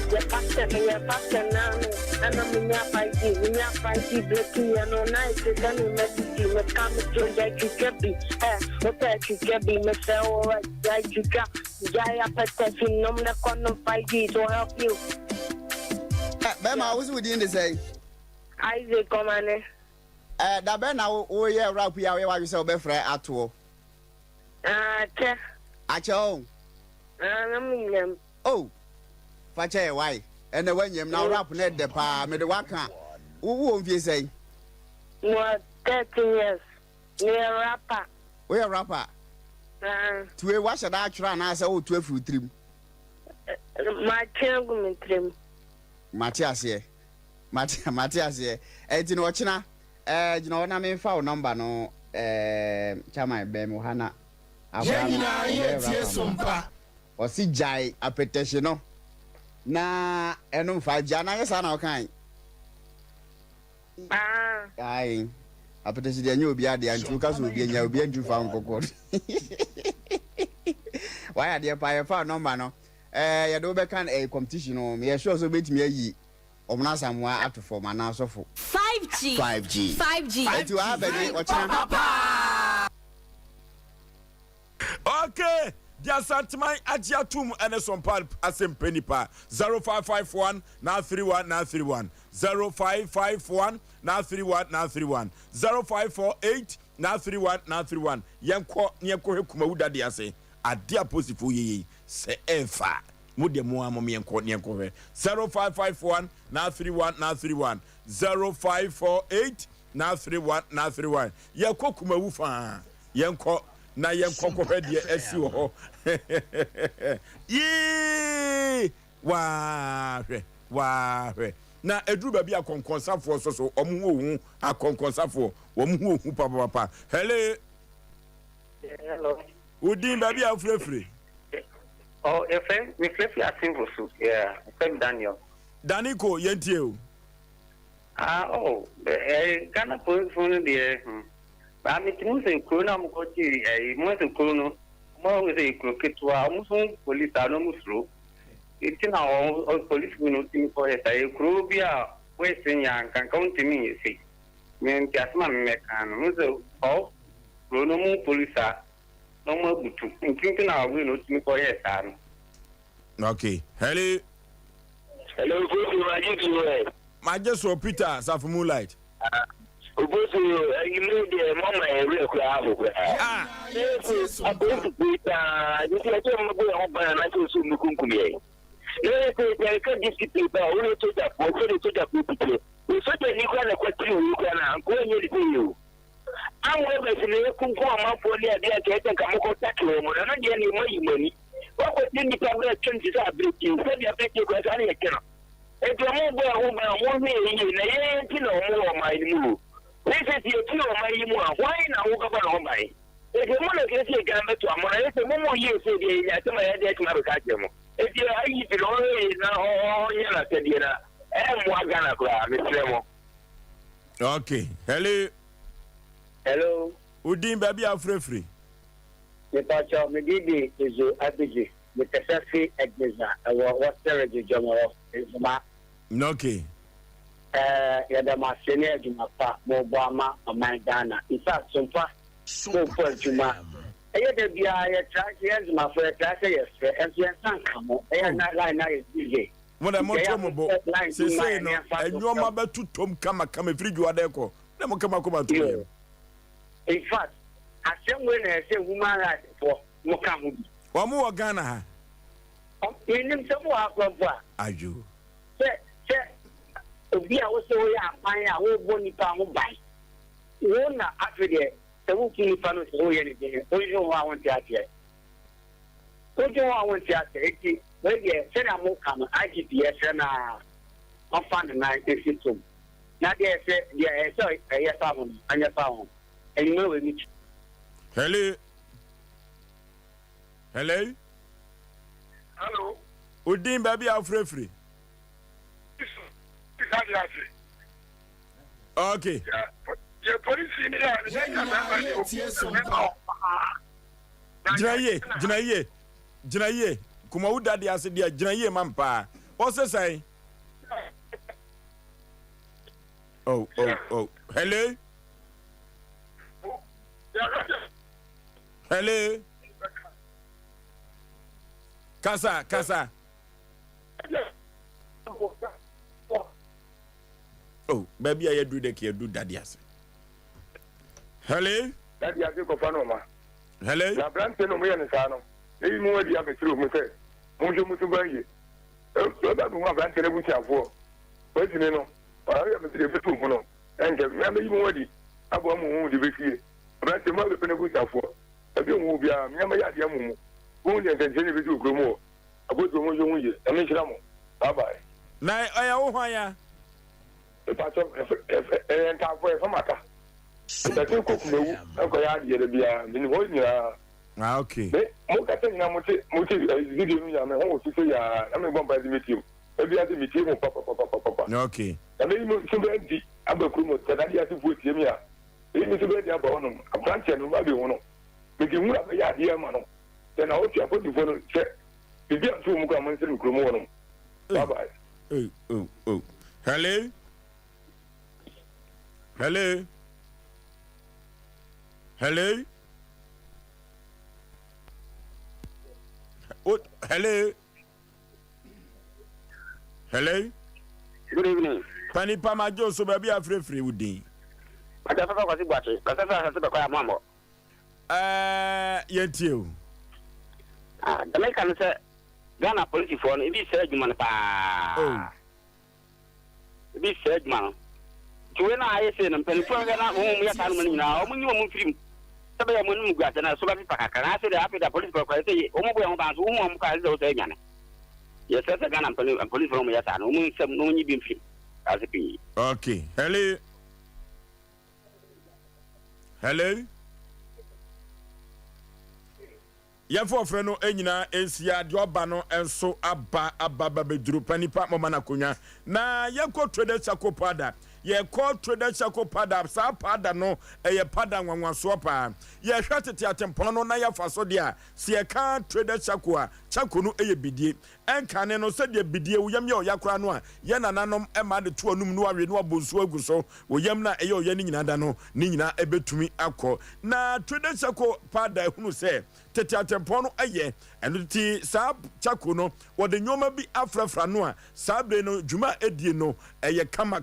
You're faster now. And I'm in your 5G. In your 5G, blocking and on night. You're going to message you. You're coming to that you can be. What that you can be, Mr. All right, you got. Jaya Patashin, no, not on 5G to help you. Bema, what's within the say? Isaac, come on. That Ben, oh, yeah, rap, we are what you say, Befra at all. Acho. Oh, Fache, why? And when you now rap net the pa, made the waka. Who won't you say? What 30 years. Near rapper. We are rapper. To a wash at that try and I say, 12 trim. My children trim. Matthias here. Matthias here. And you know what, China? You know, I mean, phone number no, Chama Bemuhana. Or see Jai a petition, no. Na, and no 5G, and I guess I know kind. Aye. A petition, the new beard, and two cars will be in your beard to found for God. Why are there by a phone number? No, you don't become a competition on me. I sure so bit me or not somewhere after for my now so for 5G. To have a watch. Okay. Dear Santimai Ajiatum and a Sompa Asem Mpe Nipa 0551 931 931 0551 931 931 0548 931 931 Yanko Kumauda Diase Adia Posifu Ye Se Efa Mude Muam Yanko 0551 931 931 0548 931 931 Yanko Kumaufa Yanko na yenkoko hwede esi wo yi wa hwe na eduru ba bi akonkonsafo so omu akonkonsafo omu hu papa hello udin ba bi afrefre me frefre asimvosu fem Daniel yentie o Ghana phone de ba mi tinu se corona mo ko ti mo se corona mo se kroketwa mo so police anu musro itina o police no ti ko e sai kro bia we se nya kan kan ti mi se men ti asma me kan mo se o corona mo police no mo butu itina we no ti ko e sai okay hello Majeso Peter Safu Moonlight Oboso you made the mama area kwa hapo kwa. Abuso Peter, this is a mbo ya mba na so mukunkumie. Leo se ka discipline ba ule toja kwa toja kupite. Usote ni kwa na kwa triu kwa na kwa nyeli hiyo. Anwe ba sile kunko amapo ni adia kete kama ko takwe mo na ndiye ni mai mani. What was in the public 20 breaking? Said the breaking was only a killer. If you're more boy, woman, 1 million, and you know more my move. This is your 2 of my more. Why now walk up on my? If you want to get a gamma to a more, it's a more years a day. I told my head to my catch. If you are eating always now, you know, said dinner, and one gonna grab Mr. Okay. Hello. Hello. Udin baby free. The Pacha Medidi is Abiji, the Casafi Edmiza, what Sergi General is my. Okay. Yadama Senior Jumapa, Mobama, or Mandana. In fact, Sompa, so for Juma. I had to be a track, yes, my first track, yes, and yes, come on. I am not like now is DJ. What I'm more say no, and your mother to Tom come free you are there. Never come to you. In fact, I say when I say woman right for Mokamu. One more Ghana. In him somewhere from far. Are you? We are also a whole bony pound by. One after the working family, oh, anything. Oh, you know, I want to ask you. Oh, you know, I want to ask you. Well, yeah, said I'm more come. I get the SNR on fund the night system. Now, they said, yeah, sorry, I found and you found. And you know, we meet. Hello. Hello. Hello. Udin baby are free. Okay. Yeah, police in here. Jinaye. Kuma uda di ase dia jinaye mampa. What's say? Oh. Hello. Hello. Kasa. Oh, baby, I do the care, do daddy. Hello? Daddy, I think of Panama. Hello? La Brante no me and Sano. Maybe more the other through me. Mojo Mutubangi. So that one Brante never shall for. Wait a minute. I am a bit too mono. And remember you already. I want more the Vicky. Brante mother Penaguta for. I don't move ya, Yamaya Yamu. Only and continue to do more. I go to Mojo. I mean, bye bye. Now, I owe ya. Part of a time for a matter. I think okay. Okay. Oh. Hello. Hello. Oh, hello. Good evening. Pani Pama Joe, so baby, I'm free with thee. I don't know what it was. Yet you. The American said, Ghana police phone, it is surgeon. Oh, it is surgeon. When I say, and Penfold, we are coming now, when you move him. Somebody will move got and I saw it. I said, after the police, I say, oh, whom I was saying. Yes, that's a gun and police from yes, and only some no need been free as a P. Okay. Hello. Yafo freno enyina ensia de obano enso aba beduru panipa momana konya na yeko trader chakopada ye call trader chakopada sa pada no eye pada nwanwaso pa ye hwatete atempon no na yafa so de a se ye kan trader chakoa chako no eye bidie enkane no se de bidie wo yam ye oyakora no a ye nananom ema de to anum no awe no abonsu aguso wo yam na eye oye ni nyina da no ni nyina ebetumi akọ na trader chakopada hunu se tete atempon no aye eno ti sa chako no wo de nyoma bi afrafra no a sa bre no djuma edie no eye kama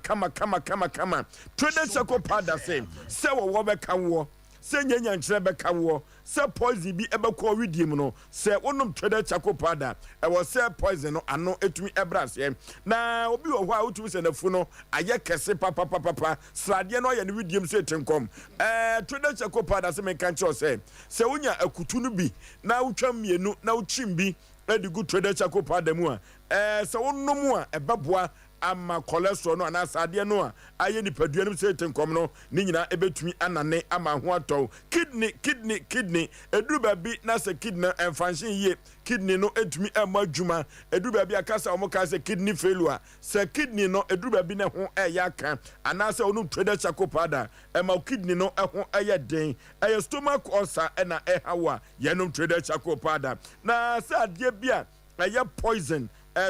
trader chako pada se wo be kan wo sɛ nyanya nkyerɛ bɛka wo sɛ poison bi ɛbɛkɔ widim no sɛ wonom traded charcoal powder ɛwɔ sɛ poison no ano etumi ɛbra aseɛ na obi wɔ hɔ a wotumi sɛ nafu no ayɛ kɛse papapapapa sradeɛ no ayɛ no widim sɛ tenkɔm traded charcoal powder sɛ menka nkyerɛ sɛ wonya akutu no bi na wotwa mmienu na wokyim bi ɛde gu traded charcoal powder mu a sɛ wonom a ɛbɛboa ama cholesterol no ana sadeɛ no a ayɛ nipadua no sɛ tenkom no ne nyina ebetumi anane ama ho atɔ kidney eduru baabi na sɛ kidney ɛmfanhye yie kidney no etumi ɛma adwuma eduru baabi akasa ɔmo ka sɛ kidney failure sɛ kidney no eduru baabi ne ho ɛyɛ aka ana sɛ ɔno traded charcoal powder ɛma kidney no ɛho ɛyɛ den ɛyɛ stomach ulcer ɛna ɛhawa yɛnom traded charcoal powder na sɛ adeɛ bi a ɛyɛ poison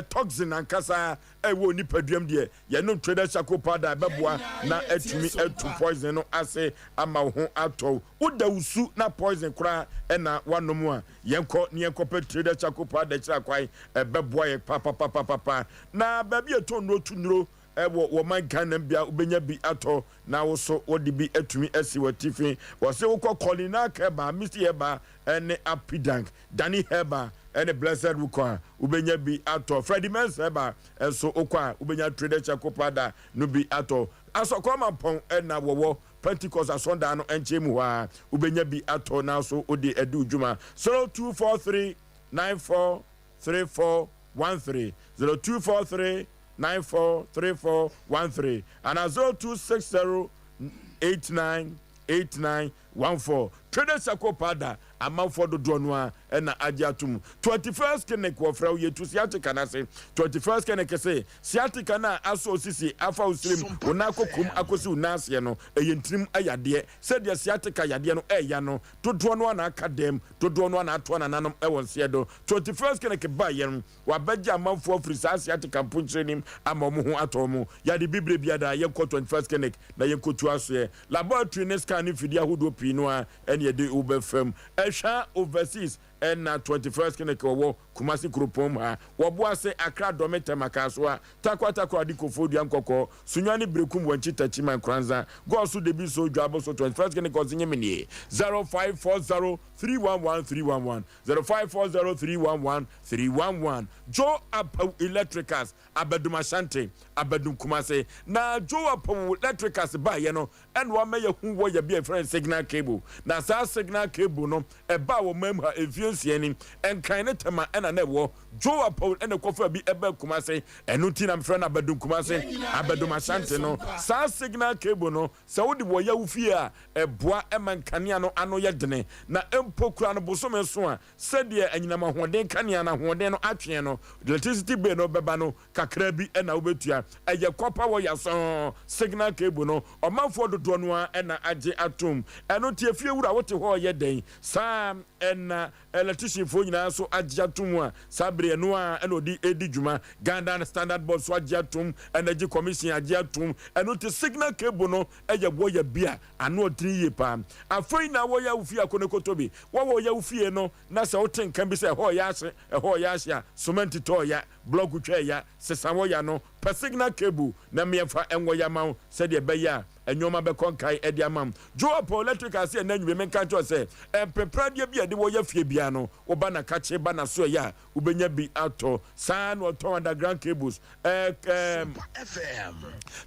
toxin ankasa ɛwɔ nipaduam deɛ yɛnom traded charcoal powder ɛbɛboa na atumi atu poison no ase ama wo ho atɔ woda wusu na poison koraa ɛna wanom a yɛnkɔ pɛ traded charcoal powder kyerɛ kwan ɛbɛboa yɛ papapapapa na baabi ɛtɔ nnuro tu nnuro ɛwɔ man Ghana bia wobɛnya bi atɔ na wo so wode bi atumi asi watifi wɔ se wokɔ Colina Heba Misty Heba ɛne Apidank Danny Heba ɛne Blessed wokɔ a wobɛnya bi atɔ Freddy Mens Heba ɛso wokɔ a wobɛnya traded charcoal powder no bi atɔ asɔkɔma pɔn ɛna wɔwɔ Pentecost asɔnda no ɛnkyɛ mu hɔ a wobɛnya bi atɔ na so wode adi dwuma 0243 943413 0243 943413 and 0260898914 traded charcoal powder amanfo dodo no a na agye atum 21st clinic wo fra ye tu siatica na se 21st clinic se siatica na aso sisi afa usrim wona kokum akosi unase no eyentrim ayade se de siatica yade no eya no dodo no na akadem dodo no na ato na nanom ewon se do 21st clinic ba yem wa bagya amanfo afri siatica punchenim amamu ho atomu yade bibre biada ye ko 21st clinic na ye kotu aso laboratory ne scan fidi ahodo pi no a ene de ubefam Esha overseas and 21st clinic wo Kumasi Krupom ha woboa se Accra Domete Makaswa takwa adikofodi ankoko sunyani brekum wanchi tachiman kranza go so debi so dwabo so 21st clinic ozinye menie 0540311311 0540311311 Joe Apau Electricals Abeduma Shante Abedum Kumase na Joe Apau Electricals ba ye no and wa me ye hu wo ye be friend signal cable na sa signal cable no e ba wo mem ha efiensie ni enkan ne tema ena na wo Joe Apau ena kofa bi ebe Kumase enu ti na mfrɛ na Abedum Kumase Abeduma Shante no sa signal cable no sa wo de wo ya ufie a eboa emankania no ano ye dene na empokura no bosome so a sɛdeɛ anyinama hoɔden kanea na hoɔden no atwe no electricity bill no bɛba no kakra bi ɛna wobɛtua ɛyɛ kɔpa wɔ yaso signal cable no ɔmanfoɔ dodoɔ no a ɛna agye atom ɛno tie fie wura wote hɔ yɛ den saa ɛna electrician fo nyinaa so agye atom a saa bere no a ɛna odi edi dwuma Ghana Standard Board so agye atom energy commission agye atom ɛno te signal cable no ɛyɛ boya bia ano ɔtiri yie pa afoi na wɔ ya ufie akonekoto bi wɔ ya ufie no na sɛ wote nkan bi sɛ ɛhɔ yɛ ahye a cement tɔ ya block twa ya sesawo ya no per signal cable na mefa enwo ya ma sɛ de bɛyɛ a enyoma be konkai edi amam Joe Apau Electrical se na nwe menka to se pepradia bi ade wo ya fie bia no wo ba na kache ba na so ya ubenya bi ato san wo to underground cables FM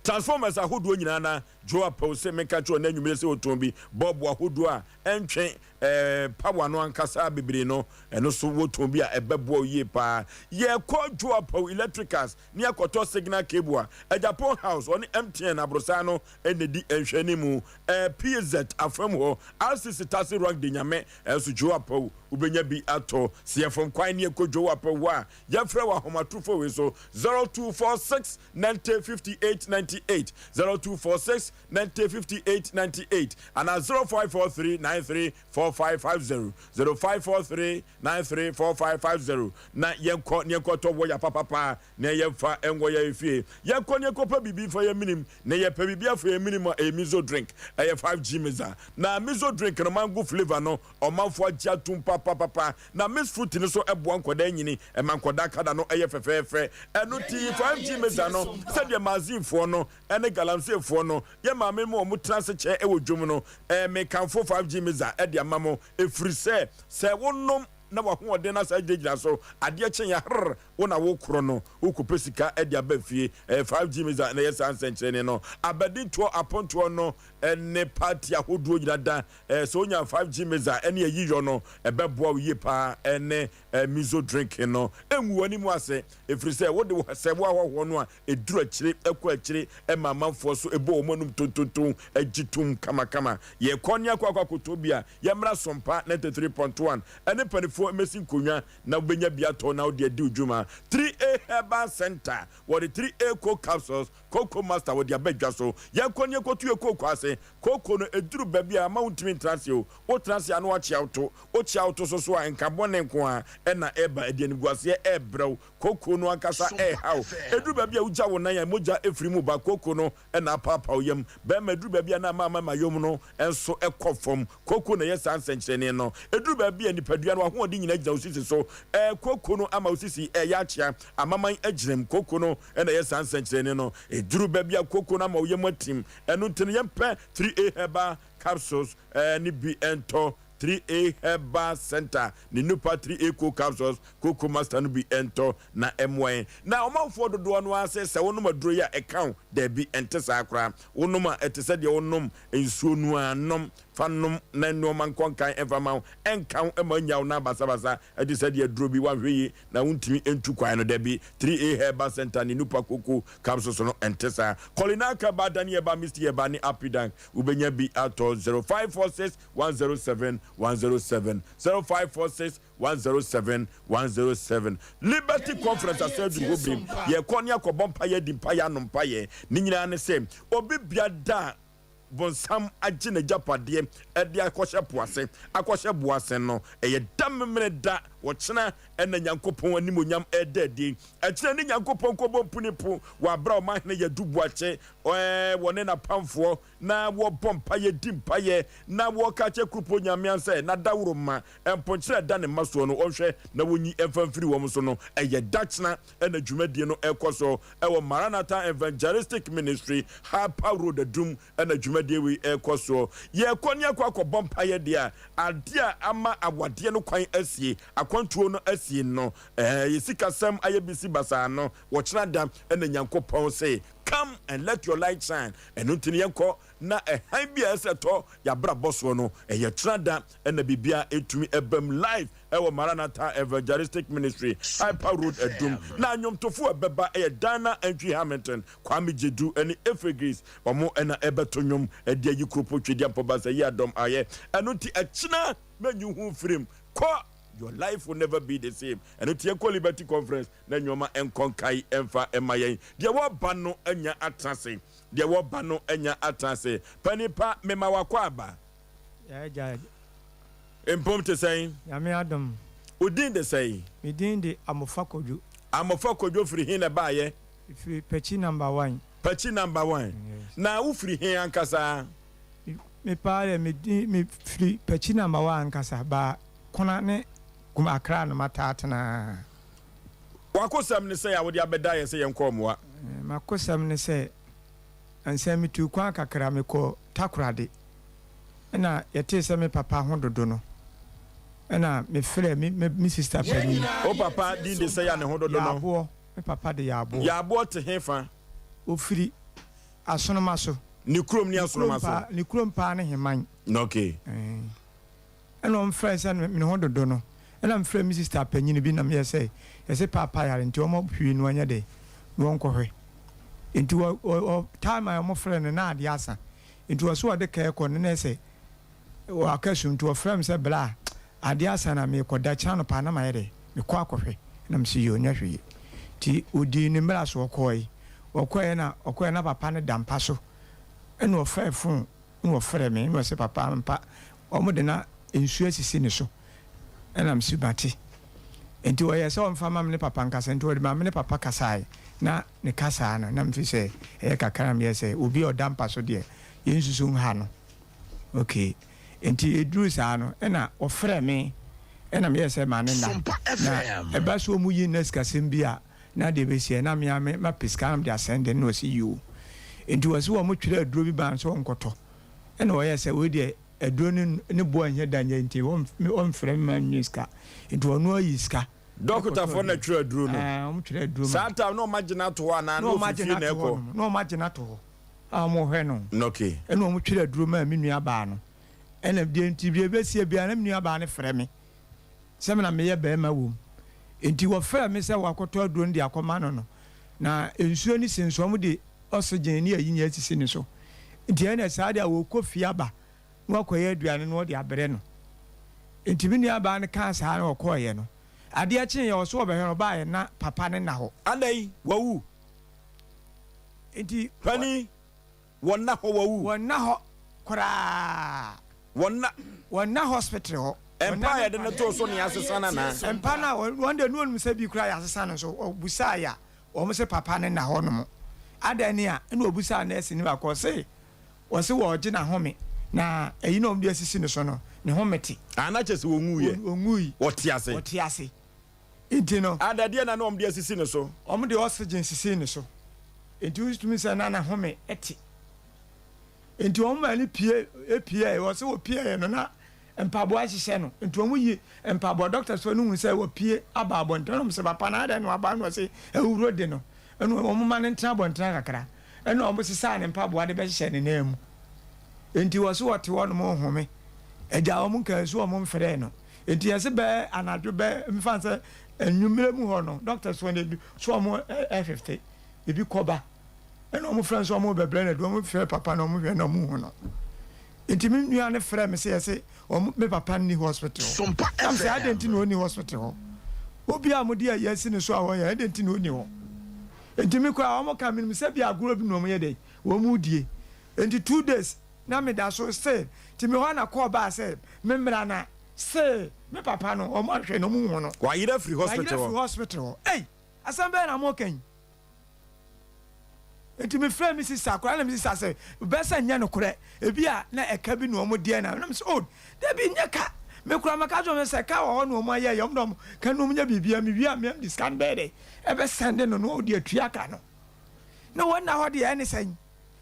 transformers ahodo nyina na Joe Apau se menka to na nwe se oton bi bob ahodo a entwe power no ankasa bebre no eno so woton bi a ebebo yie pa ye ko Joe Apau Electricals ni akoto signal cable a Japan house on MTN abrosa no di enhwani mu PZ afam ho RCC tase rank de nyame so Joe Apau ubenya bi ato se from kwan ne ko Joe Apau a ya frɛ wa homatufo we so 0246 9058 98 0246 9058 98 and 0543 9344 4550 0543934550 na yenko to wo ya papa na yemfa enwo ya efie yenko nyeko pa bibi fa ya minim na ye pa bibi afa ya minim a mizo drink 5G meza na mizo drink no mango flavor no o manfo agya tum papa na miss fruit ni so eboa nkoda nyini e mankoda kada no fefefe eno ti 5G meza no se de mazinfo no ene galamsefo no ye maame mo mu transe che e wodwom no me kanfo 5G meza e de amamo efri se wonnom na wa ho de na sa gyina so ade chen ya wona wo kro no wo kopesika e de abafie 5G meza na yes ansenkyere no abadinto aponto no ne party ahodo gyina da so nya 5G meza ene yiyo no ebeboa wo yepa ene mizo drink no enwu ani mu ase efri se wo de se wo ahwo no a eduru akire ekọ akire mamanfo so ebo omanum tontonton agitum kama ye konya kwakoto bia ye mra sompa 93.1 ene panifo mesin konwa na benya biato na odi adi udwuma 3A Herbal Center what the 3A co capsules cocoa master with your bedja so ye konya kotu ye cocoa ase cocoa no eduru babia a mountain transio o transia no achi auto so a nkabone nko a na eba edi aniguase ebrew cocoa no akasa how eduru babia uja wona ya moja efrimu ba cocoa no na papa oyem be meduru babia na mama yom no enso ekofom cocoa no yes ansenkyene no eduru babia nipadua no ho odi nyina gina osisi so cocoa no ama osisi ya achia amaman agirem cocoa no na yes ansenkyene no eduru babia cocoa no ama oyem atim enu ntene yempe 3A Herbal capsules ni bi ento 3A Herbal Center ni nupa 3A co capsules cocoa master no bi ento na M1 na omanfo dodo no ase se wonum aduro ya account there be entesa akra wonum etese de wonum ensuo nu anom fanom na no man konkan evama enkan emanyaw na basabasa edise de aduro bi wanhweyi na wontimi entu kwan no there be 3A Herbal Center ni nupa cocoa capsules no entesa kolinaka badani eba Mr. Eba ni apidan ubenya bi ato 0546 107 107 0546 107 Liberty Conference asedu hobrim ye konia ko bompa ye dimpa ya nompa ye ni nyina ne se obi biada bonsam agine japade e de akoshe boase no ye damemre da wo kyena ena nyankopon animonyam edadi e kyena ni nyankopon ko bompunipo wa bra o mahne ye dubuache wone na pamfo na wo bompa ye dimpa ye na wo ka che krupo nyamianse na dawro ma emponkyere da ne maso no ohwe na wonyi emfamfiri wo so no ye dachena ena dwumadie no ekoso wo Maranatha Evangelistic Ministry Harper Road Adum ena dwumadie we ekoso ye konia kwa bompa ye dia adia ama awade no kwan asie akwantuo no asie no yesika sam ayebisi basa no wo kyena da ena nyankopon say come and let your light shine and untini yanko na han bia eseto ya bra boso no ye trada na bibia etumi ebam live ewo Maranatha Evangelistic Ministry Hyper Road Adum na nyomtofo ebeba Dana Entry Hamilton Kwame Jedu ene Efregris omo na ebeto nyom de yikropo twedi ampobasa yi adom aye enunti akina manyu hu firim ko your life will never be the same. And it's your Liberty Conference. Then you ma enkonkai enfa emayen. Dia wo bano enya atase. Dia wo bano enya atase. Panipa mema wakwaba. Ya ja. Empom te say. Ya me adam. Udin de say. Udin de amofakojo. Amofakojo firi hin na baye. Firi pechi number 1. Pechi number 1. Yes. Na wo firi hin ankasa. Me pare me firi pechi number 1 ankasa ba kona ne kuma akra no matatana wakosam ne se ya wodi abeda ye se yenkomwa makosam ne se ansem mitu kwa kakra me ko takurade na yete se me papa ho dodo no na me frɛ me sister pani o papa din de se ya ne ho dodo no yabo me papa de yabo te hefa ofiri asonoma so ni krom ni asonoma so ni krom pa ne heman okay ɛna ɔmfrɛ sɛ me ho dodo no ɛna mfrɛ me sister panyini bi nam yɛsɛ papa yare nti ɔmɔ hwii no anya de no ɔnkɔhwɛ nti time a ɔmɔfrɛ no na ade asa nti ɔso ɔde kɛɛkɔ no na ɛsɛ ɔakasum nti ɔfrɛ me sɛ bla ade asa na mekɔda kyena no paa na mayɛ de mekɔ akɔhwɛ na msɛ yɛ ɔnya hwee nti ɔdii ne mmara so ɔkɔɛ na papa no da mpa so ɛna ɔfrɛ fon na ɔfrɛ me na ɔsɛ papa mpa ɔmo de na nsuo sisi ne so ɛnam si bate enti wɔyɛ sɛ ɔmfa mam ne papa nkasa nti wɔde mam ne papa kasae na ne kasa no na mfi sɛ ɛyɛ kakra m yɛ sɛ obi a ɔda mpa so deɛ yɛnsusu nha no okay enti ɛduru saa no ɛna ɔfrɛ me ɛna meyɛ sɛ ma ne na ɛba so ɔmu yi na sikasɛm bi a na de bɛsiɛ na mea ma piska nam de asɛnde na ɔsi yiwo enti wɔ sɛ wɔ mo twerɛ aduro bi ban so ɔnkɔtɔ ɛna wɔyɛ sɛ wei deɛ aduro ne boa nyɛ da nyɛ nti ɔmfrɛ me ma nwe sika enti ɔno ayi sika dɔkota fo na twerɛ aduro no ɔmo twerɛ aduro saa tam na ɔmagyina to hɔ anaa na ɔfifie na ɛkɔ na ɔmagyina to hɔ a ɔmo hwɛ no okay ɛna ɔmo twerɛ aduro ma me nua baa no ɛna deɛ nti bia bɛsie bia na me nua baa ne frɛ me sɛ me na meyɛ bɛrima wɔ mu enti wɔfrɛ me sɛ wakɔtɔ aduro no de akɔma no no na nsuo ne sensuo ɔmo de oxygen ne ayi nya sisi ne so nti ɛna saa de a wɔkɔ fie aba na wakɔyɛ aduane no wɔde abrɛ no enti me nua baa ne ka saa na wɔkɔɔyɛ no adeɛ kyen yɛ ɔso ɔbɛhwɛ no baayɛ na papa ne na hɔ adai wawu enti pani wɔnna hɔ wawu wɔnna hɔ koraa wɔnna hospital hɔ ɛmpa yɛde no too so ne asesa no na ɛmpa no a wɔnde no onum sɛ bi koraa yɛ asesa no so ɔbusaa yɛ a wɔm sɛ papa ne na hɔ no mo ada ni a ɛna ɔbusaa nɛɛse ne bakɔ sɛ wɔse wɔɔgye na home na ɛyi na ɔmde asisi no so no ne home te ana kyɛ sɛ wɔnwuiɛ wɔte ase nti no adadeɛ na ɔmde asisi no so ɔmde oxygen sisi ne so nti wotumi sɛ na home ɛte nti ɔmma ne pie wɔ sɛ wɔpie no na mpaboa hyehyɛ no nti ɔmo yi mpaboa doctors fo no hu sɛ wɔpie aba abɔnten no sɛ papa na ada no aba no sɛ ɛwuro de no ɛno ɔmo ma ne ntena abɔnten kakra ɛna ɔmo sesa ne mpaboa de bɛhyehyɛ ne nan mu nti wɔ so wɔte hɔ no mo home agya ɔmo nka so ɔmo mfrɛ no nti yɛsɛ bɛɛ anadwo bɛɛ mfa sɛ anwummerɛ mu hɔ no doctors fo no bi so ɔmo 50 ebi kɔba ɛna ɔmo frɛ nso ɔmo bɛbrɛ no adu ɔmo frɛ papa na ɔmo hwɛ na ɔmo hu no nti me nua ne frɛ me sɛ yɛsɛ ɔmo me papa ni hospital Sompa am sɛ adɛnti na ɔni hospital hɔ obi a mode a yɛasi ne so a wɔyɛ adɛnti na ɔni hɔ nti me koraa ɔmo ka menim sɛ bi agorɔ bi na ɔmo yɛ dɛ wɔmo die nti 2 days na meda so sɛ nti me hɔ na kɔɔ baa sɛ me mmra na sɛ me papa no ɔmo ahwɛ na ɔmo hu no wayerɛ firi hospital hɔ ei asɛm bɛɛ na mɔkan nti me frɛ me sisa koraa na me sisa sɛ bɛsɛ nyɛ no korɛ ebi a na ɛka bi na ɔmo deɛ na me sɛ o dabi nyɛ ka me koraa maka dwo me sɛ ka wɔ hɔ na ɔmo ayɛ yɛm dɔm ka na ɔmo nyɛ biribia me wie a me de scan bɛɛ de ɛbɛsɛnde no na ɔde atua ka no na wɔnna hɔ deɛ ɛne sɛn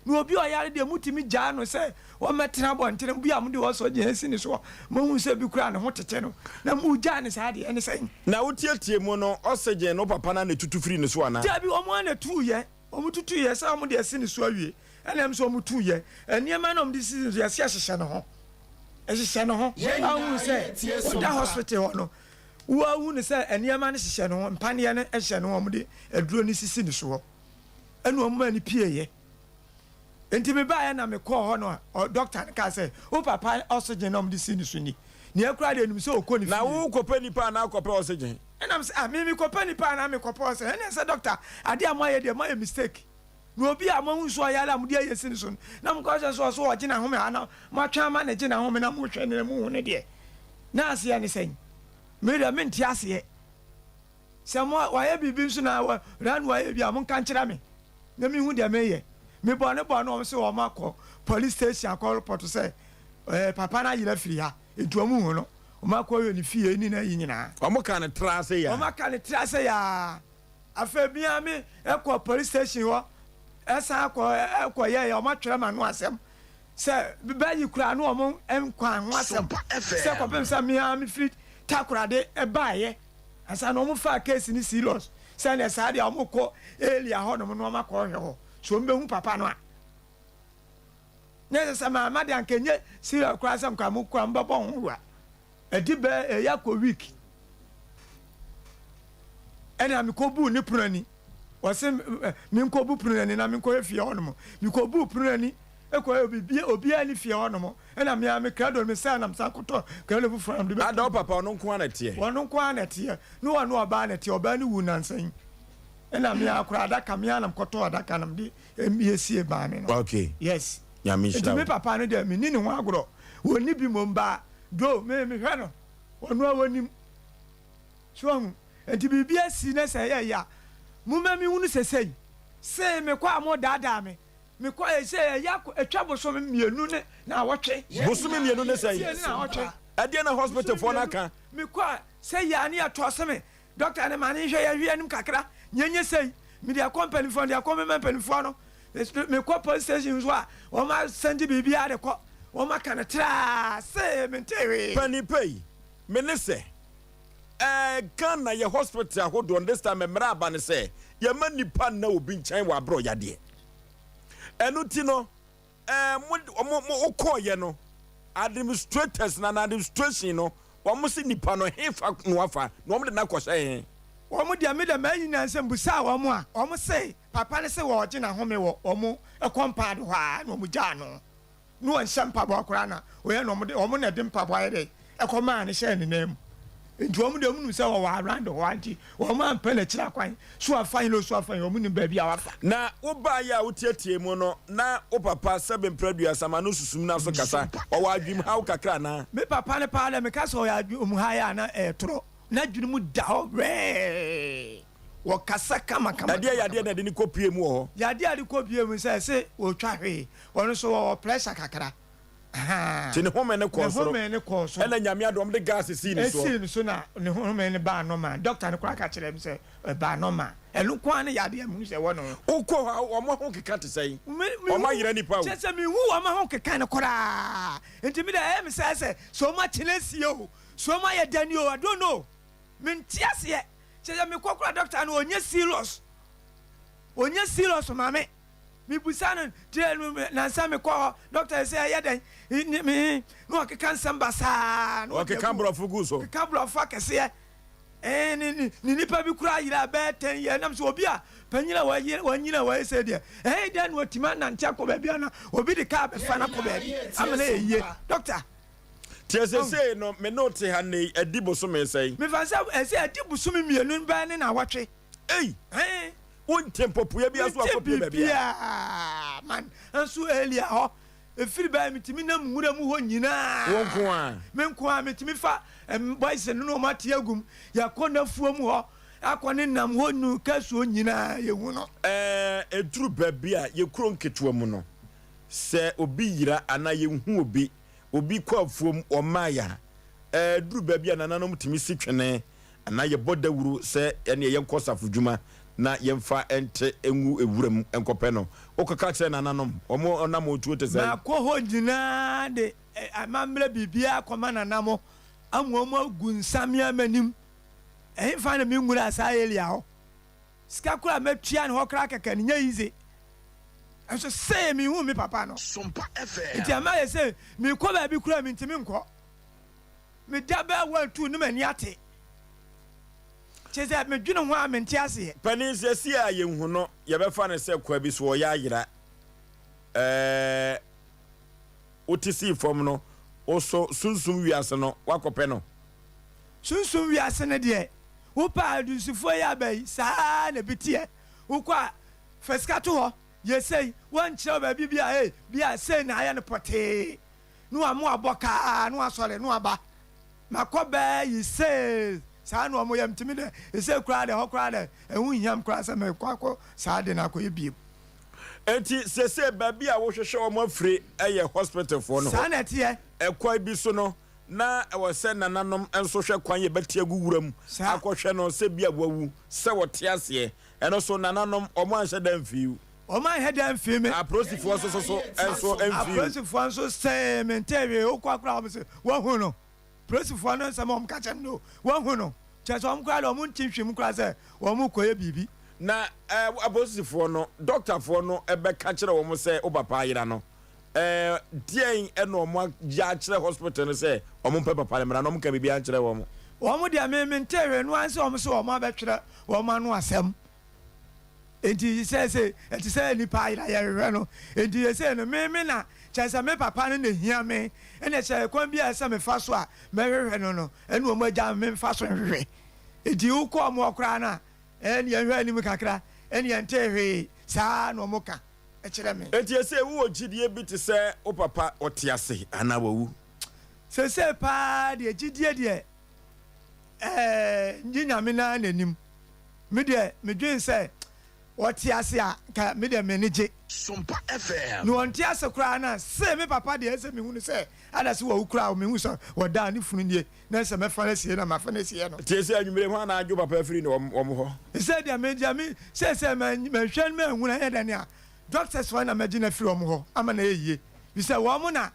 na obi ɔyare deɛ mutumi gyaa no sɛ wɔmɛtena abɔntene bi a mode wɔ sɔ gyina si ne so mahu sɛ bi koraa ne ho tete no na mogyaa ne saa deɛ ɛne sɛn na wotietie mu no oxygen no papa na ne tutu firi ne so anaa dabi ɔmo ana tuuyɛ ɔmo tutuyɛ sɛ ɔmo de asi ne so awie ɛna ɛm sɛ ɔmo tuyɛ nneɛma na ɔmo de si ne so yɛse ahyehyɛ ne ho ɛhyehyɛ ne ho ahu sɛ ɔda hospital hɔ no woahu ne sɛ nneɛma no hyehyɛ ne ho mpaneɛ no ɛhyɛ ne ho ɔmo de aduro no sisi ne so hɔ ɛna ɔmo ma ne pieyɛ nti me baayɛ na me kɔɔ hɔ no doctor ka sɛ wo papa oxygen na ɔmo de si ne so ni nea kura de anim sɛ ɔkɔ ne fie na wo kɔpɛ nipa na akɔpɛ oxygen ɛnam sɛ me kɔpɛ nipa na me kɔpɛ oxygen ɛne sɛ doctor ade a moayɛ deɛ moayɛ mistake na obi a moahu so ɔyare a mode ayɛ si ne so no na mokɔ sɛ so ɔso ɔgye na home ana moatwa ama ne gye na home na mohwɛ ne mu hu ne deɛ na aseɛ ne sɛn medeɛ mente aseɛ sɛ mo wayɛ biribi nso na ran wayɛ bi a monka nkyerɛ me na mehu deɛ meyɛ mebɔ ne bɔ no ɔm sɛ wɔma akɔ police station akɔ report sɛ papa no ayerɛ firi ha ɛnti ɔmu hu no ɔma akɔ yɛ ne fie ni na yi nyinaa ɔmo ka ne tra sɛ ya ɔma ka ne tra sɛ ya afei bia me ɛkɔ police station hɔ ɛsan akɔ yɛ ɔma twerɛ ma no asɛm sɛ bɛyi kura no ɔmo nkwa ho asɛm sɛ kɔpem sɛ mea mefiri takorade ɛbaayɛ ansa na ɔmo faa case ne serious sɛ ne saa deɛ ɔmo kɔ elia hɔ nom na ɔma kɔ hwɛ hɔ so mbɛhu papa no a ne sɛ ma de anka nye serious kora sɛ mka mo kora mbɛbɔ ho wura ɛdi bɛ ɛyɛ akɔ week ɛna mekɔbuu ne pono ani wɔse menkɔbu pono ani na menkɔyɛ fie hɔ nom mekɔbuu pono ani ɛkɔyɛ obiaa ne fie hɔ nom ɛna mea me krado me sɛ nam sa kotɔ krado foforɔ nam de ada wo papa ɔno nko ana teɛ ɔno nko ana teɛ ne wɔne ɔbaa na teɛ ɔbaa ne wu nansan ɛna mea kora adaka mea nam kɔtɔ adaka nam de yɛsie baa me no okay yes nyame hyira nti me papa no deɛ menni ne ho agorɔ wɔnni bi mmom baa do me hwɛ no ɔno a wɔnim so enti biribi asi na sɛ yɛ ya moma mi hunu sɛsɛi se me kɔ a mo daadaa me kɔ sɛ ya atwa bosom mmienu ne na wɔtwe bosom mmienu ne sɛ na wɔtwe ɛdeɛ na hospital fo na ka me kɔ sɛ ya ne atɔ sɛ me doctor ne ma ne hwɛ ya hwɛ anim kakra nyenye sɛi me de company fo de akɔmema panifo no me kɔ police station so a wɔma sɛnde biribi ade kɔ wɔma ka ne tra sɛ me ntewe panipai me ne sɛ Ghana yɛ hospital ahodoɔ this time mmara aba ne sɛ yɛma nipa na obi nkyɛn wɔ aborɔ yadeɛ ɛno ti no mo wokɔɔyɛ no administrators na administration no wɔn se nipa no hefa no afa na wɔn de na kɔhyɛ yɛn wɔn deɛ me de ma yi na nsɛm busa wɔn a wɔn se papa ne se wɔgye na home wɔ wɔn ɛkɔmpaade hɔ a na wɔn gyaa no na wɔn nhyɛ mpaboa koraa na wɔyɛ na wɔn na de mpaboa yɛ dɛ ɛkɔmaa ne hyɛ ne nan mu nti wɔn de wɔn sɛ wɔwɔ around hɔ anti wɔn ampɛ n'akyiri akwan so afan lo so afan wɔn nim baabi a wafa. na woba yɛ a wotietie mu no na wo papa sɛbe mpradua sama no susum na so kasa ɔwɔ adwim haw kakra na. me papa ne paa dɛ me ka sɛ ɔyɛ adwum ha yɛ a na ɛɛtoro na adwene mu da hɔ rɛɛ wɔkasa kamakama. yadeɛ na de ne kɔpie mu wɔ hɔ. yadeɛ a de kɔpie mu sɛ ɛsɛ wɔtwa hwee ɔno nso wɔwɔ pressure kakra. ti ne home ne kɔ soro ɛna nyame adɔm de gas si ne so esi ne so na ne home ne ba normal doctor ne kora ka kyerɛ m sɛ ba normal ɛno kwa ne yadeɛ mu sɛ wɔ no wokɔ ɔmo ho keka te sɛn ɔmo ayerɛ nipa wo kyɛ sɛ mehu ɔmo ho keka ne koraa nti mi dɛ ɛyɛ me sɛ so ɔmo akyena sie o so ɔmo ayɛ dani o I don't know mente aseɛ kyɛ sɛ mekɔ kora doctor no ɔnyɛ serious maame mibusa no tire no nansa me kɔ doctor sɛ ɛyɛ dɛn me no ɔkeka nsɛm basaa no ɔkeka borɔfo gu so ɔkeka borɔfo akɛseɛ ne nipa bi kora yera bɛɛ 10 years nam sɛ obi a panyina wanyina wɔyɛ sɛ deɛ ɛyɛ dɛn na ɔtima nante akɔ baabi ana obi de kaa bɛfa no akɔ baabi amana ɛyie doctor tiɛ sɛ no me no te ha ne adi bosome sɛi mefa sɛ ɛsɛ adi bosome mmienu bɛɛ ne na wɔtwe ei won tempo puya bia so akɔpie baabi man nso elia hɔ efiri baa mitimi na mmura mu hɔ nyinaa wɔn ko a me nko a mitimi fa boys no ma te agum yakɔ na fuo mu hɔ akɔ ne nam hɔ nu kasuo nyinaa yehu no eduru baabi a yekuro nketewa mu no sɛ obi yira ana yehu obi kɔ afuom ɔmaaya eduru baabi a nananom timi si twene ana ye bodawuru sɛ ene ye nkɔ safodwuma na yemfa ente engu ewuram enkɔpɛ no okaka kyerɛ nananom ɔmo ɔnam otuo te sɛ na kɔ hɔ nyinaa de amammerɛ bibia akɔma nanamo amuamu agunsamia manim ɛmfa na mengura asa elia hɔ sika kora matua ne hɔ kra kɛkɛ ne nya yize ɛnso sɛ me hu me papa no Sompa FM nti ama yɛ sɛ mekɔ baabi kora mentimi nkɔ meda bɛɛ 1 2 ne mani ate kyesɛ medwene ho a mente aseɛ pani sɛsi a yɛhu no yɛbɛfa ne sɛ kwa bi so ɔyɛ ayera wote sii fam no woso sunsum wiase no wakɔpɛ no sunsum wiase no deɛ wopa adunsifoɔ yɛ abayi saa na bi teɛ wokɔ a fasika to hɔ yɛsɛi wɔnkyerɛ baabi bia sei na ayɛ no pɔtee ne wamo abɔ kaa ne wasɔre ne waba makɔ bɛɛ yi sei saa na ɔmo yɛ mtimi dɛ ɛsɛ koraa dɛ hɔ koraa dɛ ɛho hiam koraa sɛ mekɔ akɔ saa de no akɔyɛ biem enti sɛsɛ baabi a wohwehwɛ ɔmo afiri ɛyɛ hospital foɔ no saa na ɛteɛ ɛkwa bi so no na ɛwɔ sɛ nananom nso hwɛ kwan yɛ bɛte agu wura mu akɔhwɛ no sɛ bi a wawu sɛ wɔte aseɛ ɛno so nananom ɔmo anhyɛ da mfiw ɔmo anhyɛ da mfiw me apolisifoɔ so ɛnso mfiw apolisifoɔ nso sɛ mentɛwie wokɔ akora ɔmo sɛ wahu no polisifoɔ no nsɛm ɔmo ka kyɛm no wahu no kyɛ sɛ ɔmo koraa dɛ ɔmo nti nhwɛ mu koraa sɛ ɔmo kɔyɛ biribi na apolisifoɔ no dɔktafoɔ no ɛbɛka kyerɛ wɔn sɛ wo papa ayera no deɛn ɛna ɔmo agya kyerɛ hospital no sɛ ɔmo mpɛ papa no mmara na ɔmo ka biribi ankyerɛ wɔn ɔmo deɛ mentɛwie no ansɛ ɔmo sɛ ɔmo abɛtwerɛ wɔn ano asɛm enti sɛ ɛte sɛ nipa ayera yɛhwehwɛ no enti yɛsɛ no me na kyɛ sɛ me papa no na hia me ɛna kyɛ kwan bi a ɛsɛ mefa so a mɛhwehwɛ no ɛne ɔmo agya me mfa so nhwehwɛ enti wokɔ ɔmo koraa no a ɛne yɛhwɛ anim kakra ɛne yɛnte hwee saa na ɔmo ka ɛkyerɛ me enti yɛsɛ wowɔ gyidie bi te sɛ wo papa ɔte ase anaa wawu se pa de gidie de nyame na nanim me de me dwen se wɔte ase a ka me de manage Sompa FM no wɔnte ase kura na se me papa de ese me hu se ada se wo kura me hu so wɔda ne funu nie na se me fa na sie na ma fa na sie no tie se anwumere ho na adwo papa afiri ne wɔm ho se de me se me hwɛ me hu na yɛ a doctors wa na magina firi wɔm ho ama na yeye bi se wɔm na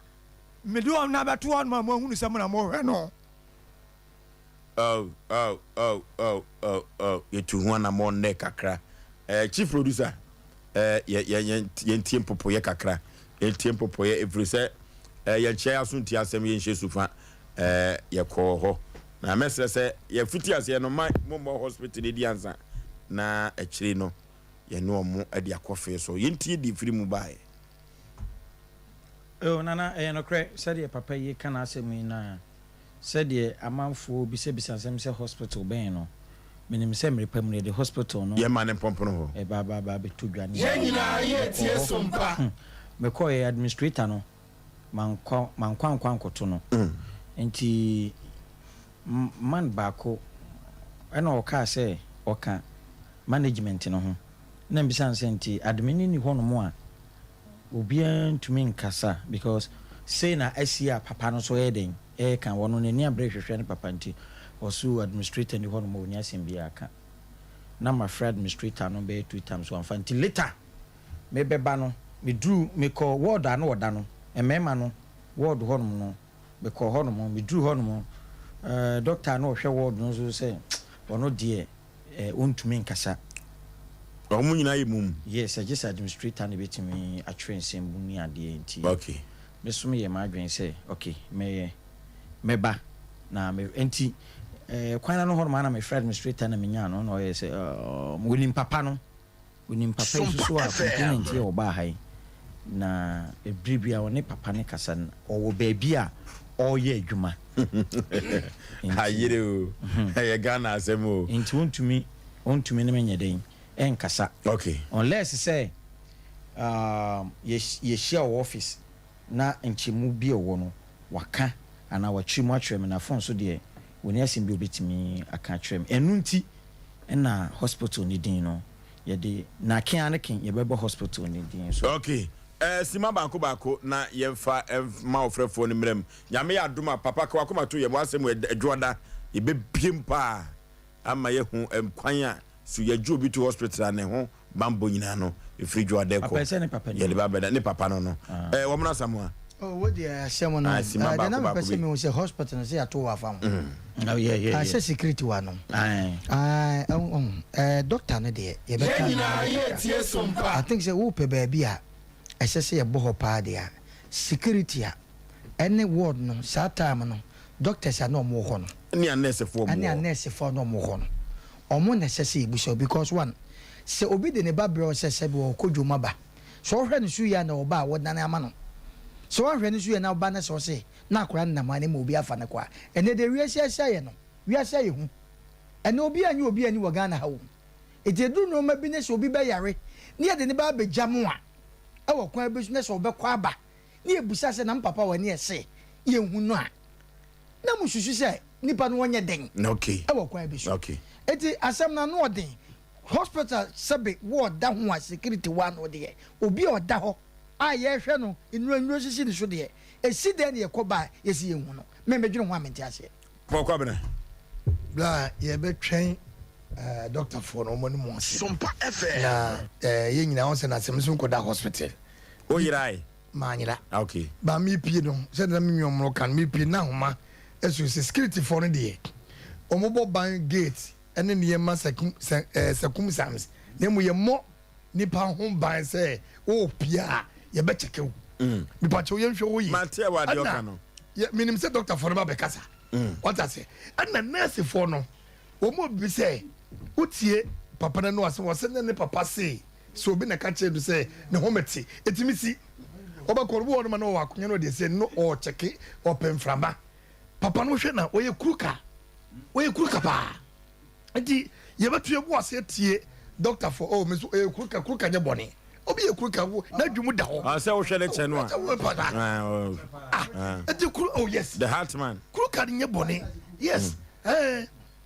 me do na beto wɔn ma mo hu se mo na mo hwɛ no yetu ho na mo ne kakra chief producer yentie popoye kakra yentie popoye every say yenche asunti asem yenche sufa yekɔ hɔ na mesre sɛ yefiti ase no mo hospital di ansa na akyiri no ye no mo ade akɔfe so yentie di firi mu bae nana no kre sɛ papa yi kana asem yi na sɛ amanfo bisa asem sɛ hospital ben no minim sɛ mrepa mu de hospital no ye ma ne pompono ho ba beto dwane ye nyina ye tie Sompa me call administrator no mankwa nkoto no enti man baako ɛna ɔka sɛ ɔka management no ho na mbisa nsɛ nti admin ni hɔ no mo a obian ntumi nkasa because say na asia papa no so yɛden kan wɔno n'ani abrɛ hwehwɛ ne papa nti ɔso administrator ni hɔ no mo nya asɛm bi aka na my friend administrator no be 2 times one fanti later me beba no me drew me call ward ano oda no emema no ward hɔ no me call hɔ no me drew hɔ no doctor no hwɛ ward no so say ɔno de ontumi nkasa ɔmo nyina yɛ mum yes I just administrator no betimi atwen sem bu ni ade nti okay me so me yɛ ma adwen say okay meba na me enti kwana no horma na me friend administrator na menya no na oyɛ sɛ wonim papa so a continent yɛ oba hai na ebribia woni papa ne kasa ɔwɔ baabi a ɔyɛ adwuma ayire o ɛyɛ Ghana asɛm o nti wontumi ne menya den ɛnkasa okay unless sɛ yɛhyia wɔ office na nkyɛmu bi ɛwɔ no waka ana watwi mu atwerɛ me na phone so deɛ woni asim bi obetimi aka atwerɛ me ɛnu nti na hospital ni din no yɛde na kan yɛbɛbɔ hospital ni din so okay sima baako na yɛmfa ma ofrɛfo no mmerɛm nyame yɛ adom a papa ka wakoma to yɛ mo asɛm adwoda yɛbɛbiem pa ama yɛhu kwan a so yɛdwo bi to hospital ne ho bambo nyina no ɛfiri dwoada kɔ yɛde babɛda ne papa no wɔm no asɛm oh what the asem no the na person me say hospital say ato wa fam I say security wa no doctor no de ye beka I think say wo pe ba bia I say ye bo ho pa de a security a any ward no sa time no doctors are no mo ho no ani nurse for no mo ho no omo na say ibuso because one say obi de ne ba bro say bi wo kodwoma ba so hwɛ no su ya na oba wo dan ama no so ahwɛ no so yɛ na ba na so se na akora na ma ne ma obi afa ne kwa ene de wiase yɛ no wiase yɛ hu ene obi ani wɔ Ghana ha wo ejedu no ma bi ne so obi bɛ yare ne yɛ de ne ba bɛgya mo a ɛwɔ kwan bi so ne so bɛkɔ aba ne ebusa se na papa wɔ ne yɛ se yɛ hu no a na mu susu se nipa no wɔnyɛ den okay ɛwɔ kwan bi so okay eti asɛm na no ɔden hospital sɛbe wɔ da ho a security wa no de obi a ɔda hɔ a yɛhwɛ no nnuro sisi ne so deɛ esi dɛ ne yɛkɔ ba yɛsi yɛhu no mɛmɛdwene ho amente aseɛ pɔkɔ bena bla yɛbɛtwɛn doctor for no money mo Sompa FM na yɛ nyina wɔn sɛ na asɛm so nkɔda hospital o yirai ma nyira okay ba mi pie no sɛ na mi nwɔmro kan mi pie na homa ɛso security for no deɛ ɔmobɔ ban gate ɛne ne yɛma sekum sams na mu yɛ mmɔ nipa ho ban sɛ o pia ye be check wo mi pa che wo yenhwe wo yi mate wa de oka no ye minim se doctor for no ba be kasa what I say ana nurse for no wo mo bi say utie papa na no ase wo se ne papa say so bi na ka che do say ne ho meti etimi si oba ko wo no ma no wa konya no de say no o check open frama papa no hwe na o ye kruka pa enti ye betu ye bo ase tie doctor for oh me so kruka nye boni obi ekuru ka wo na dwumu da ho say wo hwe ne che no a oh yes the heart man kuru ka nye bone yes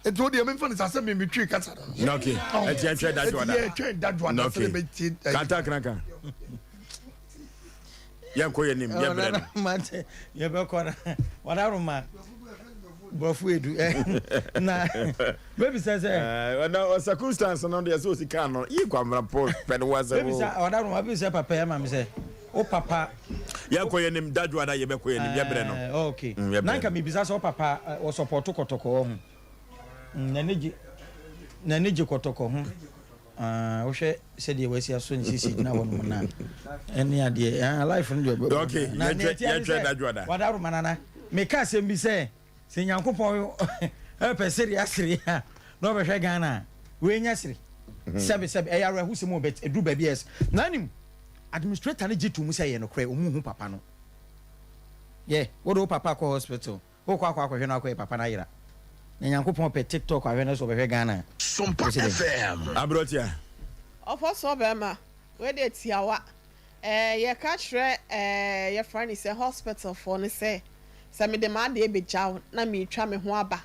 it would be a for the Asem Mpe Nipa kasa no okay eti en twa dadwada dadwada celebrate kata kraka yan ko yenim ye bre no mate ye be ko na wadaruma bofu edu na baby say na circumstance no dey so sika no yi kwamra post pe no was baby say wadaruma baby say papa ya mam say o papa yan ko yenim dadwada ye be ko yenim ye bre no okay nanka me bisa say o papa o support kotoko ho na neji kotoko ho wo hwe se de wasi aso ni sisi na wono na eni ade life no do okay ye twa dadwada wadaro manana me ka se mbi se nyankopon e pe serious ya no be hwe Ghana we nya siri sebe e yaro hu se mo bet edu ba bies nanim administrator ne jitu mu se ye no kre o mu hu papa no ye wo do papa ko hospital wo kwa hwe na kwa papa na yira nyankopon pe TikTok ahwe na so be hwe Ghana Sompa FM abrotia ofo so be ma we dey tiawa ye ka kire ye friend say hospital for ne say me de ma de be jaw na me twa me ho aba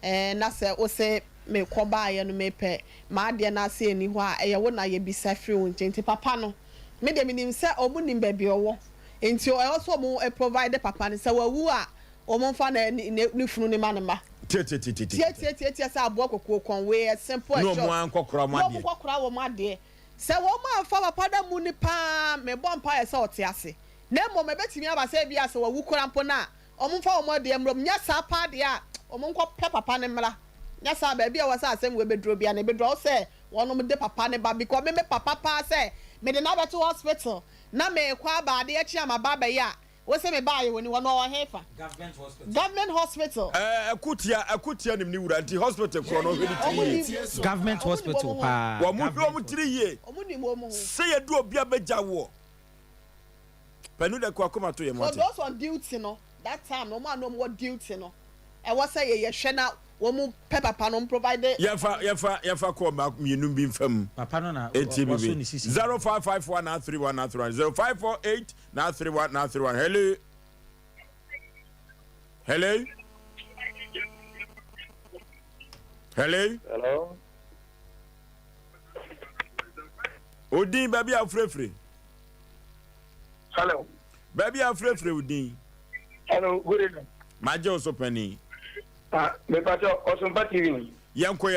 na say o say me ko ba ye no me pe ma de na say ni ho a ye wo na ye bi sa free won nti papa no me de minim say obu nim ba bi owo nti o also mo provide papa ne say wawu a o mo fa na ni funu ni ma ne ma tie say abo kokko kon we simple no mo ankokora mo ade no mo kokora wo mo ade say wo ma fa papa da mu ni pa me bom pa ye say o te ase na mo me betimi aba say bia say wawu kora mpo na o mo fa wo mo de mrom nya sa pa de a o mo nko pe papa ne mra nya sa ba bia wo say asem we bedro bia na bedro say wono mo de papa ne ba because me papa pa say me de na ba to hospital na me kwa ba de achi ama ba ba ya wo say me ba ye woni wono o hefa government hospital akutia nim ni wura anti hospital kro no hwedi government hospital pa wo mu 3 ye omu ni mo mu say ye du obi abeja wo panu de kwa koma to ye mo so those on duty no that time no man no more duty no e was say ye hwe na wo mu papa no provide yefa ko ma mienu bi mfam papa no na ATBB 0551931931 0548931931 hello odin baby afrefre hello baby afrefre odin hello good evening majo so pani me pacho Osei TV yanko